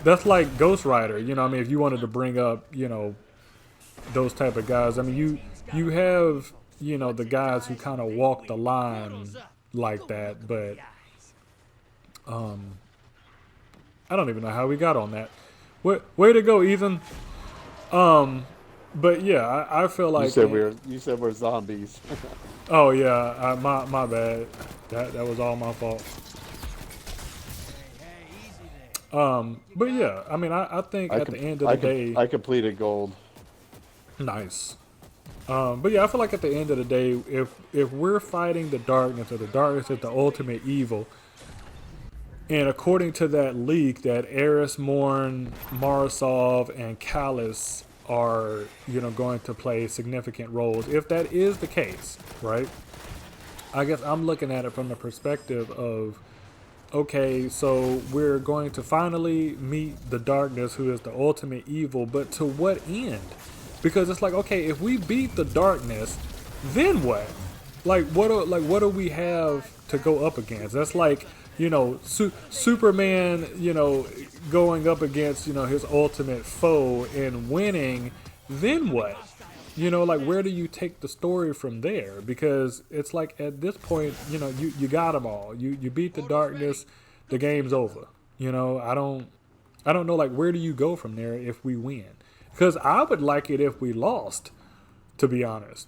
That's like Ghost Rider, if you wanted to bring up, those type of guys. I mean, you have, the guys who kind of walk the line like that, but I don't even know how we got on that. Way to go, Ethan. But yeah, I feel like you said we're zombies. Oh yeah, my bad. That was all my fault. But yeah, I mean, I think at the end of the day, I completed gold. Nice. But yeah, I feel like at the end of the day, if we're fighting the darkness, or the darkness is the ultimate evil, and according to that leak, that Eris Morn, Marisov, and Callus are, going to play significant roles. If that is the case, right? I guess I'm looking at it from the perspective of, okay, so we're going to finally meet the darkness, who is the ultimate evil, but to what end? Because it's like, okay, if we beat the darkness, then what? Like, what do we have to go up against? That's like, Superman, going up against, his ultimate foe and winning, then what? Like, where do you take the story from there? Because it's like, at this point, you got them all. You beat the darkness, the game's over. I don't know, like, where do you go from there if we win? Because I would like it if we lost, to be honest.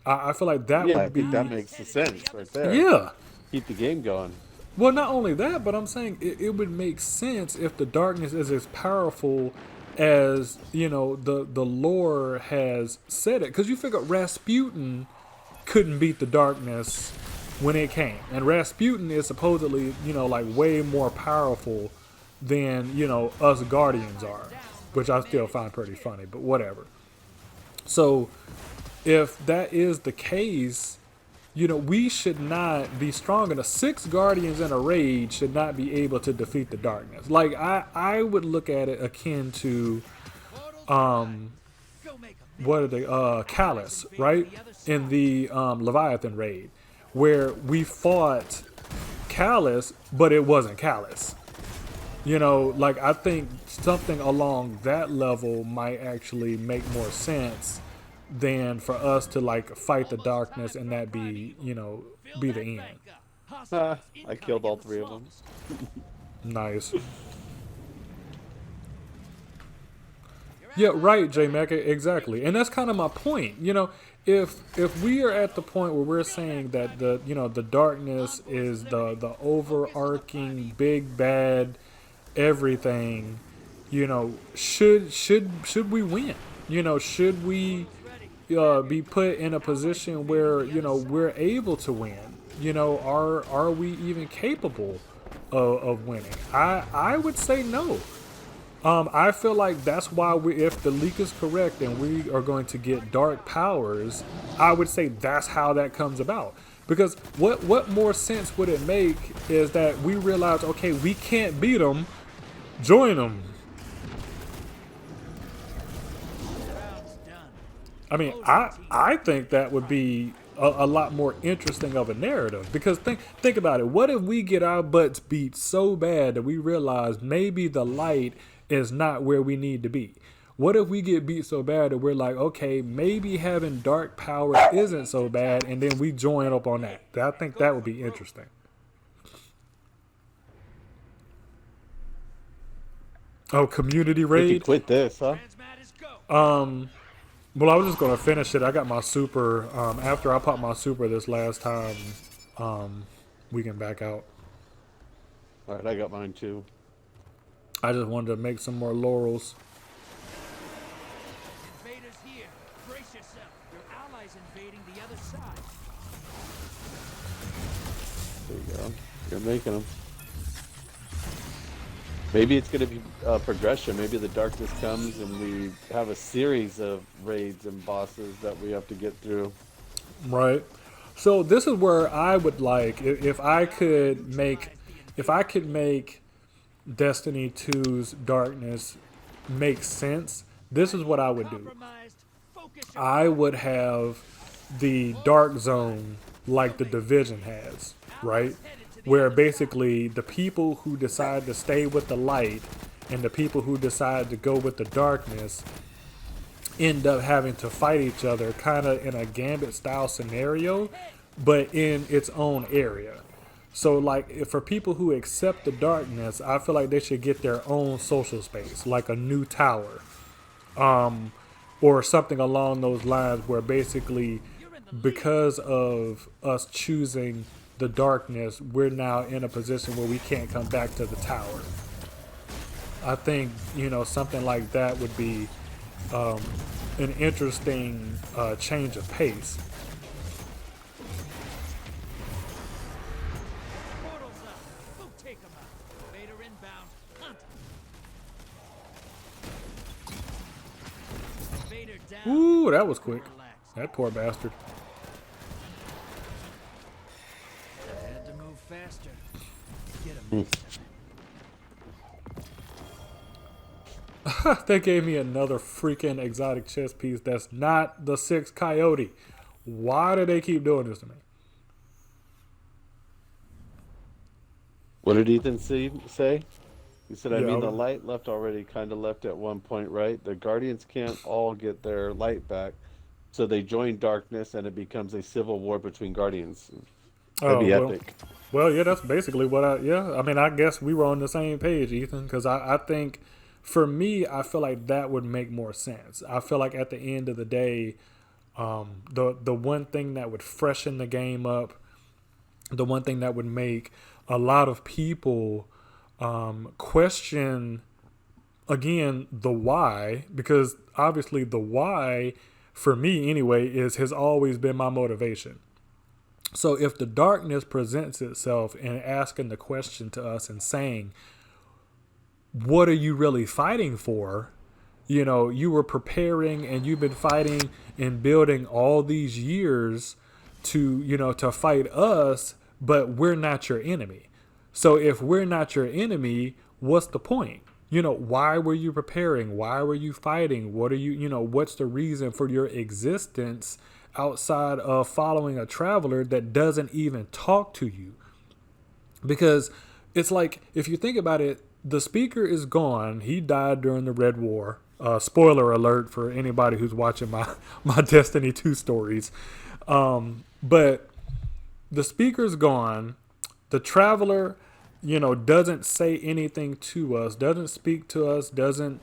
I feel like that would be... that makes sense right there. Yeah. Keep the game going. Well, not only that, but I'm saying it would make sense if the darkness is as powerful as, the lore has said it. Because you figure Rasputin couldn't beat the darkness when it came. And Rasputin is supposedly, like way more powerful than, us Guardians are. Which I still find pretty funny, but whatever. So, if that is the case, we should not be strong enough. 6 Guardians in a raid should not be able to defeat the darkness. Like, I would look at it akin to, what are they, Callus, right? In the Leviathan raid, where we fought Callus, but it wasn't Callus. Like, I think something along that level might actually make more sense than for us to, like, fight the darkness and that be, be the end. I killed all 3 of them. Nice. Yeah, right, J-Mac, exactly. And that's kind of my point. If we are at the point where we're saying that the darkness is the overarching big bad everything, should we win? Should we be put in a position where we're able to win? Are we even capable of winning? I would say no. I feel like that's why if the leak is correct and we are going to get dark powers, I would say that's how that comes about. Because what more sense would it make is that we realize, okay, we can't beat them, join them. Round's done. I mean, I think that would be a lot more interesting of a narrative, because think about it. What if we get our butts beat so bad that we realize maybe the light is not where we need to be? What if we get beat so bad that we're like, okay, maybe having dark power isn't so bad, and then we join up on that? I think that would be interesting. Oh, community We can raid. quit this, huh? Transmat is go. Well, I was just gonna finish it. I got my super. After I popped my super this last time, we can back out. All right, I got mine too. I just wanted to make some more laurels. Invaders here. Brace yourself. Your allies invading the other side. There you go. You're making them. Maybe it's going to be progression. Maybe the darkness comes and we have a series of raids and bosses that we have to get through. Right. So this is where I would like if I could make Destiny 2's darkness make sense. This is what I would do. Compromised. Focus your I would have the dark zone like the Division has, right? Where basically the people who decide to stay with the light and the people who decide to go with the darkness end up having to fight each other kind of in a Gambit style scenario, but in its own area. So like for people who accept the darkness, I feel like they should get their own social space, like a new tower, or something along those lines, where basically because of us choosing the darkness, we're now in a position where we can't come back to the tower. I think, something like that would be an interesting change of pace. portals up. Go take them out. Invader inbound. Hunt. Invader down. Ooh, that was quick. Relax. That poor bastard. I had to move faster. Get him. They gave me another freaking exotic chess piece that's not the 6 coyote. Why do they keep doing this to me? What did Ethan say? He said, I Yeah, mean, the I'll- light left already, kind of left at one point, right? The Guardians can't all get their light back, so they join darkness and it becomes a civil war between Guardians. That'd be well, epic. Well, yeah, that's basically what I mean, I guess we were on the same page, Ethan, because I think for me, I feel like that would make more sense. I feel like at the end of the day, the one thing that would freshen the game up, the one thing that would make a lot of people question, again, the why, because obviously the why, for me anyway, has always been my motivation. So if the darkness presents itself in asking the question to us and saying, what are you really fighting for? You were preparing and you've been fighting and building all these years to fight us, but we're not your enemy. So if we're not your enemy, what's the point? Why were you preparing? Why were you fighting? What are what's the reason for your existence outside of following a traveler that doesn't even talk to you? Because it's like, if you think about it, the speaker is gone. He died during the Red War. Spoiler alert for anybody who's watching my Destiny 2 stories. But the speaker's gone. The traveler, doesn't say anything to us, doesn't speak to us, doesn't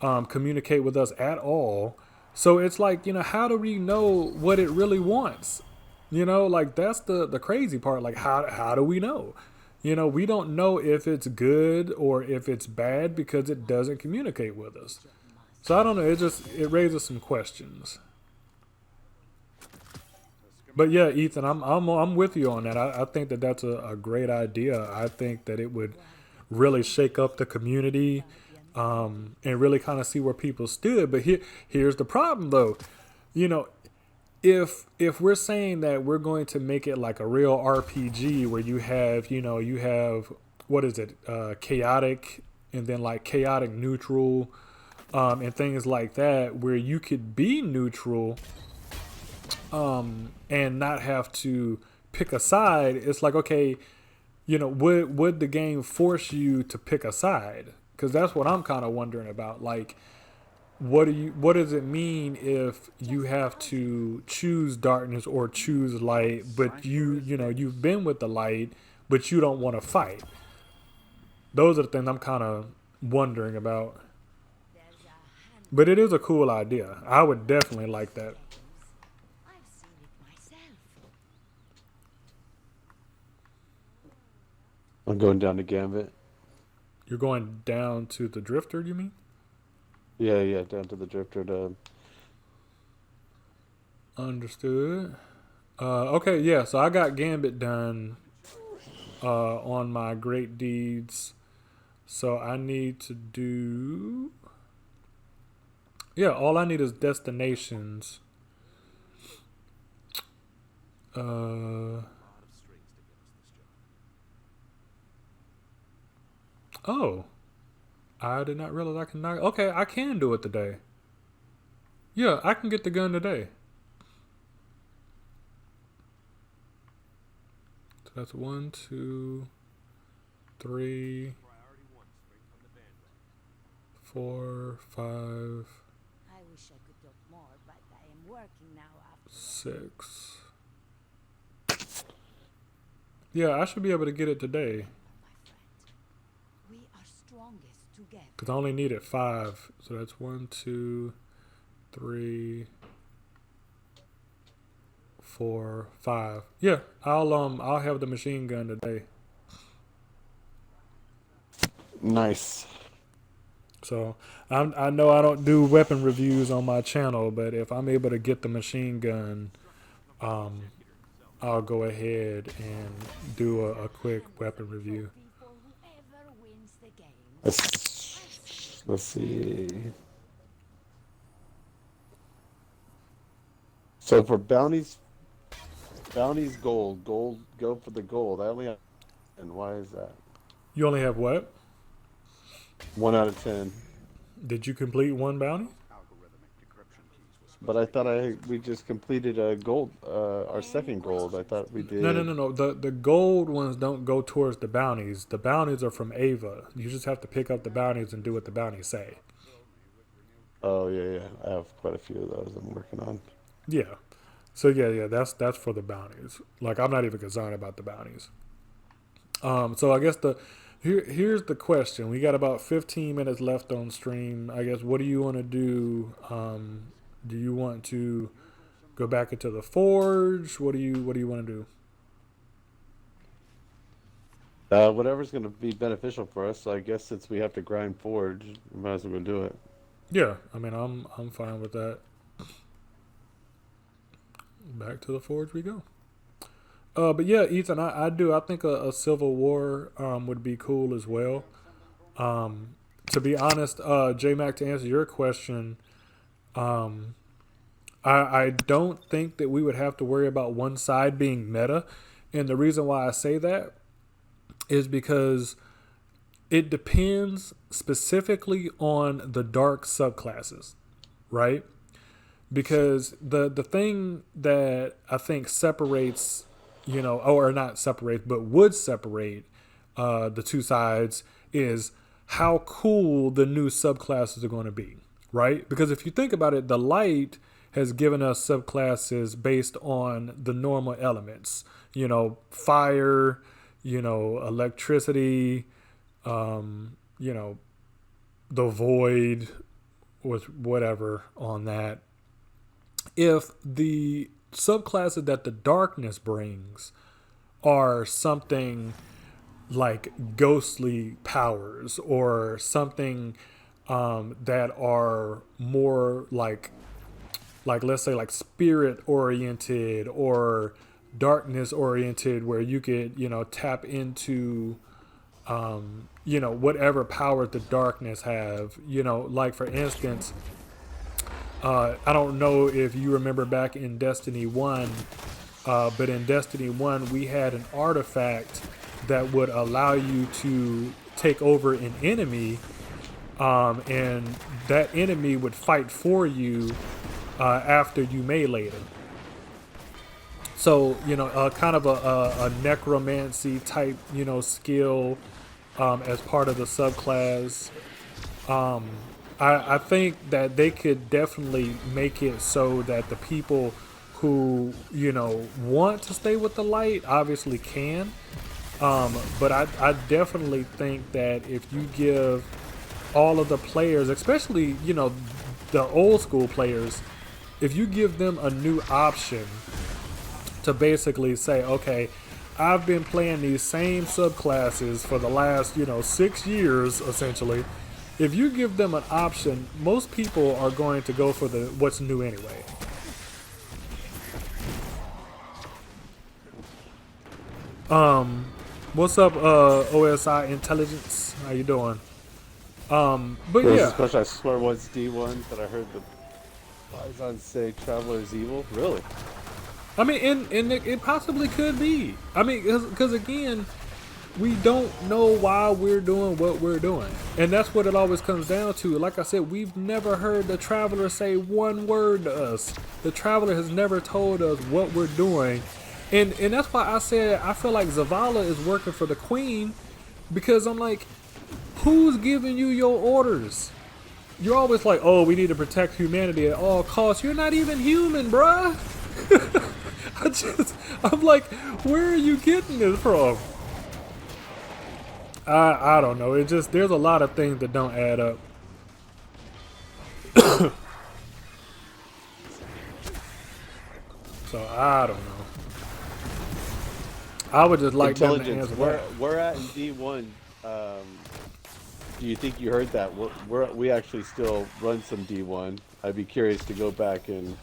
communicate with us at all. So it's like, how do we know what it really wants? Like that's the crazy part. Like, how do we know? We don't know if it's good or if it's bad because it doesn't communicate with us. So I don't know. It raises some questions. But yeah, Ethan, I'm with you on that. I think that that's a great idea. I think that it would really shake up the community. and really kind of see where people stood. But here's the problem, though. If we're saying that we're going to make it like a real RPG where you have what is it, chaotic, and then like chaotic neutral, and things like that, where you could be neutral, and not have to pick a side. It's like, okay, would the game force you to pick a side? Because that's what I'm kind of wondering about. Like, what does it mean if you have to choose darkness or choose light, but you've been with the light, but you don't want to fight? Those are the things I'm kind of wondering about. But it is a cool idea. I would definitely like that. I've seen it myself. I'm going down to Gambit. You're going down to the Drifter, you mean? Yeah, down to the Drifter to... Understood. Okay, yeah, so I got Gambit done on my Great Deeds. So I need to do... Yeah, all I need is destinations. Oh. I did not realize I can knock... Okay, I can do it today. Yeah, I can get the gun today. So that's 1, 2, 3, 4, 5, I wish I could talk more, but I am working now after. 6. Yeah, I should be able to get it today. My friend, we are strongest together. Because I only needed 5. So that's 1, 2, 3, 4, 5. Yeah, I'll have the machine gun today. Nice. So I know I don't do weapon reviews on my channel, but if I'm able to get the machine gun, I'll go ahead and do a quick weapon review. People, whoever wins the game. Let's see. So for bounties gold, go for the gold. I only have, and why is that? You only have what? 1 out of 10. Did you complete one bounty? But I thought we just completed a gold, our second gold. I thought we did. No. The gold ones don't go towards the bounties. The bounties are from Ava. You just have to pick up the bounties and do what the bounties say. Oh yeah. I have quite a few of those I'm working on. Yeah. So yeah, that's for the bounties. Like, I'm not even concerned about the bounties. So I guess here's the question. We got about 15 minutes left on stream. I guess, what do you want to do? Do you want to go back into the forge? What do you want to do? Whatever's going to be beneficial for us. So I guess since we have to grind forge, we might as well do it. Yeah, I mean, I'm fine with that. Back to the forge we go. But yeah, Ethan, I think a Civil War would be cool as well. To be honest, J-Mac, to answer your question, I don't think that we would have to worry about one side being meta. And the reason why I say that is because it depends specifically on the dark subclasses, right? Because the thing that I think separates, or not separate, but would separate the two sides is how cool the new subclasses are going to be, right? Because if you think about it, the light has given us subclasses based on the normal elements, fire, electricity, the void, with whatever on that. If the subclasses that the darkness brings are something like ghostly powers or something that are more like let's say like spirit oriented or darkness oriented, where you could tap into you know, whatever powers the darkness have. You know, like for instance, I don't know if you remember back in Destiny 1, but in Destiny 1 we had an artifact that would allow you to take over an enemy, and that enemy would fight for you after you meleeed him. So, you know, kind of a necromancy type, you know, skill as part of the subclass. I think that they could definitely make it so that the people who, you know, want to stay with the light obviously can. But I definitely think that if you give all of the players, especially, you know, the old school players, if you give them a new option to basically say, okay, I've been playing these same subclasses for the last, you know, 6 years, essentially. If you give them an option, most people are going to go for the what's new anyway. What's up, OSI Intelligence? How you doing? But There's yeah. this question I swear was D1, but I heard the Bison say Traveler's evil. Really? I mean, and it possibly could be. I mean, because again, we don't know why we're doing what we're doing. And that's what it always comes down to. Like I said, we've never heard the Traveler say one word to us. The Traveler has never told us what we're doing. And that's why I said I feel like Zavala is working for the Queen, because I'm like, who's giving you your orders? You're always like, oh, we need to protect humanity at all costs. You're not even human, bruh. I'm like, where are you getting this from? I don't know. It just, there's a lot of things that don't add up. So I don't know. I would just like them to Intelligence. answer that. We're at in D1. Do you think you heard that? We actually still run some D1. I'd be curious to go back and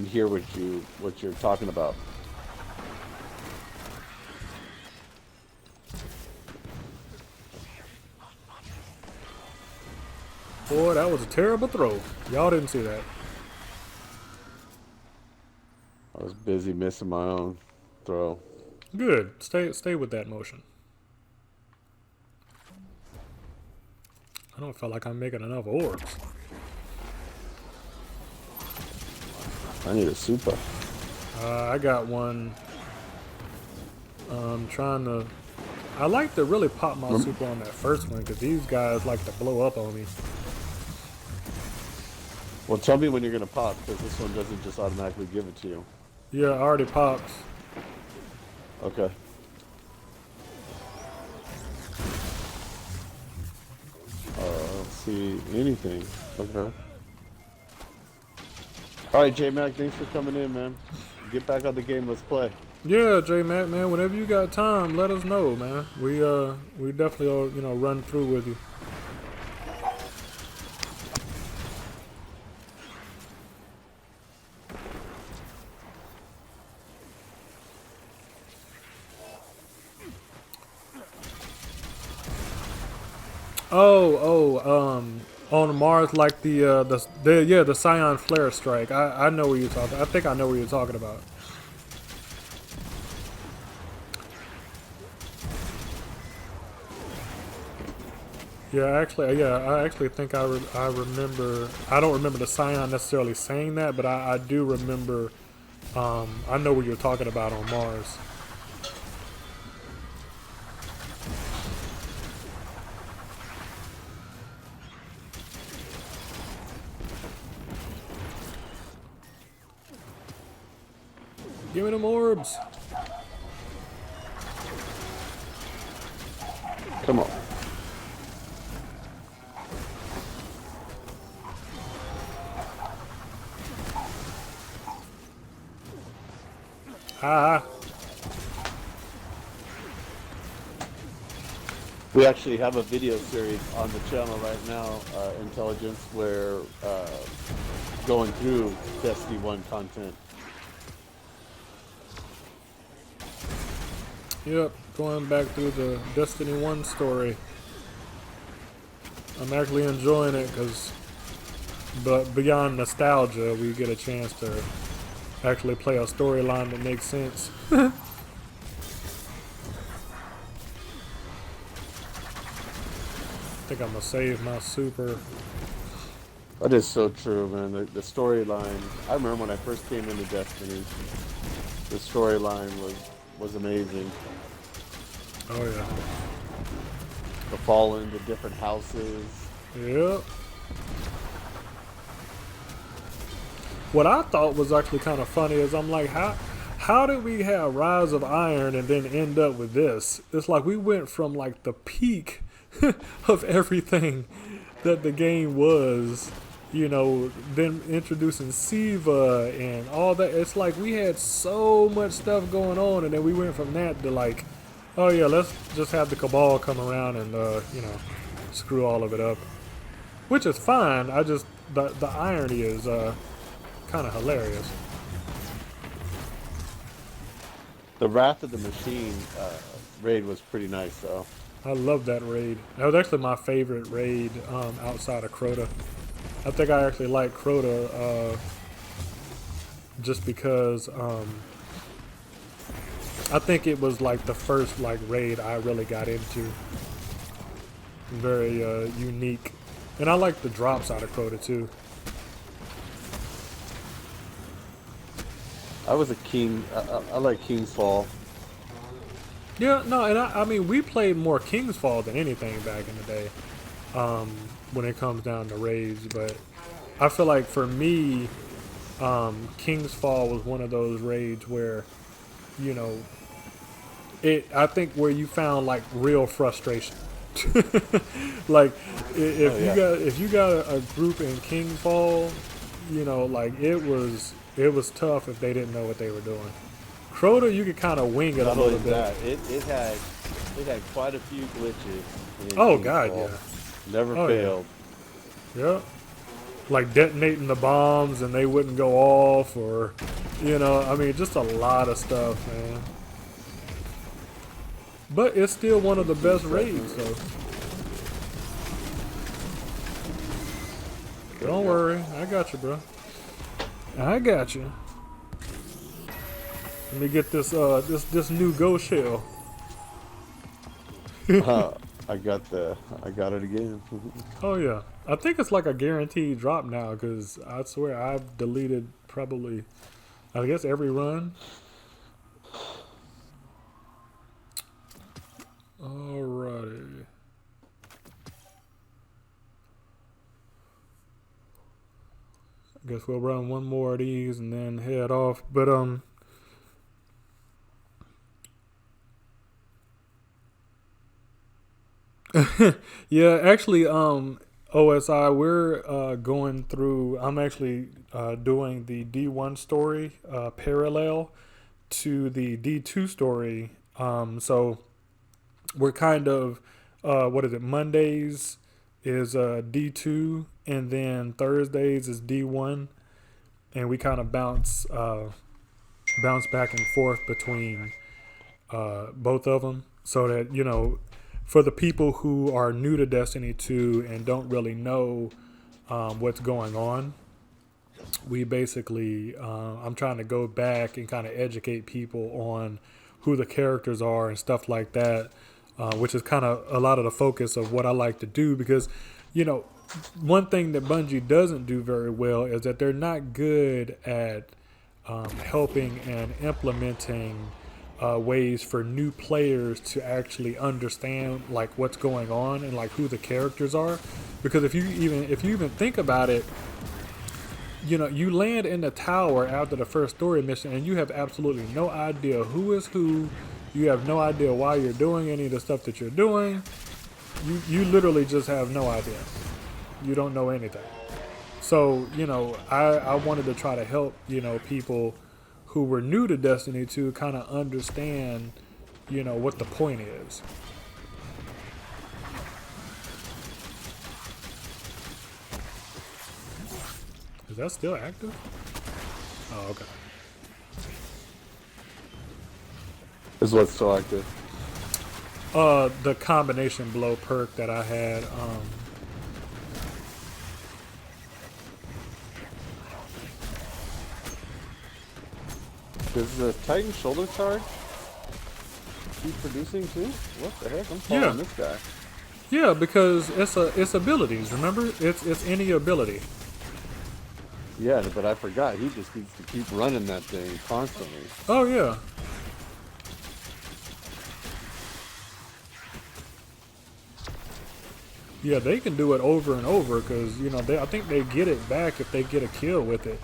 hear what you're talking about. Boy, that was a terrible throw. Y'all didn't see that. I was busy missing my own throw. Good. Stay with that motion. I don't feel like I'm making enough orbs. I need a super. I got one. I'm trying to. I like to really pop my super on that first one because these guys like to blow up on me. Well, tell me when you're gonna pop, because this one doesn't just automatically give it to you. Yeah, I already popped. Okay. I don't see anything. Okay. All right, J-Mac, thanks for coming in, man. Get back on the game. Let's play. Yeah, J-Mac, man. Whenever you got time, let us know, man. We definitely will, you know, run through with you. On Mars, like the Scion Flare Strike. I know what you're talking. I think I know what you're talking about. I actually think I remember. I don't remember the Scion necessarily saying that, but I do remember. I know what you're talking about on Mars. Give me them orbs. Come on. Ah. We actually have a video series on the channel right now, Intelligence, where going through Destiny 1 content. Yep, going back through the Destiny 1 story. I'm actually enjoying it but beyond nostalgia, we get a chance to actually play a storyline that makes sense. I think I'm gonna save my super. That is so true, man. The storyline. I remember when I first came into Destiny, the storyline was amazing. Oh yeah. The fall into different houses. Yep. What I thought was actually kind of funny is I'm like, how did we have Rise of Iron and then end up with this? It's like we went from like the peak of everything that the game was, you know, then introducing Siva and all that. It's like we had so much stuff going on, and then we went from that to like, oh yeah, let's just have the Cabal come around and you know, screw all of it up, which is fine. I just the irony is kind of hilarious. The Wrath of the Machine raid was pretty nice, though. I love that raid. That was actually my favorite raid outside of Crota. I think I actually like Crota just because I think it was like the first like raid I really got into. Very unique, and I like the drops out of Crota too. I was a king. I like King's Fall. Yeah, no, and I mean we played more King's Fall than anything back in the day. When it comes down to raids, but I feel like for me, King's Fall was one of those raids where, you know, I think where you found like real frustration. Like if you got a group in King's Fall, you know, like it was tough if they didn't know what they were doing. Crota, you could kind of wing it a little bit. That, it had quite a few glitches. In Oh King's God, Fall. yeah. Never Oh, failed. Yeah. Like detonating the bombs and they wouldn't go off, or, you know, I mean, just a lot of stuff, man. But it's still one of the best raids, so. Don't worry, I got you, bro. I got you. Let me get this this new ghost shell. I got it again. Oh yeah, I think it's like a guaranteed drop now because I swear I've deleted probably, I guess every run. Alrighty. I guess we'll run one more of these and then head off. But yeah, actually, OSI, we're going through. I'm actually doing the D1 story parallel to the D2 story. So we're kind of what is it? Mondays is D2, and then Thursdays is D1, and we kind of bounce back and forth between both of them, so that, you know, for the people who are new to Destiny 2 and don't really know what's going on, we basically, I'm trying to go back and kind of educate people on who the characters are and stuff like that, which is kind of a lot of the focus of what I like to do, because, you know, one thing that Bungie doesn't do very well is that they're not good at helping and implementing ways for new players to actually understand like what's going on and like who the characters are. Because if you even think about it, you know, you land in the tower after the first story mission and you have absolutely no idea who is who. You have no idea why you're doing any of the stuff that you're doing. You literally just have no idea. You don't know anything. So, you know, I wanted to try to help, you know, people who were new to Destiny to kind of understand, you know, what the point is. Is that still active? Oh, okay. Is what's so active. The combination blow perk that I had. Does the Titan shoulder charge keep producing too? What the heck? I'm following this guy. Yeah, because it's abilities. Remember, it's any ability. Yeah, but I forgot. He just needs to keep running that thing constantly. Oh yeah. Yeah, they can do it over and over because you know I think they get it back if they get a kill with it.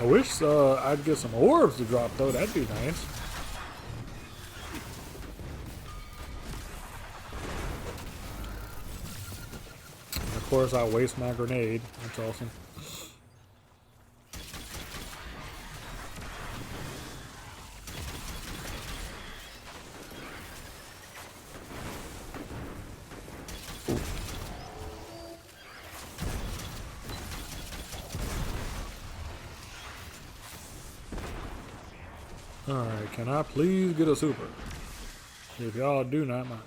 I wish I'd get some orbs to drop though. That'd be nice. And of course, I waste my grenade. That's awesome. Alright, can I please get a super? If y'all do not mind.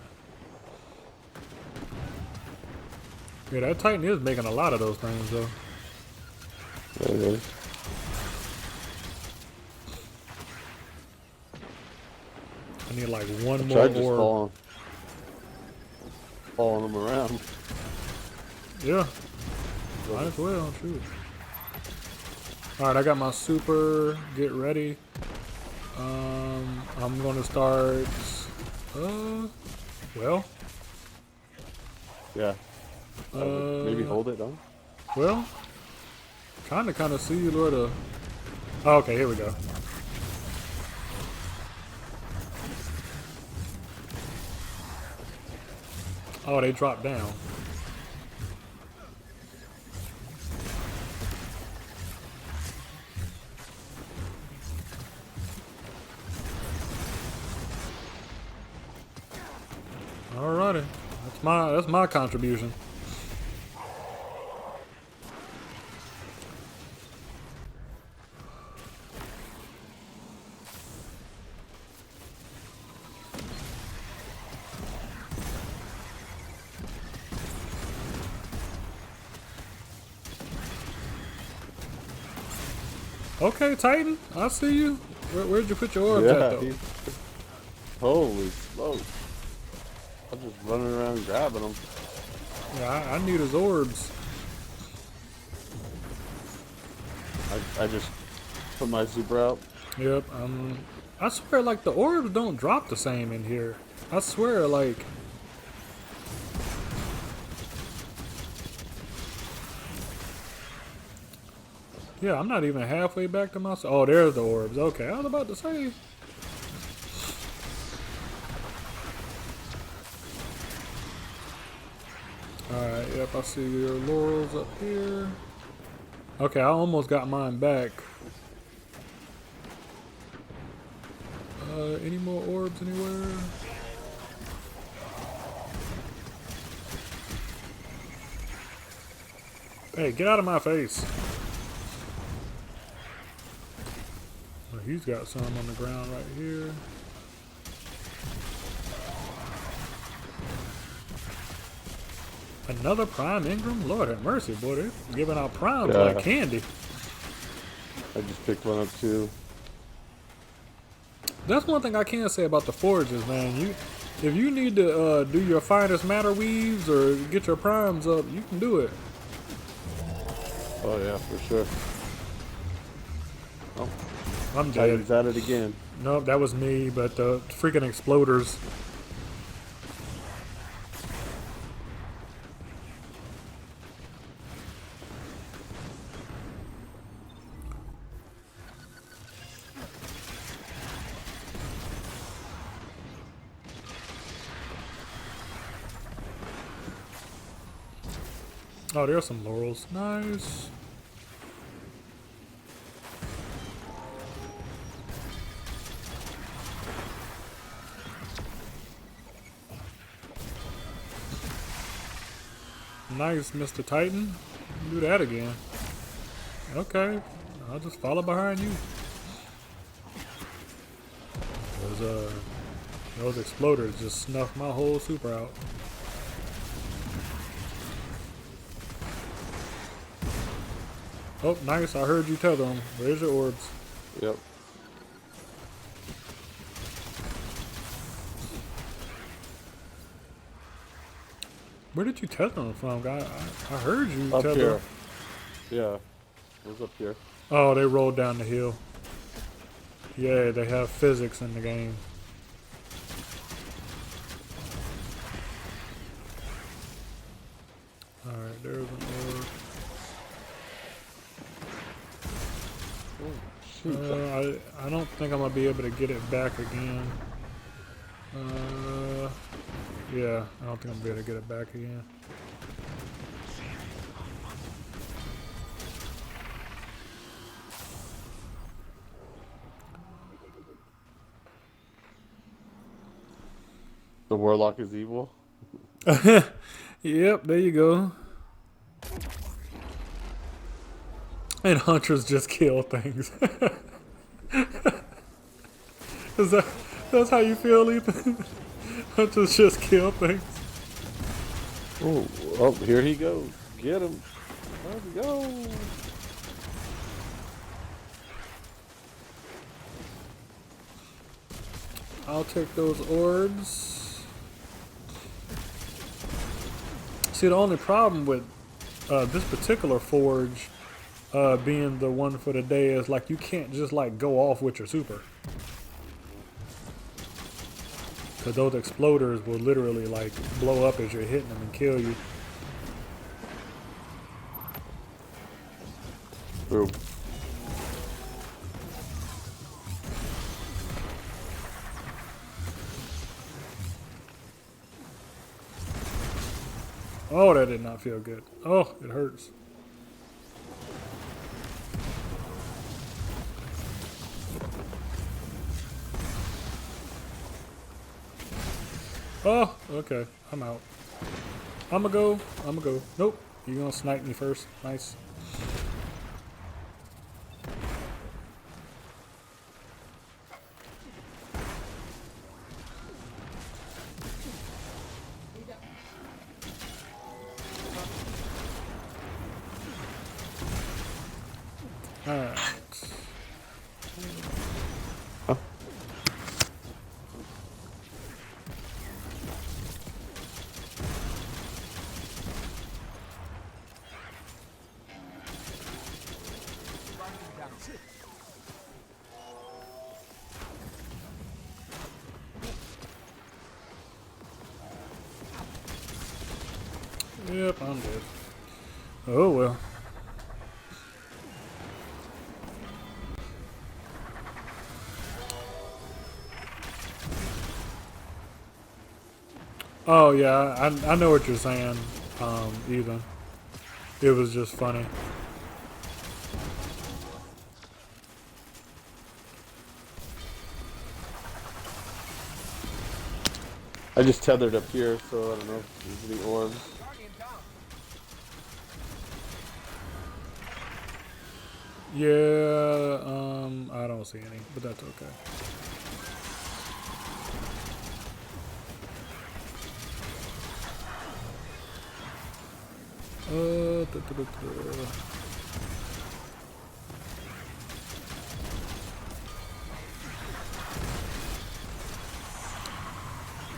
Yeah, that Titan is making a lot of those things though. There it is. I need like one Try more just orb. following them around. Yeah. Might as well, shoot. Alright, I got my super. Get ready. I'm gonna start. Well. Yeah. Maybe hold it on. Well. Trying to kind of see where the. Oh, okay, here we go. Oh, they dropped down. Alrighty, that's my contribution. Okay, Titan, I see you. Where'd you put your orbs at though? Holy smokes. I'm just running around grabbing them. Yeah, I need his orbs. I just put my super out. Yep, I swear like the orbs don't drop the same in here. I swear like. Yeah, I'm not even halfway back to my. Oh, there's the orbs. Okay, I was about to say. Alright, yep, I see your laurels up here. Okay, I almost got mine back. Any more orbs anywhere? Hey, get out of my face. Oh, he's got some on the ground right here. Another prime Ingram? Lord have mercy, boy. They're giving out primes like candy. I just picked one up too. That's one thing I can say about the forges, man. If you need to do your finest matter weaves or get your primes up, you can do it. Oh yeah, for sure. Oh, I'm dead. Titan's at it again. Nope, that was me, but the freaking exploders. Oh, there's some laurels. Nice. Nice, Mr. Titan. Do that again. Okay. I'll just follow behind you. Those exploders just snuffed my whole super out. Oh, nice. I heard you tether them. Where's your orbs? Yep. Where did you tether them from, guy? I heard you Up tether here. them. Yeah. It was up here. Oh, they rolled down the hill. Yeah, they have physics in the game. Alright, there's an orb. Shoot. I don't think I'm gonna be able to get it back again. Yeah, I don't think I'm gonna be able to get it back again. The Warlock is evil. Yep, there you go. And hunters just kill things. That's how you feel, Ethan? Hunters just kill things. Oh, here he goes. Get him. Let's go. I'll take those orbs. See, the only problem with this particular forge being the one for the day is like you can't just like go off with your super. Because those exploders will literally like blow up as you're hitting them and kill you. Boom. Oh, that did not feel good. Oh, it hurts. Oh, okay. I'm out. I'ma go. Nope. You gonna snipe me first. Nice. Alright. Yep, I'm dead. Oh well. Oh yeah, I know what you're saying, Ethan. It was just funny. I just tethered up here, so I don't know if there's any orbs. Yeah, I don't see any, but that's okay.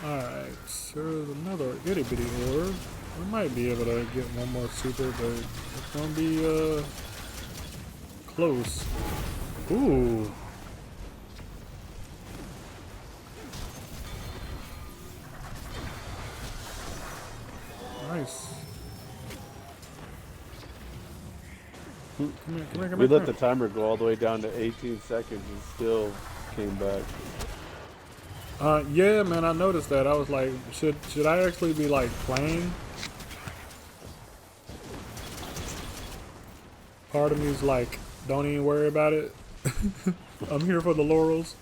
Alright, so there's another itty bitty orb. We might be able to get one more super, but it's gonna be close. Ooh. Nice. Come here, We let the timer go all the way down to 18 seconds and still came back. Yeah, man, I noticed that. I was like, should I actually be like playing? Part of me is like, don't even worry about it. I'm here for the laurels.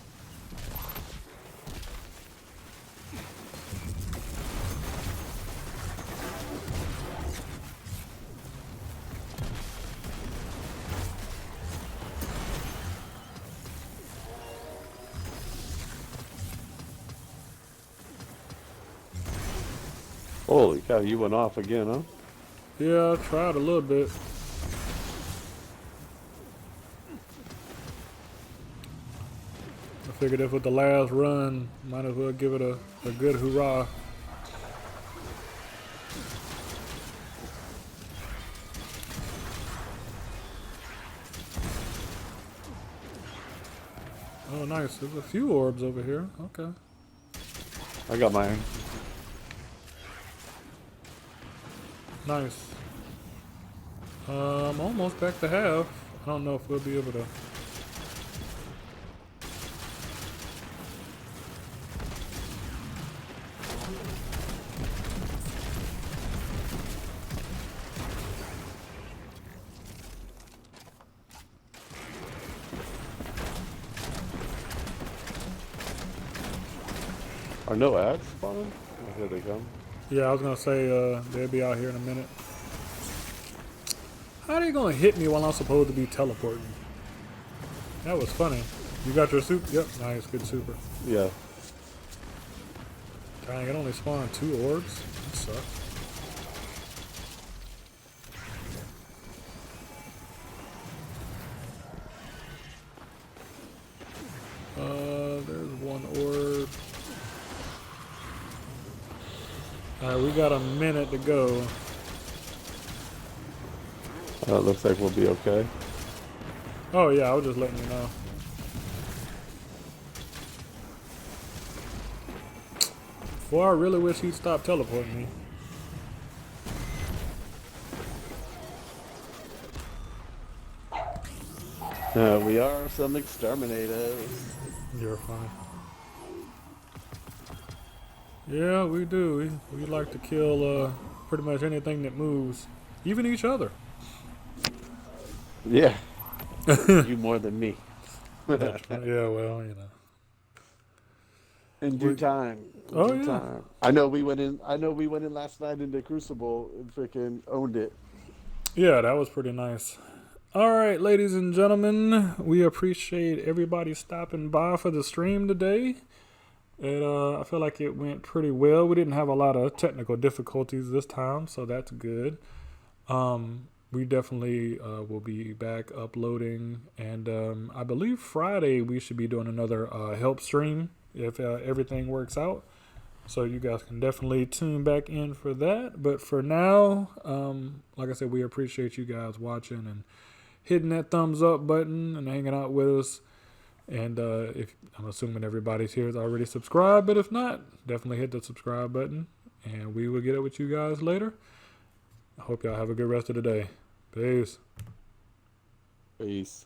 Holy cow, you went off again, huh? Yeah, I tried a little bit. I figured if with the last run, might as well give it a good hurrah. Oh, nice. There's a few orbs over here. Okay. I got mine. Nice. I'm almost back to half. I don't know if we'll be able to. Are no ads spawning? Oh, here they come. Yeah, I was gonna say they'll be out here in a minute. How are they gonna hit me while I'm supposed to be teleporting? That was funny. You got your soup? Yep, nice, good super. Yeah. Dang, it only spawned 2 orbs. That sucks. There's 1 orb. Alright, we got a minute to go. It looks like we'll be okay. Oh yeah, I was just letting you know. Boy, I really wish he'd stop teleporting me. We are some exterminators. You're fine. Yeah, we do. We like to kill pretty much anything that moves, even each other. Yeah. You more than me. Yeah, well, you know. In due time. In Oh, due yeah. time. I know we went in last night into Crucible and freaking owned it. Yeah, that was pretty nice. All right, ladies and gentlemen, we appreciate everybody stopping by for the stream today. I feel like it went pretty well. We didn't have a lot of technical difficulties this time, so that's good. We definitely will be back uploading, and I believe Friday we should be doing another help stream if everything works out. So you guys can definitely tune back in for that. But for now, like I said, we appreciate you guys watching and hitting that thumbs up button and hanging out with us. And if I'm assuming everybody's here is already subscribed, but if not, definitely hit the subscribe button, and we will get up with you guys later. I hope y'all have a good rest of the day. Peace. Peace.